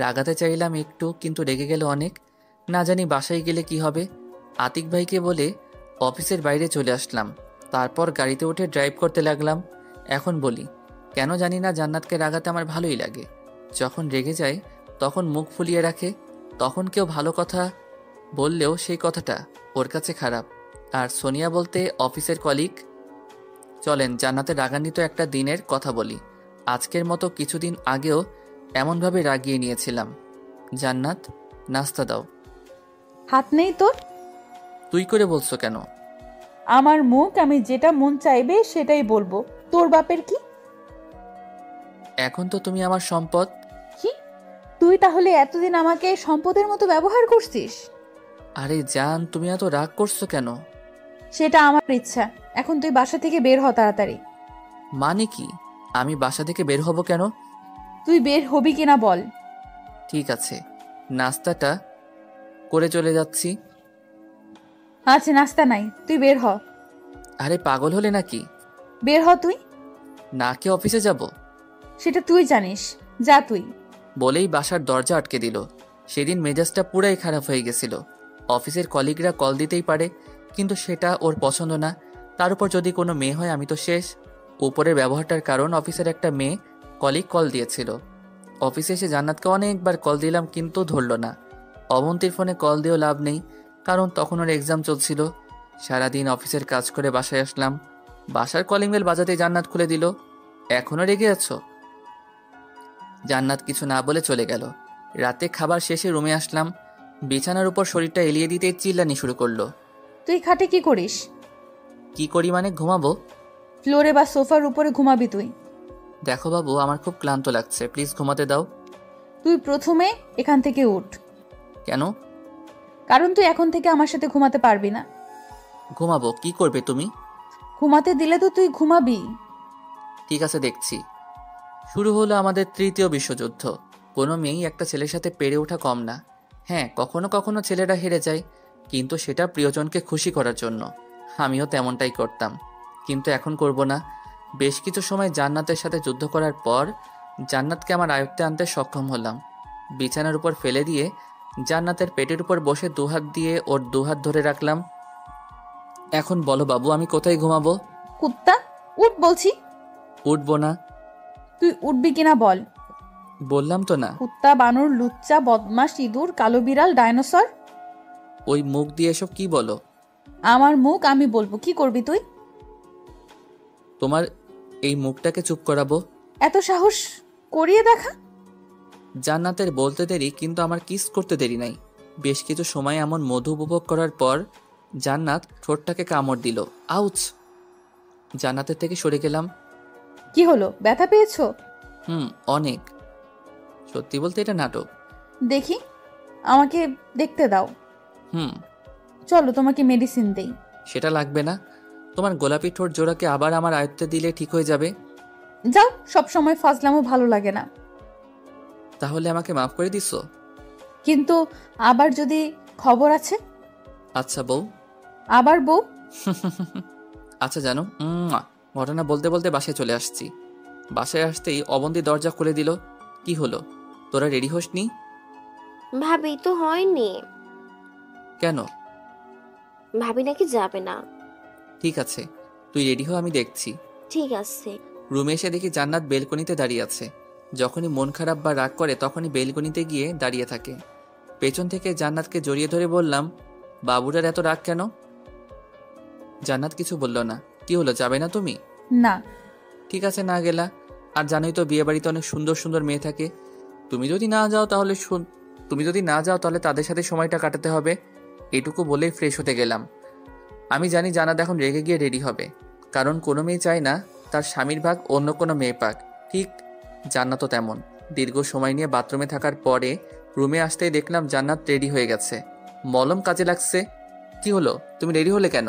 রাগাতে চাইলাম একটু, কিন্তু রেগে গেল অনেক। না জানি বাসায় গেলে কি হবে। আতিক ভাইকে বলে অফিসের বাইরে চলে আসলাম। তারপর গাড়িতে উঠে ড্রাইভ করতে লাগলাম। এখন বলি, কেন জানি না জান্নাতকে রাগাতে আমার ভালোই লাগে। যখন রেগে যায় তখন মুখ ফুলিয়ে রাখে, তখন কেউ ভালো কথা বললেও সেই কথাটা ওর কাছে খারাপ। আর সোনিয়া বলতে অফিসের কলিগ। চলেন জান্নাতের রাগান্বিত একটা দিনের কথা বলি। আজকের মতো কিছুদিন আগেও এমনভাবে রাগিয়ে নিয়েছিলাম। জান্নাত, নাস্তা দাও। হাত নেই তোর? তুই করে বলছো কেন? আমার মুখ, আমি যেটা মন চাইবে সেটাই বলবো। তোর বাপের কি? এখন তো তুমি আমার সম্পদ। কি? তুই তাহলে এতদিন আমাকে সম্পদের মতো ব্যবহার করছিস? আরে জান, তুমি এত রাগ করছো কেন? সেটা আমার ইচ্ছা। এখন তুই বাসা থেকে বের হ তাড়াতাড়ি। মানে কি? আমি বাসা থেকে বের হব কেন? তুই বের হবি কিনা বল। ঠিক আছে, নাস্তাটা করে চলে যাচ্ছি। আচ্ছা, নাস্তা নাই, তুই বের হ। আরে পাগল হলে নাকি? বের হ তুই। না কি অফিসে যাব? সেটা তুই জানিস, যা তুই। বলেই বাসার দরজা আটকে দিল। সেদিন মেজাজটা পুরাই খারাপ হয়ে গেছিল। অফিসের কলিগরা কল দিতেই পারে, কিন্তু সেটা ওর পছন্দ না। তার উপর যদি কোনো মেয়ে হয় আমি তো শেষ। উপরের ব্যবহারটার কারণ অফিসের একটা মেয়ে কলিগ কল দিয়েছিল। অফিসে এসে জান্নাতকে অনেকবার কল দিলাম কিন্তু ধরল না। অবন্তীর ফোনে কল দিয়েও লাভ নেই, কারণ তখন ওর এক্সাম চলছিল। সারাদিন অফিসের কাজ করে বাসায় আসলাম। বাসার কলিং বেল বাজাতেই জান্নাত খুলে দিল। এখনও রেগে আছো? জান্নাত কিছু না বলে চলে গেল। রাতে খাবার শেষে রুমে আসলাম। বিছানার উপর শরীরটা এলিয়ে দিতে চিল্লানি শুরু করলো। তুই খাটে কি করিস? কি করি মানে? ঘুমাবো। ফ্লোরে বা সোফার উপরে ঘুমাবি তুই। দেখো বাবু, আমার খুব ক্লান্ত লাগছে, প্লিজ ঘুমাতে দাও। তুই প্রথমে এখান থেকে উঠ। কেন? কারণ তুই এখন থেকে আমার সাথে ঘুমাতে পারবি না। ঘুমাবো? কি করবে তুমি? ঘুমাতে দিলে তো তুই ঘুমাবি। ঠিক আছে, দেখছি। শুরু হলো আমাদের তৃতীয় বিশ্বযুদ্ধ। কোনো মেয়েই একটা ছেলের সাথে পেরে ওঠা কম না। হ্যাঁ, কখনো কখনো ছেলেরা হেরে যায়, কিন্তু সেটা প্রিয়জনকে খুশি করার জন্য। আমিও তেমনটাই করতাম, কিন্তু এখন করব না। বেশ কিছু সময় জান্নাতের সাথে যুদ্ধ করার পর জান্নাতকে আমার আয়ত্তে আনতে সক্ষম হলাম। বিছানার উপর ফেলে দিয়ে জান্নাতের পেটের উপর বসে দুহাত দিয়ে ওর দুহাত ধরে রাখলাম। এখন বলো বাবু, আমি কোথায় ঘুমাবো? কুত্তা, উঠ বলছি। উঠবো না। তুই উঠবি কিনা বল। বললাম তো না। কুত্তা, বানর, লুচ্চা, বদমাশ, ইঁদুর, কালো বিড়াল, ডাইনোসর। ওই মুখ দিয়ে এসব কি বলো? আমার মুখ আমি বলবো, কি করবি তুই? তোমার এই মুখটাকে চুপ করাবো। এত সাহস করিয়ে দেখা। জান্নাতের বলতে দেরি, কিন্তু আমার কিস করতে দেরি নাই। বেশ কিছু সময় এমন মধু উপভোগ করার পর জান্নাত ঠোঁটটাকে কামড় দিল। আউচ! জান্নাতের থেকে সরে গেলাম। কি হলো, ব্যথা পেয়েছো? অনেক। সত্যি বলতে এটা নাটক। দেখি, আমাকে দেখতে দাও। চলো তোমাকে মেডিসিন দেই। সেটা লাগবে না। তোমার গোলাপি ঠোঁট জোড়াকে আবার আমার আয়ত্তে দিলে ঠিক হয়ে যাবে। যাও, সব সময় ফাজলামো ভালো লাগে না। তাহলে আমাকে মাফ করে দিছো? কিন্তু আবার যদি খবর আছে। আচ্ছা বউ। আবার বউ? আচ্ছা জানো, ঘটনা বলতে বলতে বাসায় চলে আসছি। বাসায় আসতেই অবন্তী দরজা খুলে দিল। কি হলো, তোরা রেডি হোসনি? ভাবি তো হয়নি। কেন? ভাবি নাকি যাবে না। ঠিক আছে, তুই রেডি হ, আমি দেখছি। ঠিক আছে। রুমে এসে দেখি জান্নাত বেলকনিতে দাঁড়িয়ে আছে। যখনই মন খারাপ বা রাগ করে তখনই বেলকনিতে গিয়ে দাঁড়িয়ে থাকে। পেছন থেকে জান্নাতকে জড়িয়ে ধরে বললাম, বাবুটার এত রাগ কেন? জান্নাত কিছু বলল না। কি হলো, যাবে না তুমি? না। ঠিক আছে, না গেলা। আর জানোই তো বিয়ে বাড়িতে অনেক সুন্দর সুন্দর মেয়ে থাকে। তুমি যদি না যাও তাহলে তাদের সাথে সময়টা কাটাতে হবে। এটুকু বলেই ফ্রেশ হতে গেলাম। আমি জানি জান্নাত এখন রেগে গিয়ে রেডি হবে, কারণ কোনো মেয়ে চায় না তার স্বামীর ভাগ অন্য কোনো মেয়ে পাক। ঠিক জান্নাতও তেমন। দীর্ঘ সময় নিয়ে বাথরুমে থাকার পরে রুমে আসতেই দেখলাম জান্নাত রেডি হয়ে গেছে। মলম কাজে লাগছে। কি হলো, তুমি রেডি হলে কেন?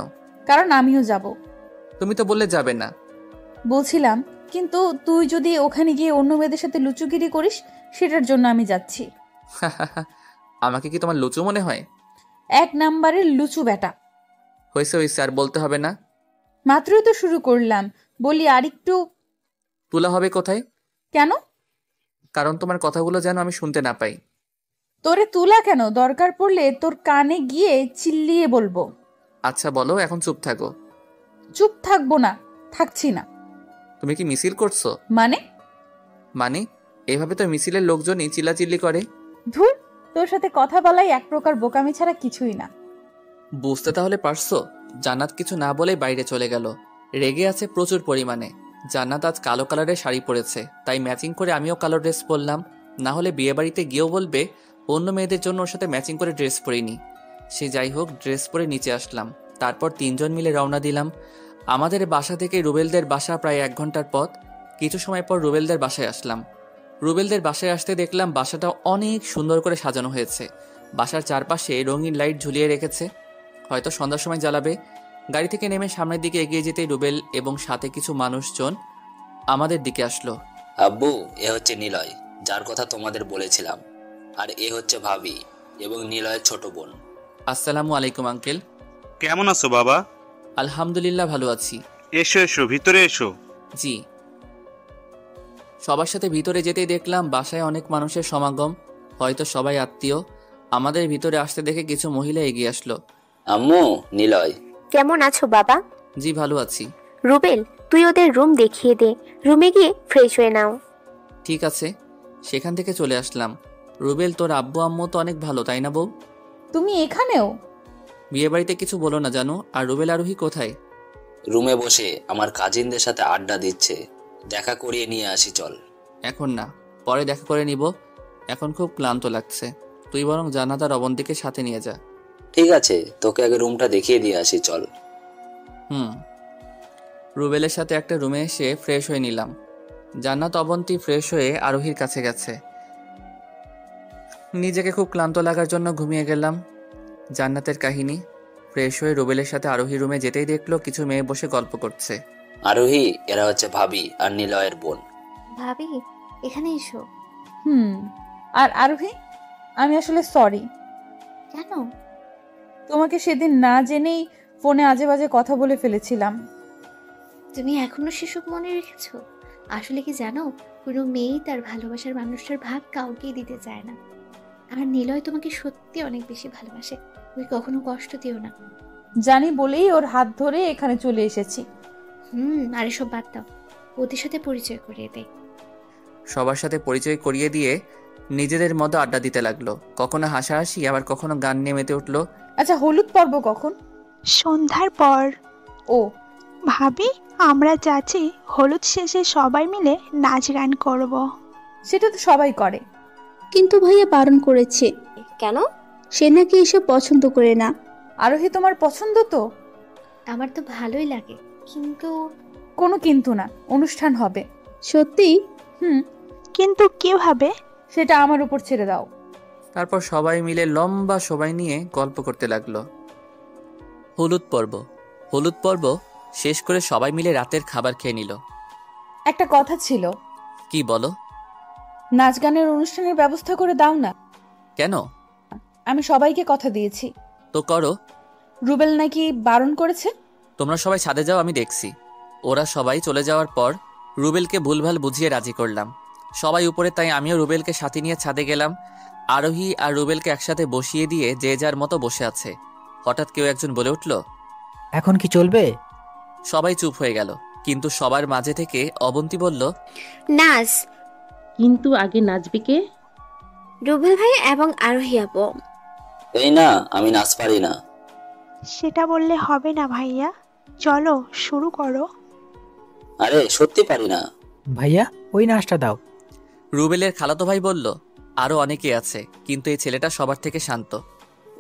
কারণ আমিও যাব। তুমি তো বললে যাবে না। বলছিলাম, কিন্তু তুই যদি ওখানে গিয়ে অন্য মেয়েদের সাথে লুচুগিরি করিস, সেটার জন্য আমি যাচ্ছি। আমাকে কি তোমার লুচু মনে হয়? এক নাম্বারের লুচু বেটা। হয়েছে হয়েছে, আর বলতে হবে না। মাত্রই তো শুরু করলাম, বলি আরেকটু। তুলা হবে কোথায়? কেন? কারণ তোমার কথাগুলো যেন আমি শুনতে না পাই। তোরে তুলা কেন? দরকার পড়লে তোর কানে গিয়ে চিল্লিয়ে বলবো। আচ্ছা বলো, এখন চুপ থাকো। চুপ থাকবো না, থাকছি না। তুমি কি মিছিল করছো? মানে এভাবে তো মিছিলের লোকজনই চিল্লাচিল্লি করে। ধুর, তোর সাথে কথা বলাই এক প্রকার বোকামি ছাড়া কিছুই না। বুঝতে তাহলে পারছো? জান্নাত কিছু না বলে বাইরে চলে গেল। রেগে আছে প্রচুর পরিমাণে। জান্নাত আজ কালো কালারের শাড়ি পরেছে, তাই ম্যাচিং করে আমিও কালো ড্রেস পরলাম। না হলে বিয়েবাড়িতে গিয়েও বলবে অন্য মেয়েদের জন্য ওর সাথে ম্যাচিং করে ড্রেস পরিনি। সে যাই হোক, ড্রেস পরে নিচে আসলাম। তারপর 3 জন মিলে রওনা দিলাম। আমাদের বাসা থেকে রুবেলদের বাসা প্রায় 1 ঘন্টার পথ। কিছু সময় পর রুবেলদের বাসায় আসলাম। রুবেলদের বাসায় আসতে দেখলাম বাসাটা অনেক সুন্দর করে সাজানো হয়েছে। বাসার চারপাশে রঙিন লাইট ঝুলিয়ে রেখেছে, হয়তো সন্ধ্যার সময় জ্বালাবে। গাড়ি থেকে নেমে সামনের দিকে এগিয়ে যেতেই রুবেল এবং সাথে কিছু মানুষজন আমাদের দিকে আসলো। আব্বু, এ হচ্ছে নিলয়, যার কথা তোমাদের বলেছিলাম। আর এ হচ্ছে ভাবি এবং নিলয়ের ছোট বোন। আসসালামু আলাইকুম আঙ্কেল। কেমন আছো বাবা? আলহামদুলিল্লাহ ভালো আছি। এসো এসো, ভিতরে এসো। জি। সবার সাথে ভিতরে যেতেই দেখলাম বাসায় অনেক মানুষের সমাগম, হয়তো সবাই আত্মীয়। আমাদের ভিতরে আসতে দেখে কিছু মহিলা এগিয়ে আসলো। আম্মু, নিলয়। কেমন আছো বাবা? জি ভালো আছি। রুবেল, তুই ওদের রুম দেখিয়ে দে। রুমে গিয়ে ফ্রেশ হয়ে নাও। ঠিক আছে। সেখান থেকে চলে আসলাম। রুবেল, তোর আব্বু আম্মু তো অনেক ভালো, তাই না বউ? তুমি এখানেও? বিয়ে বাড়িতে কিছু বলো না জানো। আর রুবেল আরোহী কোথায়? রুমে বসে আমার কাজিনদের সাথে আড্ডা দিচ্ছে। দেখা করিয়ে নিয়ে আসি চল। এখন না, পরে দেখা করে নিব। এখন খুব ক্লান্ত লাগছে। তুই বরং জান্নাত আর অবন্তীকে সাথে নিয়ে যা। ঠিক আছে, তোকে আগে রুমটা দেখিয়ে দিয়ে আসি চল। রুবেলের সাথে একটা রুমে এসে ফ্রেশ হয়ে নিলাম। জান্নাত অবন্তী ফ্রেশ হয়ে আরোহীর কাছে গেছে। নিজেকে খুব ক্লান্ত লাগার জন্য ঘুমিয়ে গেলাম। জান্নাতের কাহিনী। ফ্রেশ হয়ে রুবেলের সাথে আরোহী রুমে যেতেই দেখলো কিছু মেয়ে বসে গল্প করছে। আরোহী, এরা হচ্ছে ভাবি আর নিলয়ের বোন। ভাবি, এখানে এসো। আর আরোহী, আমি আসলে সরি। কেন? তোমাকে সেদিন না জেনেই ফোনে আজে বাজে কথা বলে ফেলেছিলাম। তুমি এখনো সেসব মনে রেখেছো? আসলে কি জানো, কোনো মেয়েই তার ভালোবাসার মানুষটার ভাগ কাউকেই দিতে চায় না। আর নিলয় তোমাকে সত্যি অনেক বেশি ভালোবাসে। তুমি কখনো কষ্ট দিও না। জানি বলেই ওর হাত ধরে এখানে চলে এসেছি। আর এসব বাদ দাও, ওদের সাথে পরিচয় করিয়ে দেয়। সবার সাথে পরিচয় করিয়ে দিয়ে নিজেদের মতো আড্ডা দিতে লাগলো। কখনো হাসাহাসি, আবার কখনো গান নিয়ে মেতে উঠলো। আচ্ছা, হলুদ পর্ব কখন? সন্ধ্যার পর। ও ভাবি, আমরা চাচ্ছি হলুদ শেষে সবাই মিলে নাচ গান করব। সেটা তো সবাই করে। কিন্তু ভাইয়া বারণ করেছে। কেন? সে নাকি এসব পছন্দ করে না। আরোহী, তোমার পছন্দ তো? আমার তো ভালোই লাগে, কিন্তু কোনো কিন্তু না, অনুষ্ঠান হবে। সত্যি? কিন্তু কিভাবে? সেটা আমার উপর ছেড়ে দাও। তারপর সবাই মিলে লম্বা সবাই নিয়ে গল্প করতে লাগলো। হলুদ পর্ব শেষ করে সবাই মিলে রাতের খাবার খেয়ে নিল। একটা কথা ছিল। কি বলো? নাচ গানের অনুষ্ঠানের ব্যবস্থা করে দাও না। কেন? আমি সবাইকে কথা দিয়েছি। তো করো। রুবেল নাকি বারণ করেছে। তোমরা সবাই ছাদে যাও, আমি দেখছি। ওরা সবাই চলে যাওয়ার পর রুবেলকে ভুলভাল বুঝিয়ে রাজি করলাম। সবাই উপরে, তাই আমিও রুবেলকে সাথে নিয়ে ছাদে গেলাম। আরোহী আর রুবেলকে একসাথে বসিয়ে দিয়ে যে যার মতো বসে আছে। হঠাৎ কেউ একজন বলে উঠল, এখন কি চলবে? সবাই চুপ হয়ে গেল, কিন্তু সবার মাঝে থেকে অবন্তী বলল, নাচ। কিন্তু আগে নাচবি কে? রুবেল ভাই এবং আরোহী আপু। এই না, আমি নাচ পারি না। সেটা বললে হবে না ভাইয়া, চলো শুরু করো। আরে সত্যি পারি না। ভাইয়া, ওই নাচটা দাও। রুবেলের খালাতো ভাই বলল, আরো অনেকে আছে, কিন্তু এই ছেলেটা সবার থেকে শান্ত।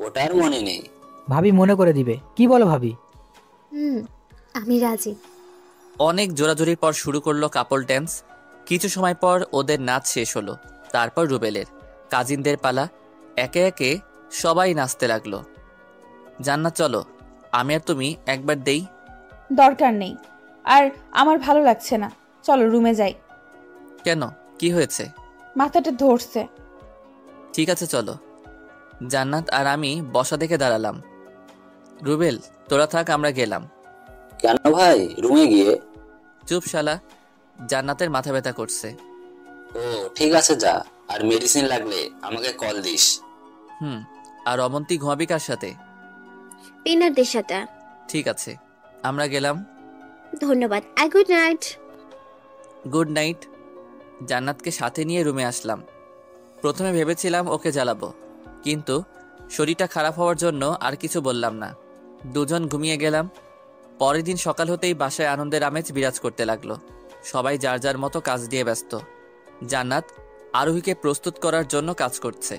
ওটার মনে নেই। ভাবি মনে করে দিবে। কি বলো ভাবি? আমি রাজি। অনেক জোরাজুরির পর শুরু করলো কাপল ড্যান্স। কিছু সময় পর ওদের নাচ শেষ হলো। তারপর রুবেলের কাজিনদের পালা। একে একে সবাই নাচতে লাগলো। জান্নাত চলো, আমি আর তুমি একবার দেই। দরকার নেই, আর আমার ভালো লাগছে না, চলো রুমে যাই। কেন, কি হয়েছে? মাথাটা ধরছে। ঠিক আছে চলো। জান্নাত আর আমি বসা দেখে দাঁড়ালাম। রুবেল তোরা থাক, আমরা গেলাম। কেন ভাই, রুমে গিয়ে? চুপ শালা, জান্নাতের মাথা ব্যথা করছে। ও ঠিক আছে যা, আর মেডিসিন লাগলে আমাকে কল দিস। আর অমন্তি ঘুমাবি কার সাথে? পিনারদের সাথে। ঠিক আছে, আমরা গেলাম। ধন্যবাদ, গুড নাইট। Good night. জান্নাতকে সাথে নিয়ে রুমে আসলাম। প্রথমে ভেবেছিলাম ওকে জ্বালাবো, কিন্তু শরীরটা খারাপ হওয়ার জন্য আর কিছু বললাম না। দুজন ঘুমিয়ে গেলাম। পরের দিন সকাল হতেই বাসায় আনন্দের আমেজ বিরাজ করতে লাগলো। সবাই যার যার মতো কাজ দিয়ে ব্যস্ত। জান্নাত আরোহীকে প্রস্তুত করার জন্য কাজ করছে।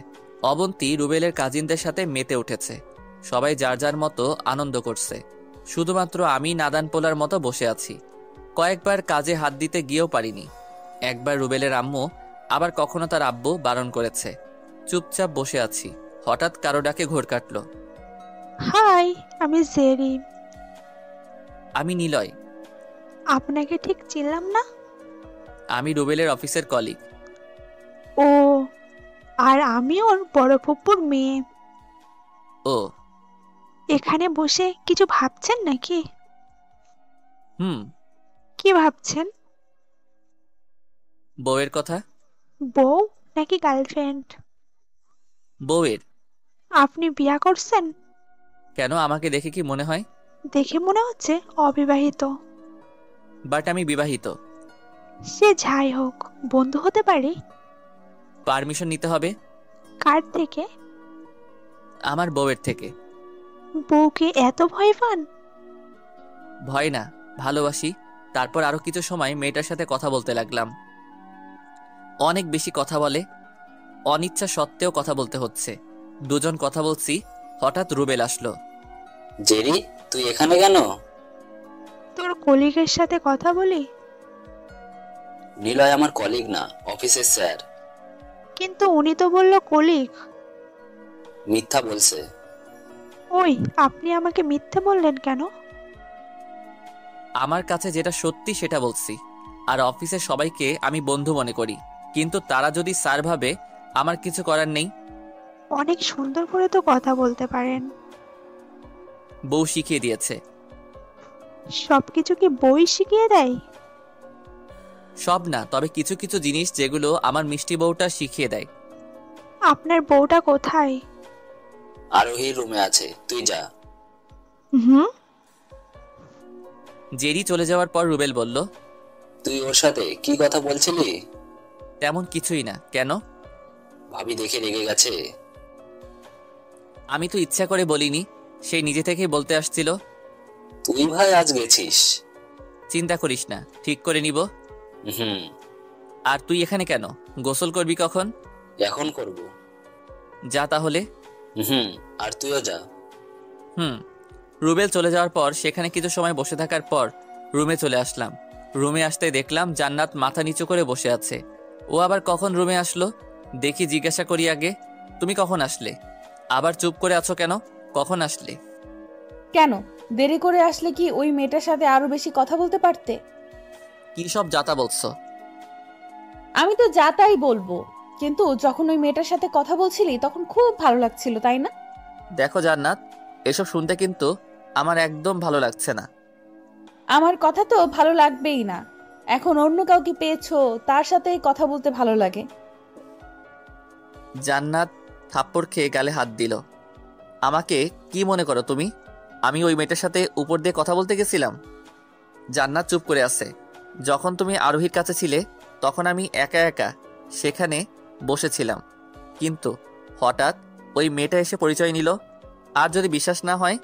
অবন্তী রুবেলের কাজিনদের সাথে মেতে উঠেছে। সবাই যার যার মতো আনন্দ করছে। শুধুমাত্র আমি নাদান পোলার মতো বসে আছি। কয়েকবার কাজে হাত দিতে গিয়েও পারিনি। একবার রুবেলের আম্মু, আবার কখনো তার আব্বু বারণ করেছে। চুপচাপ বসে আছি। হঠাৎ কারো ডাকে ঘোর কাটলো। হাই, আমি জেরি। আমি নিলয়। আপনাকে ঠিক চিনলাম না। আমি রুবেলের অফিসের কলিগ। ও, আর আমি ওর বড় ফুপ্পুর মেয়ে। ও, এখানে বসে কিছু ভাবছেন নাকি? কি ভাবছেন? বউয়ের কথা। বউ নাকি গার্লফ্রেন্ড? বউয়ের। আপনি বিয়া করছেন? কেন, আমাকে দেখে কি মনে হয়? দেখে মনে হচ্ছে অবিবাহিত। বাট আমি বিবাহিত। সে যাই হোক, বন্ধু হতে পারি? পারমিশন নিতে হবে। কার থেকে? আমার বউয়ের থেকে। বউকে এত ভয় পান? ভয় না, ভালোবাসি। তারপর আরো কিছু সময় মেয়েটার সাথে কথা বলতে লাগলাম। অনেক বেশি কথা বলে, অনিচ্ছা সত্ত্বেও কথা বলতে হচ্ছে। দুজন কথা বলছি, হঠাৎ রুবেল আসলো। জেরি, তুই এখানে কেন? তোর কলিগের সাথে কথা বলি। নিলয় আমার কলিগ না, অফিসের স্যার। কিন্তু উনি তো বললো কলিগ। মিথ্যা বলছে। ওই, আপনি আমাকে মিথ্যে বললেন কেন? আমার কাছে যেটা সত্যি সেটা বলছি। আর অফিসের সবাইকে আমি বন্ধু মনে করি, কিন্তু তারা যদি স্যার ভাবে, আমার কিছু করার নেই। অনেক সুন্দর করে তো কথা বলতে পারেন। বউ শিখিয়ে দিয়েছে। সবকিছু কি বই শিখিয়ে দেয়? সব না, তবে কিছু কিছু জিনিস যেগুলো আমার মিষ্টি বউটা শিখিয়ে দেয়। আপনার বউটা কোথায়? আরোহী রুমে আছে, তুই যা। জেরি চলে যাওয়ার পর রুবেল বলল, তুই ওর সাথে কি কথা বলছিলি? তেমন কিছুই না। কেন? ভাবি দেখে রেগে গেছে। আমি তো ইচ্ছা করে বলিনি, সে নিজে থেকেই বলতে আসছিল। তুই ভাই আজ গেছিস? চিন্তা করিস না, ঠিক করে নিব। আর তুই এখানে কেন? গোসল করবি কখন? এখন করব। যা তাহলে। আর তুইও যা। রুবেল চলে যাওয়ার পর সেখানে কিছু সময় বসে থাকার পর রুমে চলে আসলাম। রুমে আসতে দেখলাম জান্নাত মাথা নিচু করে বসে আছে। ও আবার কখন রুমে আসলো দেখি, জিজ্ঞাসা করি আগে, তুমি কখন আসলে? আবার চুপ করে আছো কেন? কখন আসলে? কেন দেরি করে আসলে কি ওই মেয়েটার সাথে আরো বেশি কথা বলতে পারতে? কি সব যাতা বলছো? আমি তো যা তাই বলবো, কিন্তু যখন ওই মেয়েটার সাথে কথা বলছিলি তখন খুব ভালো লাগছিল, তাই না? দেখো জান্নাত, এসব শুনতে কিন্তু আমার একদম ভালো লাগছে না। আমার কথা তো ভালো লাগবেই না। এখন অন্য কাউকে পেয়েছো, তার সাথে কথা বলতে ভালো লাগে। জান্নাত থাপ্পড় খেয়ে গালে হাত দিল। আমাকে কি মনে করো তুমি? আমি ওই মেয়েটার সাথে উপর দিয়ে কথা বলতে গেছিলাম? জান্নাত চুপ করে আছে। যখন তুমি আরোহীর কাছে ছিলে তখন আমি একা একা সেখানে বসেছিলাম, কিন্তু হঠাৎ ওই মেয়েটা এসে পরিচয় নিল। আর যদি বিশ্বাস না হয়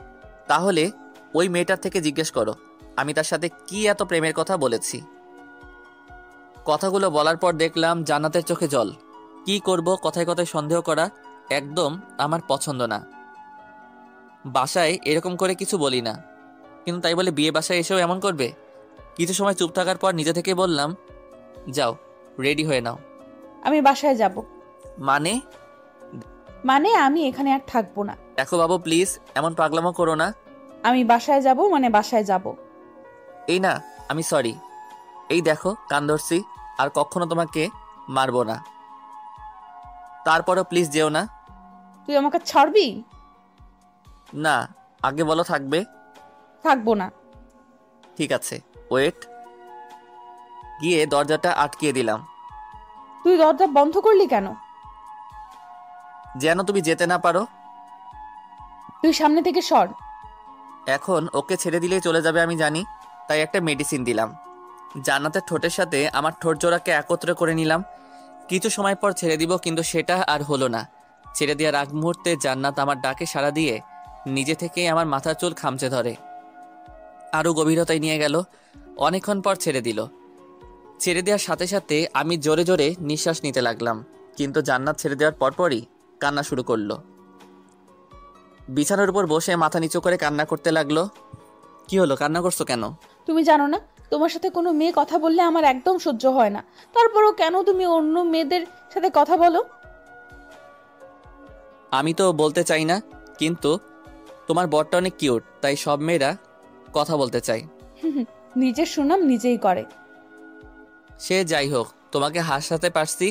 তাহলে ওই মেয়েটার থেকে জিজ্ঞেস করো আমি তার সাথে কি এত প্রেমের কথা বলেছি। কথাগুলো বলার পর দেখলাম জান্নাতের চোখে জল। কি করব, কথায় কথায় সন্দেহ করা একদম আমার পছন্দ না। বাসায় এরকম করে কিছু বলি না, কিন্তু তাই বলে বিয়ে বাসায় এসেও এমন করবে? কিছু সময় চুপ থাকার পর নিজে থেকে বললাম, যাও রেডি হয়ে নাও। আমি বাসায় যাব। মানে? মানে আমি এখানে আর থাকবো না। দেখো বাবু প্লিজ এমন পাগলামো করো না। আমি বাসায় যাব মানে বাসায় যাব। এই না, আমি সরি। এই দেখো কান ধরছি, আর কখনো তোমাকে মারবো না। তারপরও প্লিজ যেও না। তুই আমাকে ছাড়বি? না, আগে বলো থাকবে। থাকবো না। ঠিক আছে, ওয়েট। গিয়ে দরজাটা আটকিয়ে দিলাম। তুই দরজা বন্ধ করলি কেন? যেন তুমি যেতে না পারো। তুই সামনে থেকে সর। এখন ওকে ছেড়ে দিলেই চলে যাবে আমি জানি, তাই একটা মেডিসিন দিলাম। জান্নাতের ঠোঁটের সাথে আমার ঠোঁট জোড়াকে একত্রে করে নিলাম। কিছু সময় পর ছেড়ে দিব, কিন্তু সেটা আর হলো না। ছেড়ে দেওয়ার আগ মুহূর্তে জান্নাত আমার ডাকে সাড়া দিয়ে নিজে থেকেই আমার মাথার চুল খামচে ধরে, আরও গভীরতায় নিয়ে গেল। অনেকক্ষণ পর ছেড়ে দিল। ছেড়ে দেওয়ার সাথে সাথে আমি জোরে জোরে নিঃশ্বাস নিতে লাগলাম, কিন্তু জান্নাত ছেড়ে দেওয়ার পরপরই কান্না শুরু করলো। বিছানার উপর বসে মাথা নিচু করে কান্না করতে লাগলো। কি হলো, কান্না করছো কেন? তুমি জানো না তোমার সাথে কোনো মেয়ে কথা বললে আমার একদম সহ্য হয় না, তারপরও কেন তুমি অন্য মেয়েদের সাথে কথা বলো? আমি তো বলতে চাই না, কিন্তু তোমার বরটা অনেক কিউট, তাই সব মেয়েরা কথা বলতে চাই। নিজের সুনাম নিজেই করে। সে যাই হোক, তোমাকে হাসাতে পারছি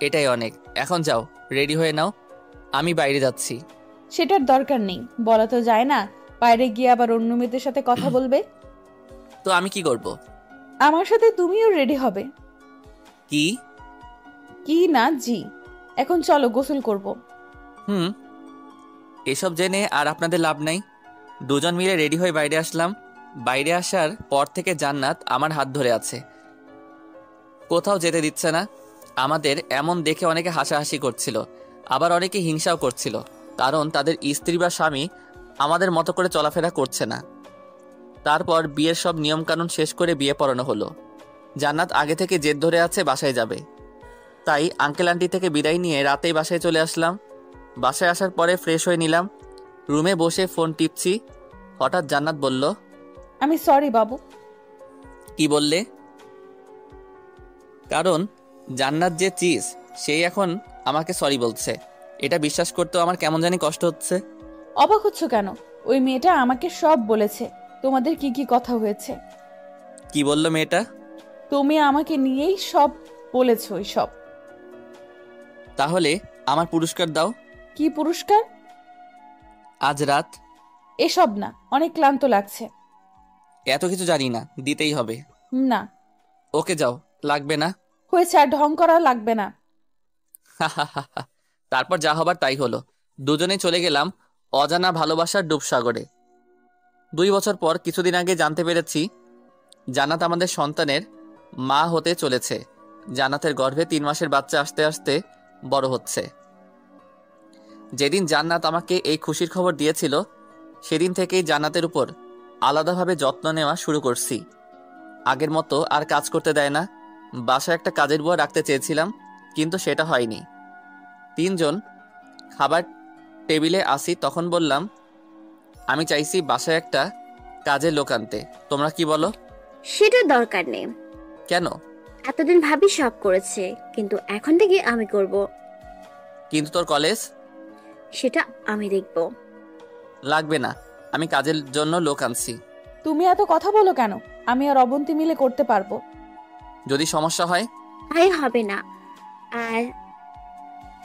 এটাই অনেক। এখন যাও, রেডি হয়ে নাও, আমি বাইরে যাচ্ছি। সেটার দরকার নেই, বলা তো যায় না বাইরে গিয়ে আবার অন্য মেয়েদের সাথে কথা বলবে। তো আমি কি করব? আমার সাথে তুমিও রেডি হবে। কি? কি না জি। এখন চলো গোসল করব। এসব জেনে আর আপনাদের লাভ নাই। দুজন মিলে রেডি হয়ে বাইরে আসলাম। বাইরে আসার পর থেকে জান্নাত আমার হাত ধরে আছে, কোথাও যেতে দিচ্ছে না। আমাদের এমন দেখে অনেকে হাসাহাসি করছিল, আবার অনেকে হিংসাও করছিল, কারণ তাদের স্ত্রী বা স্বামী আমাদের মতো করে চলাফেরা করছে না। তারপর বিয়ের সব নিয়মকানুন শেষ করে বিয়ে পড়ানো হলো। জান্নাত আগে থেকে জেদ ধরে আছে বাসায় যাবে, তাই আঙ্কেল আন্টি থেকে বিদায় নিয়ে রাতেই বাসায় চলে আসলাম। বাসায় আসার পরে ফ্রেশ হয়ে নিলাম, রুমে বসে ফোন টিপছি। হঠাৎ জান্নাত বলল, আমি সরি বাবু। কি বললে? কারণ জান্নাত যে চিজ, সেই এখন আমাকে সরি বলছে। এটা বিশ্বাস করতেও আমার কেমন জানি কষ্ট হচ্ছে। অবাক হচ্ছ কেন? ওই মেয়েটা আমাকে সব বলেছে, তোমাদের কি কি কথা হয়েছে। কি বললো মেয়েটা? তুমি আমাকে নিয়েই সব বলেছো। ওই সব। তাহলে আমার পুরস্কার দাও। কি পুরস্কার? আজ রাত। এসব না, অনেক ক্লান্ত লাগছে। এত কিছু জানি না, দিতেই হবে। না। ওকে যাও, লাগবে না। হয়েছে, আর ঢং করা লাগবে না। তারপর যা হবার তাই হলো। দুজনে চলে গেলাম অজানা ভালোবাসার ডুবসাগরে। 2 বছর পর কিছুদিন আগে জানতে পেরেছি জান্নাত আমাদের সন্তানের মা হতে চলেছে। জান্নাতের গর্ভে 3 মাসের বাচ্চা আসতে আসতে বড় হচ্ছে। যেদিন জান্নাত আমাকে এই খুশির খবর দিয়েছিল, সেদিন থেকেই জান্নাতের উপর আলাদাভাবে যত্ন নেওয়া শুরু করছি। আগের মতো আর কাজ করতে দেয় না। বাসায় একটা কাজের বুয়া রাখতে চেয়েছিলাম, কিন্তু সেটা হয়নি। 3 জন খাবার টেবিলে আসি, তখন বললাম আমি চাইছি বাসায় একটা কাজের লোক আনতে। তোমরা কি বলো? সেটা দরকার নেই। কেন? এতদিন ভাবি সব করেছে, কিন্তু এখন থেকে আমি করব। কিন্তু তোর কলেজ? সেটা আমি দেখব। লাগবে না, আমি কাজের জন্য লোক আনছি। তুমি এত কথা বলো কেন? আমি আর অবন্তী মিলে করতে পারবো। যদি সমস্যা হয়? হবে না। আর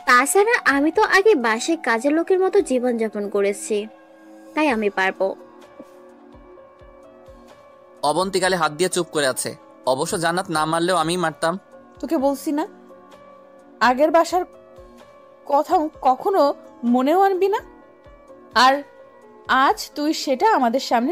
তাছাড়া আমি তো আগে বাসায় কাজের লোকের মতো জীবনযাপন করেছি, তাই আমি পারবো। অবন্তিকালে হাত দিয়ে চুপ করে আছে। অবশ্য জান্নাত না মারলেও আমিই মারতাম। তোকে বলছি না, আগের বাসার কথা কখনো মনেও আনবি না। আর আজ তুই সেটা আমাদের সামনে